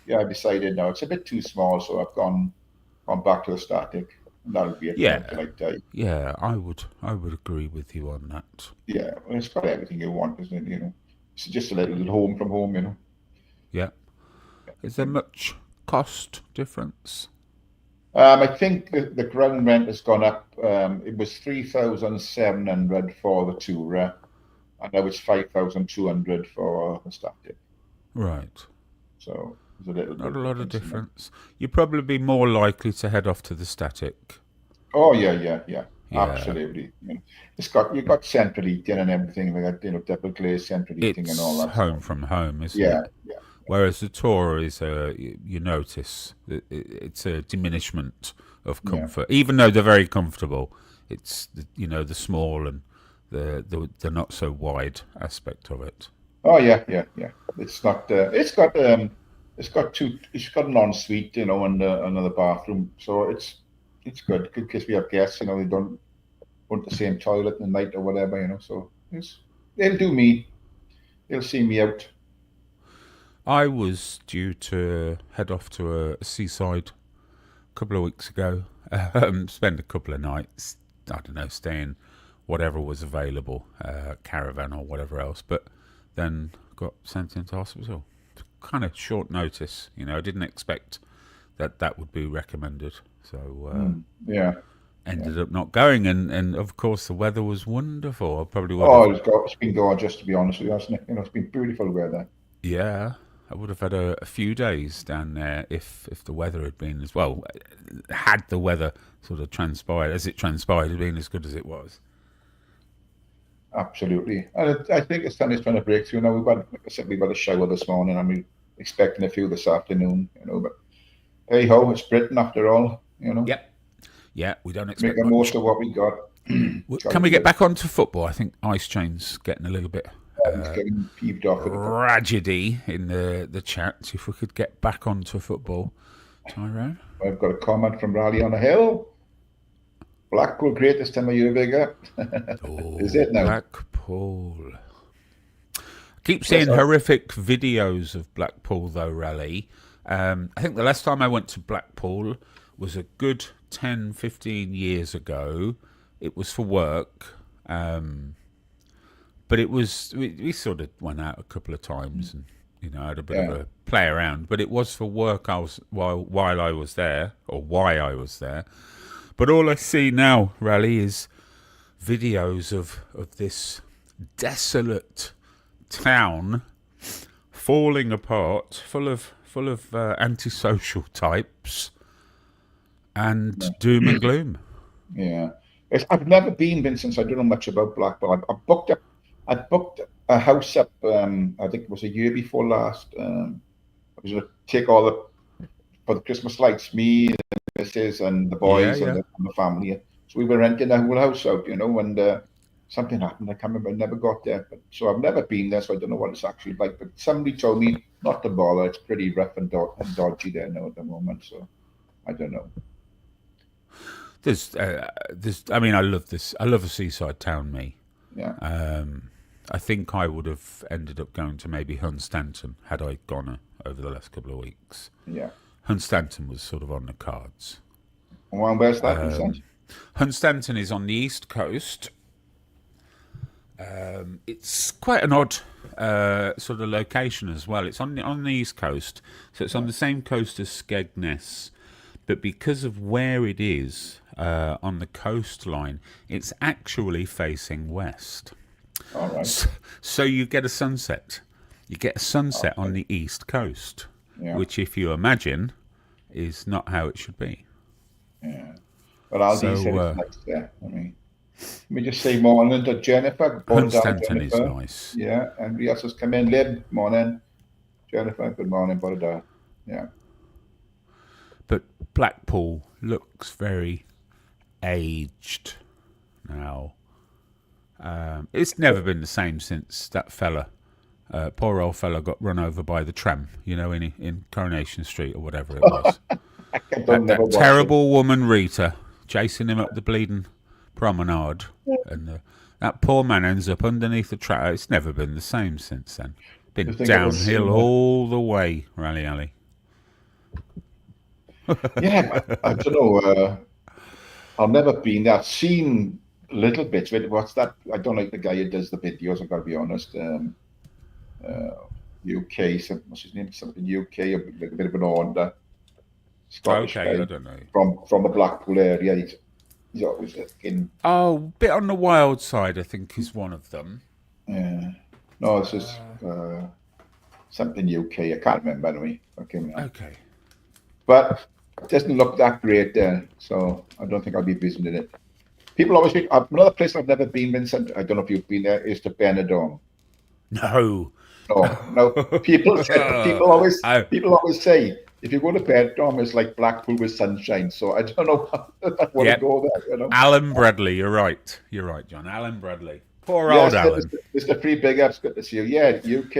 I decided no, it's a bit too small, so I've gone back to the static. And that'll be it. Yeah, I would agree with you on that. Yeah, well, it's got everything you want, isn't it? It's just a little home from home, Yeah. Is there much cost difference? I think the ground rent has gone up. It was 3,700 for the Tourer, and now it's 5,200 for the static. Right. So there's a little not a lot of difference. You'd probably be more likely to head off to the static. Oh yeah. Absolutely. You've got central heating and everything like that, double glazed central heating and all that. It's home from home, isn't it? Yeah. Whereas the Tourer is you notice it's a diminishment of comfort, even though they're very comfortable. It's the small and the not so wide aspect of it. Oh yeah. It's not. It's got an ensuite, and another bathroom, so it's good because we have guests. They don't want the same toilet in the night or whatever. So they'll do me. They'll see me out. I was due to head off to a seaside a couple of weeks ago, spend a couple of nights, I don't know, staying whatever was available, caravan or whatever else, but then got sent into hospital. Kind of short notice, I didn't expect that would be recommended. So, ended up not going, and of course the weather was wonderful. I probably would it's been gorgeous, to be honest with you, hasn't it? It's been beautiful weather. Yeah. I would have had a few days down there if the weather had been as well. Had the weather sort of transpired as it transpired, had been as good as it was. Absolutely, and I think the sun is trying to break through now. We've got a shower this morning. I'm expecting a few this afternoon. But hey ho, it's Britain after all. Yep. Yeah, we don't expect make the most of what we got. Can we get back onto football? I think Ice Chain's getting a little bit. Getting peeved off tragedy in the chat. If we could get back onto football, Tyrone. I've got a comment from Raleigh on the Hill. Blackpool greatest time of year, bigger. Is it now? Blackpool. Keep seeing horrific videos of Blackpool though, Raleigh. I think the last time I went to Blackpool was a good 10, 15 years ago. It was for work. But it was we sort of went out a couple of times, and You know, I had a bit of a play around, but it was for work. While I was there, or why I was there. But all I see now, Raleigh, is videos of this desolate town falling apart, full of antisocial types and doom and gloom. Yeah, I've never been, Vincent. So I don't know much about Blackpool. I booked a house up. I think it was a year before last. I was going to take for the Christmas lights, me, the missus, and the boys and the family. So we were renting the whole house out, you know, and something happened. I can't remember. I never got there. So I've never been there, so I don't know what it's actually like. But somebody told me not to bother. It's pretty rough and dodgy there now at the moment. So I don't know. I mean, I love this. I love a seaside town, me. Yeah. I think I would have ended up going to maybe Hunstanton had I gone over the last couple of weeks. Yeah. Hunstanton was sort of on the cards. Well, where's that, Vincent? Hunstanton is on the east coast. It's quite an odd sort of location as well. It's on the east coast, so it's on the same coast as Skegness, but because of where it is on the coastline, it's actually facing west. All right. So you get a sunset. You get a sunset on the east coast, which, if you imagine, is not how it should be. Yeah. But Aldi said it's nice there. I mean, let me just say morning to Jennifer. Hunstanton is nice. Yeah, and we also come in. Lib, morning. Jennifer, good morning, brother. Yeah. But Blackpool looks very aged now. It's never been the same since that fella, poor old fella, got run over by the tram, you know, in Coronation Street or whatever it was. that terrible woman Rita chasing him up the bleeding promenade, and that poor man ends up underneath the tram. It's never been the same since then. Been downhill all the way, Raleigh Alley. Yeah, I don't know. I've never been there. I've seen little bits. What's that? I don't like the guy who does the videos. I've got to be honest. UK, what's his name? Something UK, a bit of an order. Scottish guy. I don't know. From the Blackpool area. He's always in. Oh, bit on the wild side, I think, is one of them. Yeah. No, it's just something UK. I can't remember anyway. Okay. But it doesn't look that great there, so I don't think I'll be visiting it. People always think another place I've never been, Vincent. I don't know if you've been there. Is to Benidorm. No. People always say if you go to Benidorm, it's like Blackpool with sunshine. So I don't know. I want to go there. You know? Alan Bradley, you're right, John. Alan Bradley. Poor old Alan. Mr. Free Big Ups, good to see you. Yeah, UK.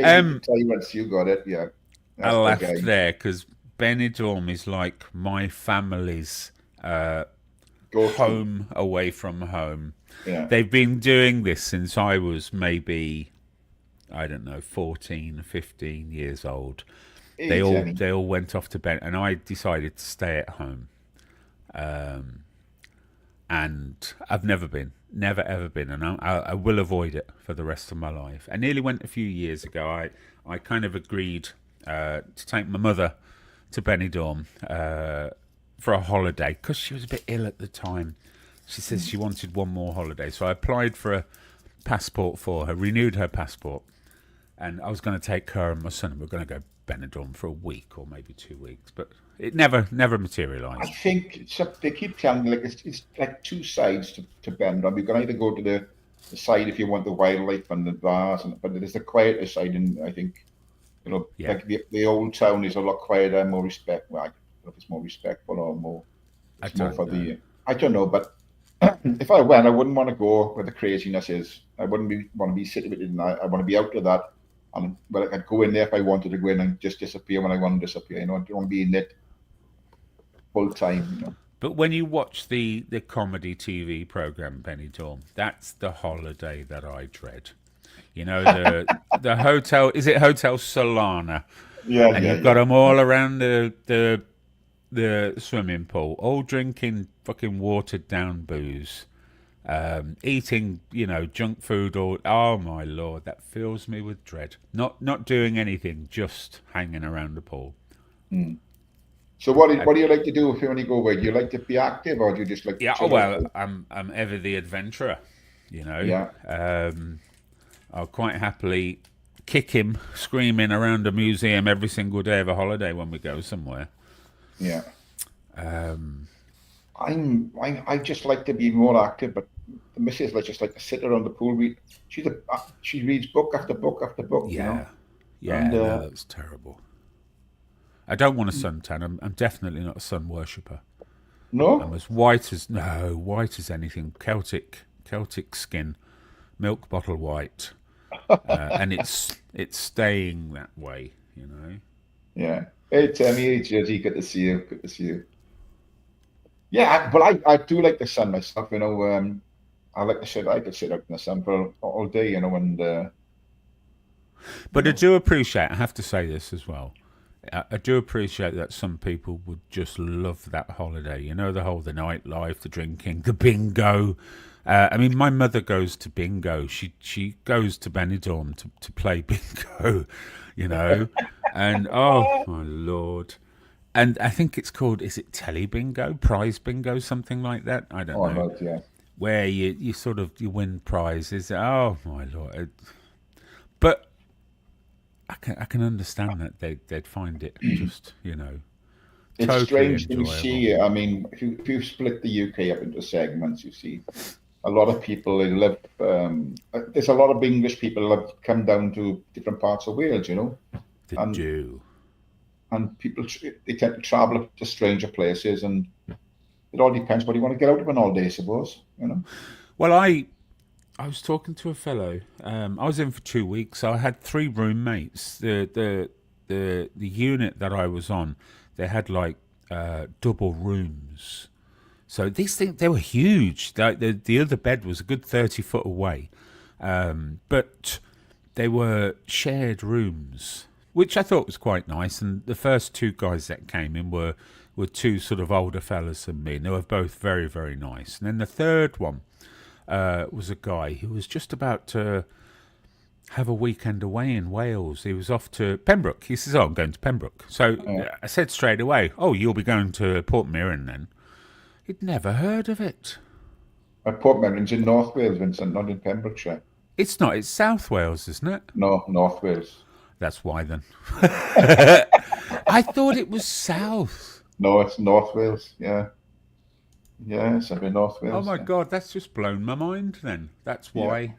Tell you once you got it. Yeah. I laughed there because Benidorm is like my family's home away from home. Yeah. They've been doing this since I was maybe, I don't know, 14, 15 years old. They all went off to bed, and I decided to stay at home. And I've never ever been, and I will avoid it for the rest of my life. I nearly went a few years ago. I kind of agreed to take my mother to Benidorm for a holiday because she was a bit ill at the time. She says she wanted one more holiday, so I applied for a passport for her, renewed her passport, and I was going to take her and my son, and we were going to go Benidorm for a week or maybe 2 weeks, but it never materialised. I think they keep telling me it's like two sides to Benidorm. You can either go to the side if you want the wildlife and the bars, but there's the quieter side, and I think like the old town is a lot quieter, more respect. Well, I don't know if it's more respectful or more. I don't know, but if I went, I wouldn't want to go where the craziness is. I wouldn't want to be sitting with it. I want to be out of that. But I could go in there if I wanted to go in and just disappear when I want to disappear. I don't want to be in it full time. But when you watch the comedy TV program Benidorm, that's the holiday that I dread. The hotel, is it Hotel Solana? Yeah, and you've got them all around the swimming pool, all drinking fucking watered down booze, eating, junk food, or oh my lord, that fills me with dread. Not doing anything, just hanging around the pool. So what do you like to do when you go away? Do you like to be active, or do you just like to chill out? I'm ever the adventurer, Yeah. I'll quite happily kick him screaming around a museum every single day of a holiday when we go somewhere. Yeah. I just like to be more active, but the missus just like to sit around the pool. She reads book after book after book. Yeah, And, no, that's terrible. I don't want a suntan. I'm definitely not a sun worshipper. No, I'm as white as anything. Celtic skin, milk bottle white, and it's staying that way. Yeah. Hey Tammy, hey Jersey, good to see you. Good to see you. Yeah, but I do like the sun myself. I like to sit. I could sit out in the sun for all day. And. But I do appreciate. I have to say this as well. I do appreciate that some people would just love that holiday. The nightlife, the drinking, the bingo. I mean, my mother goes to bingo. She goes to Benidorm to play bingo, and oh my lord. And I think it's called, is it Telly Bingo, Prize Bingo, something like that? I don't know. Right, yeah. Where you win prizes. Oh my lord. But I can understand that they'd find it just, It's totally strange enjoyable. to see. I mean, if you split the UK up into segments, you see a lot of people live. There's a lot of English people that come down to different parts of Wales, They do. And people, they tend to travel to stranger places, and it all depends what you want to get out of an all day, I suppose. Well, I was talking to a fellow. I was in for 2 weeks. So I had 3 roommates. The unit that I was on, they had like double rooms. So these things, they were huge. The other bed was a good 30 foot away, but they were shared rooms, which I thought was quite nice. And the first 2 guys that came in were 2 sort of older fellas than me, and they were both very, very nice. And then the third one was a guy who was just about to have a weekend away in Wales. He was off to Pembroke. He says, I'm going to Pembroke. So I said straight away, you'll be going to Portmeirion then? He'd never heard of it. Portmeirion's in North Wales, Vincent, not in Pembrokeshire. It's not. It's South Wales, isn't it? No, North Wales. That's why then. I thought it was South. No, it's North Wales. Yeah. Yeah, it's up in North Wales. Oh my God, that's just blown my mind then. That's why. Yeah.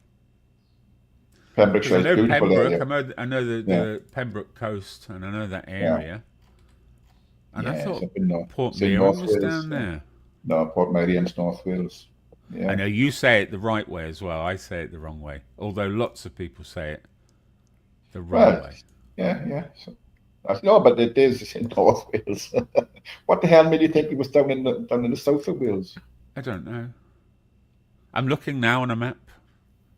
Pembrokeshire is beautiful Pembroke. I know the Pembroke coast, and I know that area. Yeah. And I thought Portmeirion was down there. No, Portmeirion's North Wales. Yeah. I know you say it the right way as well. I say it the wrong way. Although lots of people say it the wrong way. Yeah. No, but it is in North Wales. What the hell made you think it was down in the south of Wales? I don't know. I'm looking now on a map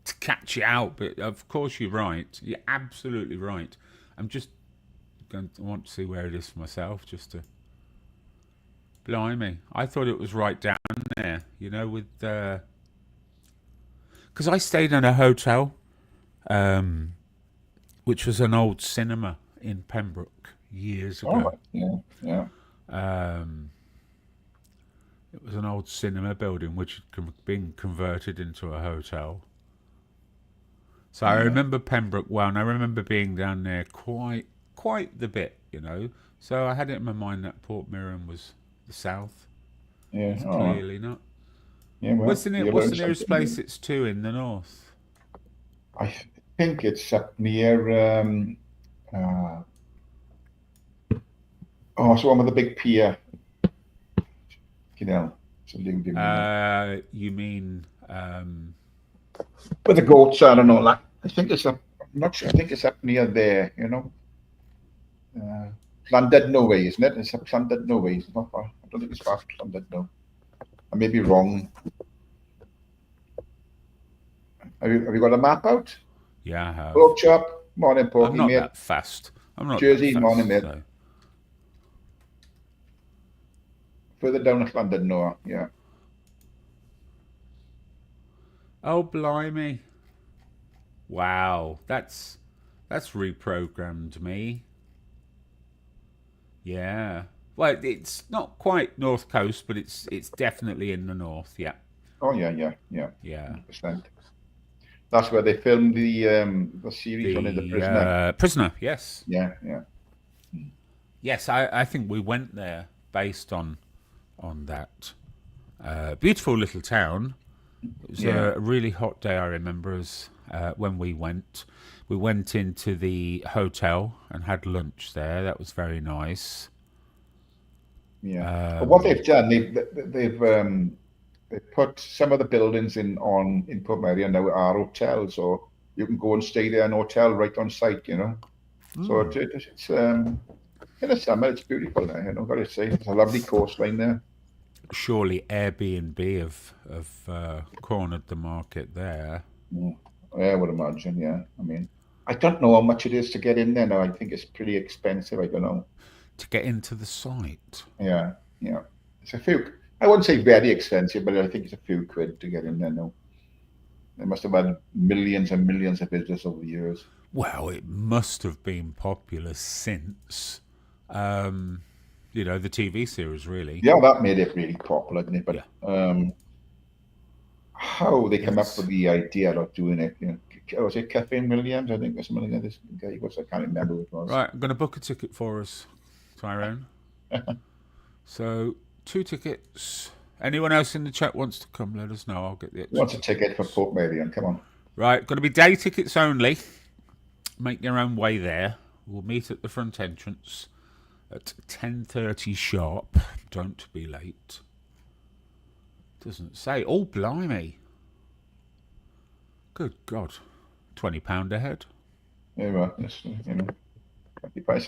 to catch you out, but of course you're right. You're absolutely right. I'm just going to want to see where it is for myself, just to. Blimey, I thought it was right down there, with because I stayed in a hotel, which was an old cinema in Pembroke years ago. Oh, yeah. It was an old cinema building which had been converted into a hotel. So I remember Pembroke well, and I remember being down there quite the bit, So I had it in my mind that Portmeirion was the south. Yeah, it's clearly not. Yeah, well, what's the nearest place it's to in the north? I think it's up near. It's one with the big pier. You mean with the goats are and all that? I think it's up. I'm not sure. I think it's up near there. Llandudno way, isn't it? It's up Llandudno way. It's not far. I don't think it's far from Llandudno. I may be wrong. Have you got a map out? Yeah, I have. Hello, chap. Morning, Porky. I'm not that fast. I'm not Jersey, that fast, morning, mate. So. Further down at Llandudno, yeah. Oh, blimey. Wow. That's reprogrammed me. Yeah. Well, it's not quite North Coast, but it's definitely in the north, yeah. Oh, yeah. Yeah. 100%. That's where they filmed the series on The Prisoner. Prisoner, yes. Yeah. Yes, I think we went there based on that. Beautiful little town. It was a really hot day, I remember, as when we went. We went into the hotel and had lunch there. That was very nice. Yeah. But what they've done, they've put some of the buildings in Portmeirion now are hotels, so you can go and stay there in a hotel right on site, you know. So it's in the summer, it's beautiful there, you know, got to say. It's a lovely coastline there. Surely Airbnb have cornered the market there. Yeah, I would imagine, yeah. I mean, I don't know how much it is to get in there now. I think it's pretty expensive, I don't know. To get into the site? Yeah. It's a few, I wouldn't say very expensive, but I think it's a few quid to get in there now. They must have had millions and millions of visitors over the years. Well, it must have been popular since, the TV series, really. Yeah, that made it really popular, didn't it? But how they come up with the idea of doing it, was it Kathleen Williams, I think, or something like this guy was, I can't remember who it was. Right, I'm going to book a ticket for us, Tyrone. So, 2 tickets. Anyone else in the chat wants to come, let us know. I'll get the extra. Wants a ticket for Portmeirion, come on. Right, going to be day tickets only. Make your own way there. We'll meet at the front entrance at 10:30 sharp. Don't be late. Doesn't say. Oh, blimey. Good God. £20 a head. Yeah, well, it's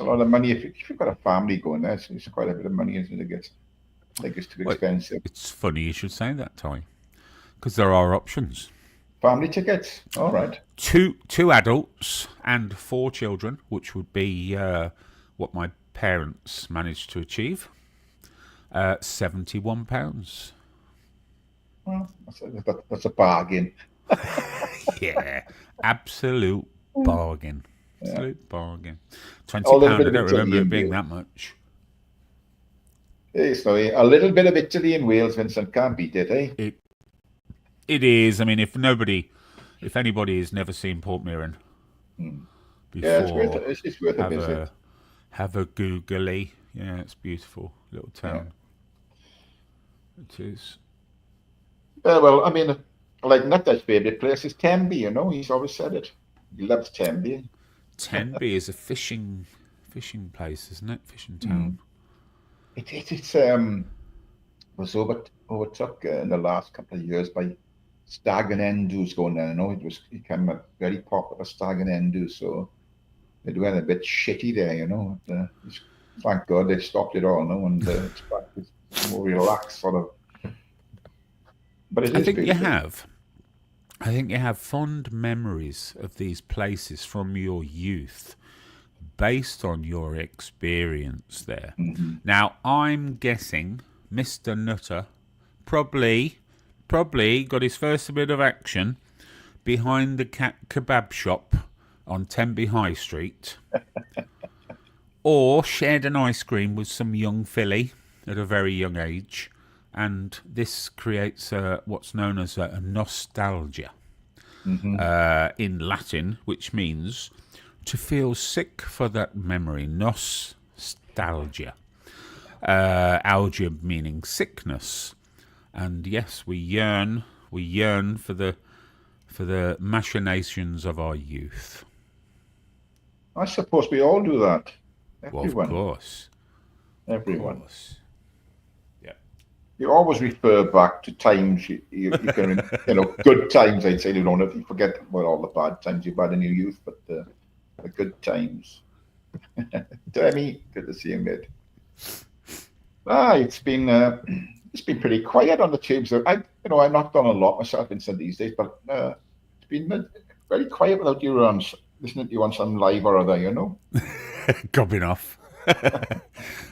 a lot of money. If you've got a family going there, it's quite a bit of money, isn't it? It gets too expensive. It's funny you should say that, Ty, because there are options. Family tickets, all right. Two adults and 4 children, which would be what my parents managed to achieve. £71. Well, that's a bargain. Yeah, absolute bargain. Absolute bargain. £20. I don't remember it being that much. So a little bit of Italy and Wales, Vincent, can't beat it, eh? It is. I mean, if anybody has never seen Portmeirion before, it's worth a visit. Have a googly. Yeah, it's beautiful little town. Yeah. It is. Well, I mean, like Nutta's favourite place is Tenby. You know, he's always said it. He loves Tenby. Tenby is a fishing place, isn't it? Fishing town. It's was overtook in the last couple of years by stag and endoos going there. You know, it became a very popular stag and endo, so it went a bit shitty there. You know, thank God they stopped it all now, and it's more relaxed sort of. But it is beautiful. I think you have fond memories of these places from your youth based on your experience there. Mm-hmm. Now, I'm guessing Mr. Nutter probably got his first bit of action behind the kebab shop on Tenby High Street or shared an ice cream with some young filly at a very young age. And this creates what's known as a nostalgia in Latin, which means to feel sick for that memory. Nostalgia. Algia meaning sickness. And yes, we yearn for the machinations of our youth. I suppose we all do that. Everyone. Well, of course. Everyone. Of course. You always refer back to times you can, good times. I'd say you don't have to forget about all the bad times you've had in your youth, but the good times. Demi, good to see you, mate. It's been pretty quiet on the tubes. I've not done a lot myself in these days, but it's been very quiet without you listening to you on some live or other, you know. Gobbing off.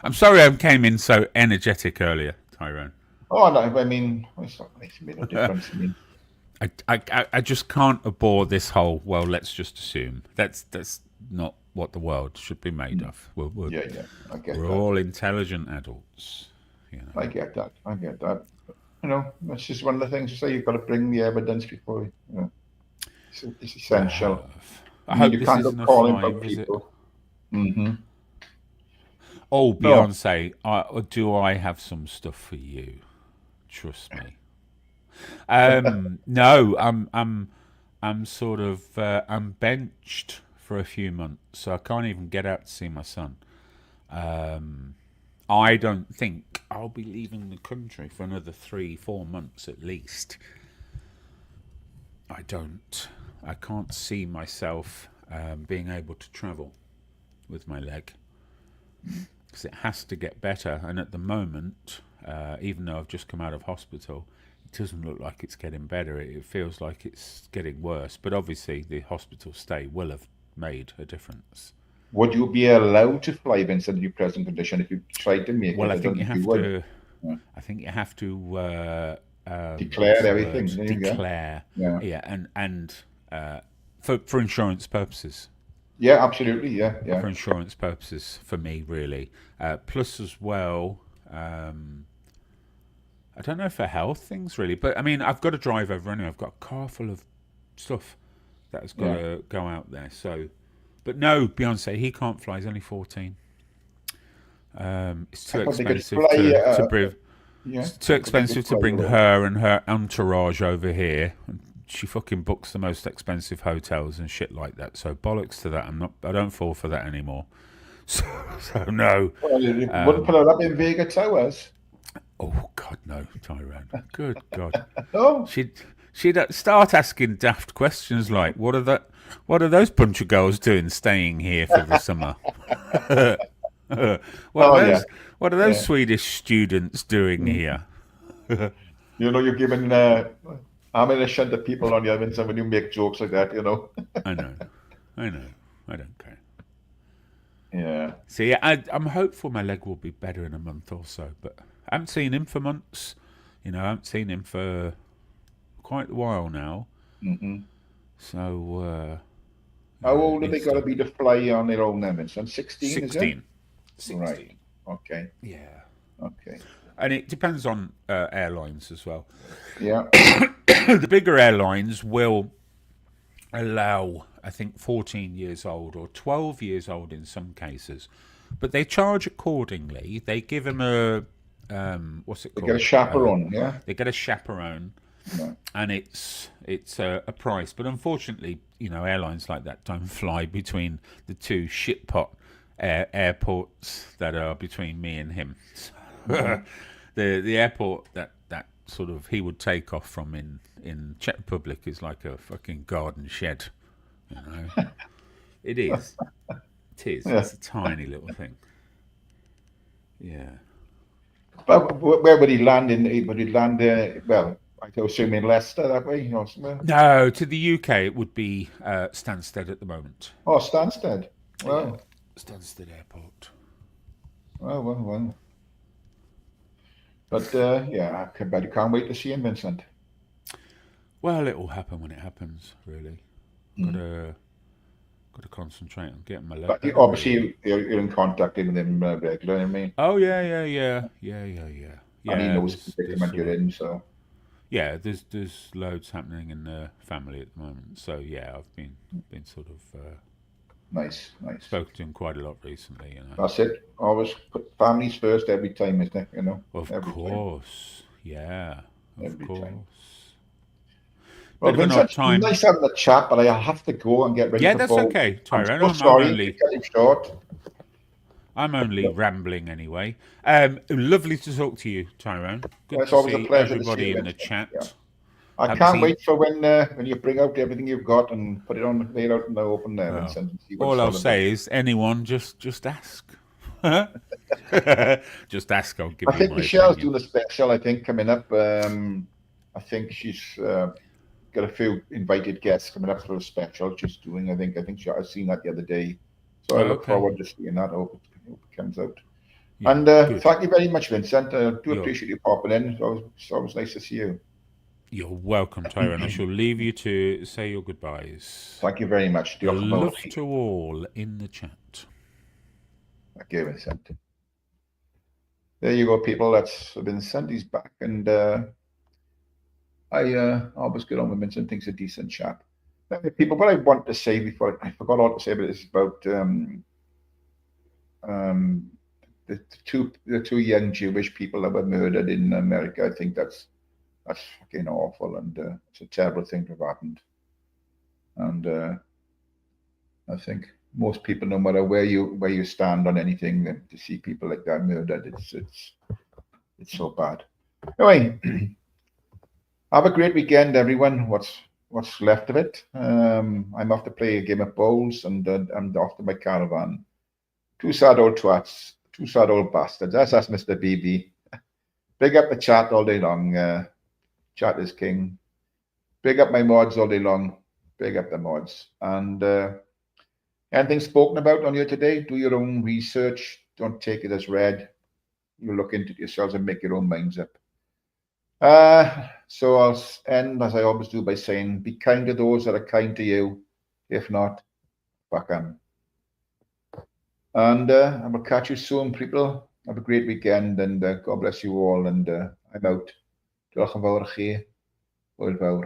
I'm sorry I came in so energetic earlier, Tyrone. Oh, no, I mean, it's made no difference. I just can't abhor this whole. Well, let's just assume that's not what the world should be made of. We're I get we're that. all intelligent adults. You know. I get that. You know, that's just one of the things to say. You've got to bring the evidence before you know. It's essential. I hope you this can't isn't go a calling fly for visit. people. Mm-hmm. Oh, Beyonce, do I have some stuff for you? Trust me. No, I'm sort of I'm benched for a few months, so I can't even get out to see my son. I don't think I'll be leaving the country for another 3-4 months at least. I can't see myself being able to travel with my leg because it has to get better. And at the moment, even though I've just come out of hospital, it doesn't look like it's getting better. It feels like it's getting worse. But obviously, the hospital stay will have made a difference. Would you be allowed to fly, Vincent, in your present condition if you tried to make it? Well, I think you have to. I think you have to declare everything. Declare, and for insurance purposes. Yeah, absolutely. Yeah. For insurance purposes, for me, really. Plus, as well, I don't know for health things, really. But I mean, I've got to drive over anyway. I've got a car full of stuff that has got to go out there. So, but no, Beyonce, he can't fly. He's only 14. It's too expensive to bring. It's too expensive to bring her and her entourage over here. She fucking books the most expensive hotels and shit like that. So bollocks to that. I don't fall for that anymore. So no. Well, you wouldn't put her up in Vega Towers. Oh God, no, Tyrone. Good God. No. She'd start asking daft questions like, "What are those bunch of girls doing staying here for the summer? What are those Swedish students doing here?" You know, you're giving ammunition to people on the other end when you make jokes like that, you know. I know. I don't care. Yeah. See, I'm hopeful my leg will be better in a month or so, but I haven't seen him for months. You know, I haven't seen him for quite a while now. Mm-hmm. So, how old have they got to be to fly on their own then? It's 16, 16. is it? 16. Right. Okay. Yeah. Okay. And it depends on airlines as well. Yeah. The bigger airlines will allow, I think, 14 years old or 12 years old in some cases, but they charge accordingly. They give them a what's it called? They get a chaperone, yeah. They get a chaperone, and it's a price. But unfortunately, you know, airlines like that don't fly between the two shitpot airports that are between me and him. The airport that sort of he would take off from in Czech Republic is like a fucking garden shed, you know. It is. It is. Yeah. It's a tiny little thing. Yeah. But where would he land in? Would he land? Well, I assume in Leicester that way, you know, somewhere. No, to the UK it would be Stansted at the moment. Oh, Stansted. Wow. Yeah. Stansted Airport. Well. But yeah, I bet you can't wait to see him, Vincent. Well, it will happen when it happens, really. Got to concentrate on getting my leg. But obviously, you're in contact with him regularly, I mean. Oh yeah. And he knows the predicament you're in, so. Yeah, there's loads happening in the family at the moment. So yeah, I've been sort of nice. Spoken to him quite a lot recently, you know. That's it. Always put families first every time, isn't it? You know. Of course, yeah. Of course. Time. Well, Vincent, nice having a chat, but I have to go and get ready. Yeah, that's okay, Tyrone. I'm sorry to cut it short. I'm only rambling anyway. Lovely to talk to you, Tyrone. Good it's to always see a pleasure everybody to see in the chat. Yeah. I can't wait for when you bring out everything you've got and put it on, lay it out in the open there, Vincent. All I'll say is, anyone, just ask. Just ask. I'll give you my opinion. I think Michelle's doing a special. I think coming up. I think she's got a few invited guests coming up for a special. She's doing. I think I've seen that the other day. So I look forward to seeing that. I hope it comes out. Yeah, and thank you very much, Vincent. I do appreciate you popping in. It's always nice to see you. You're welcome, Tyrone. I shall leave you to say your goodbyes. Thank you very much. Love to all in the chat. Okay, Vincent. There you go, people. That's Vincent. He's back, and I always get on with Vincent. Thinks a decent chap. People, what I want to say before I forgot all to say about this about the two young Jewish people that were murdered in America. I think that's fucking awful, and it's a terrible thing to have happened. And I think most people, no matter where you stand on anything, to see people like that murdered, it's so bad. Anyway, have a great weekend, everyone. What's left of it? I'm off to play a game of bowls, and I'm off to my caravan. Two sad old twats, two sad old bastards. That's Mr. BB. Big up the chat all day long. Chat is king. Big up my mods all day long. Big up the mods. And anything spoken about on here today, do your own research. Don't take it as read. You look into it yourselves and make your own minds up. So I'll end, as I always do, by saying, be kind to those that are kind to you. If not, fuck them. And I will catch you soon, people. Have a great weekend, and God bless you all. And I'm out. Diolch yn fawr i chi. Hwyl fawr.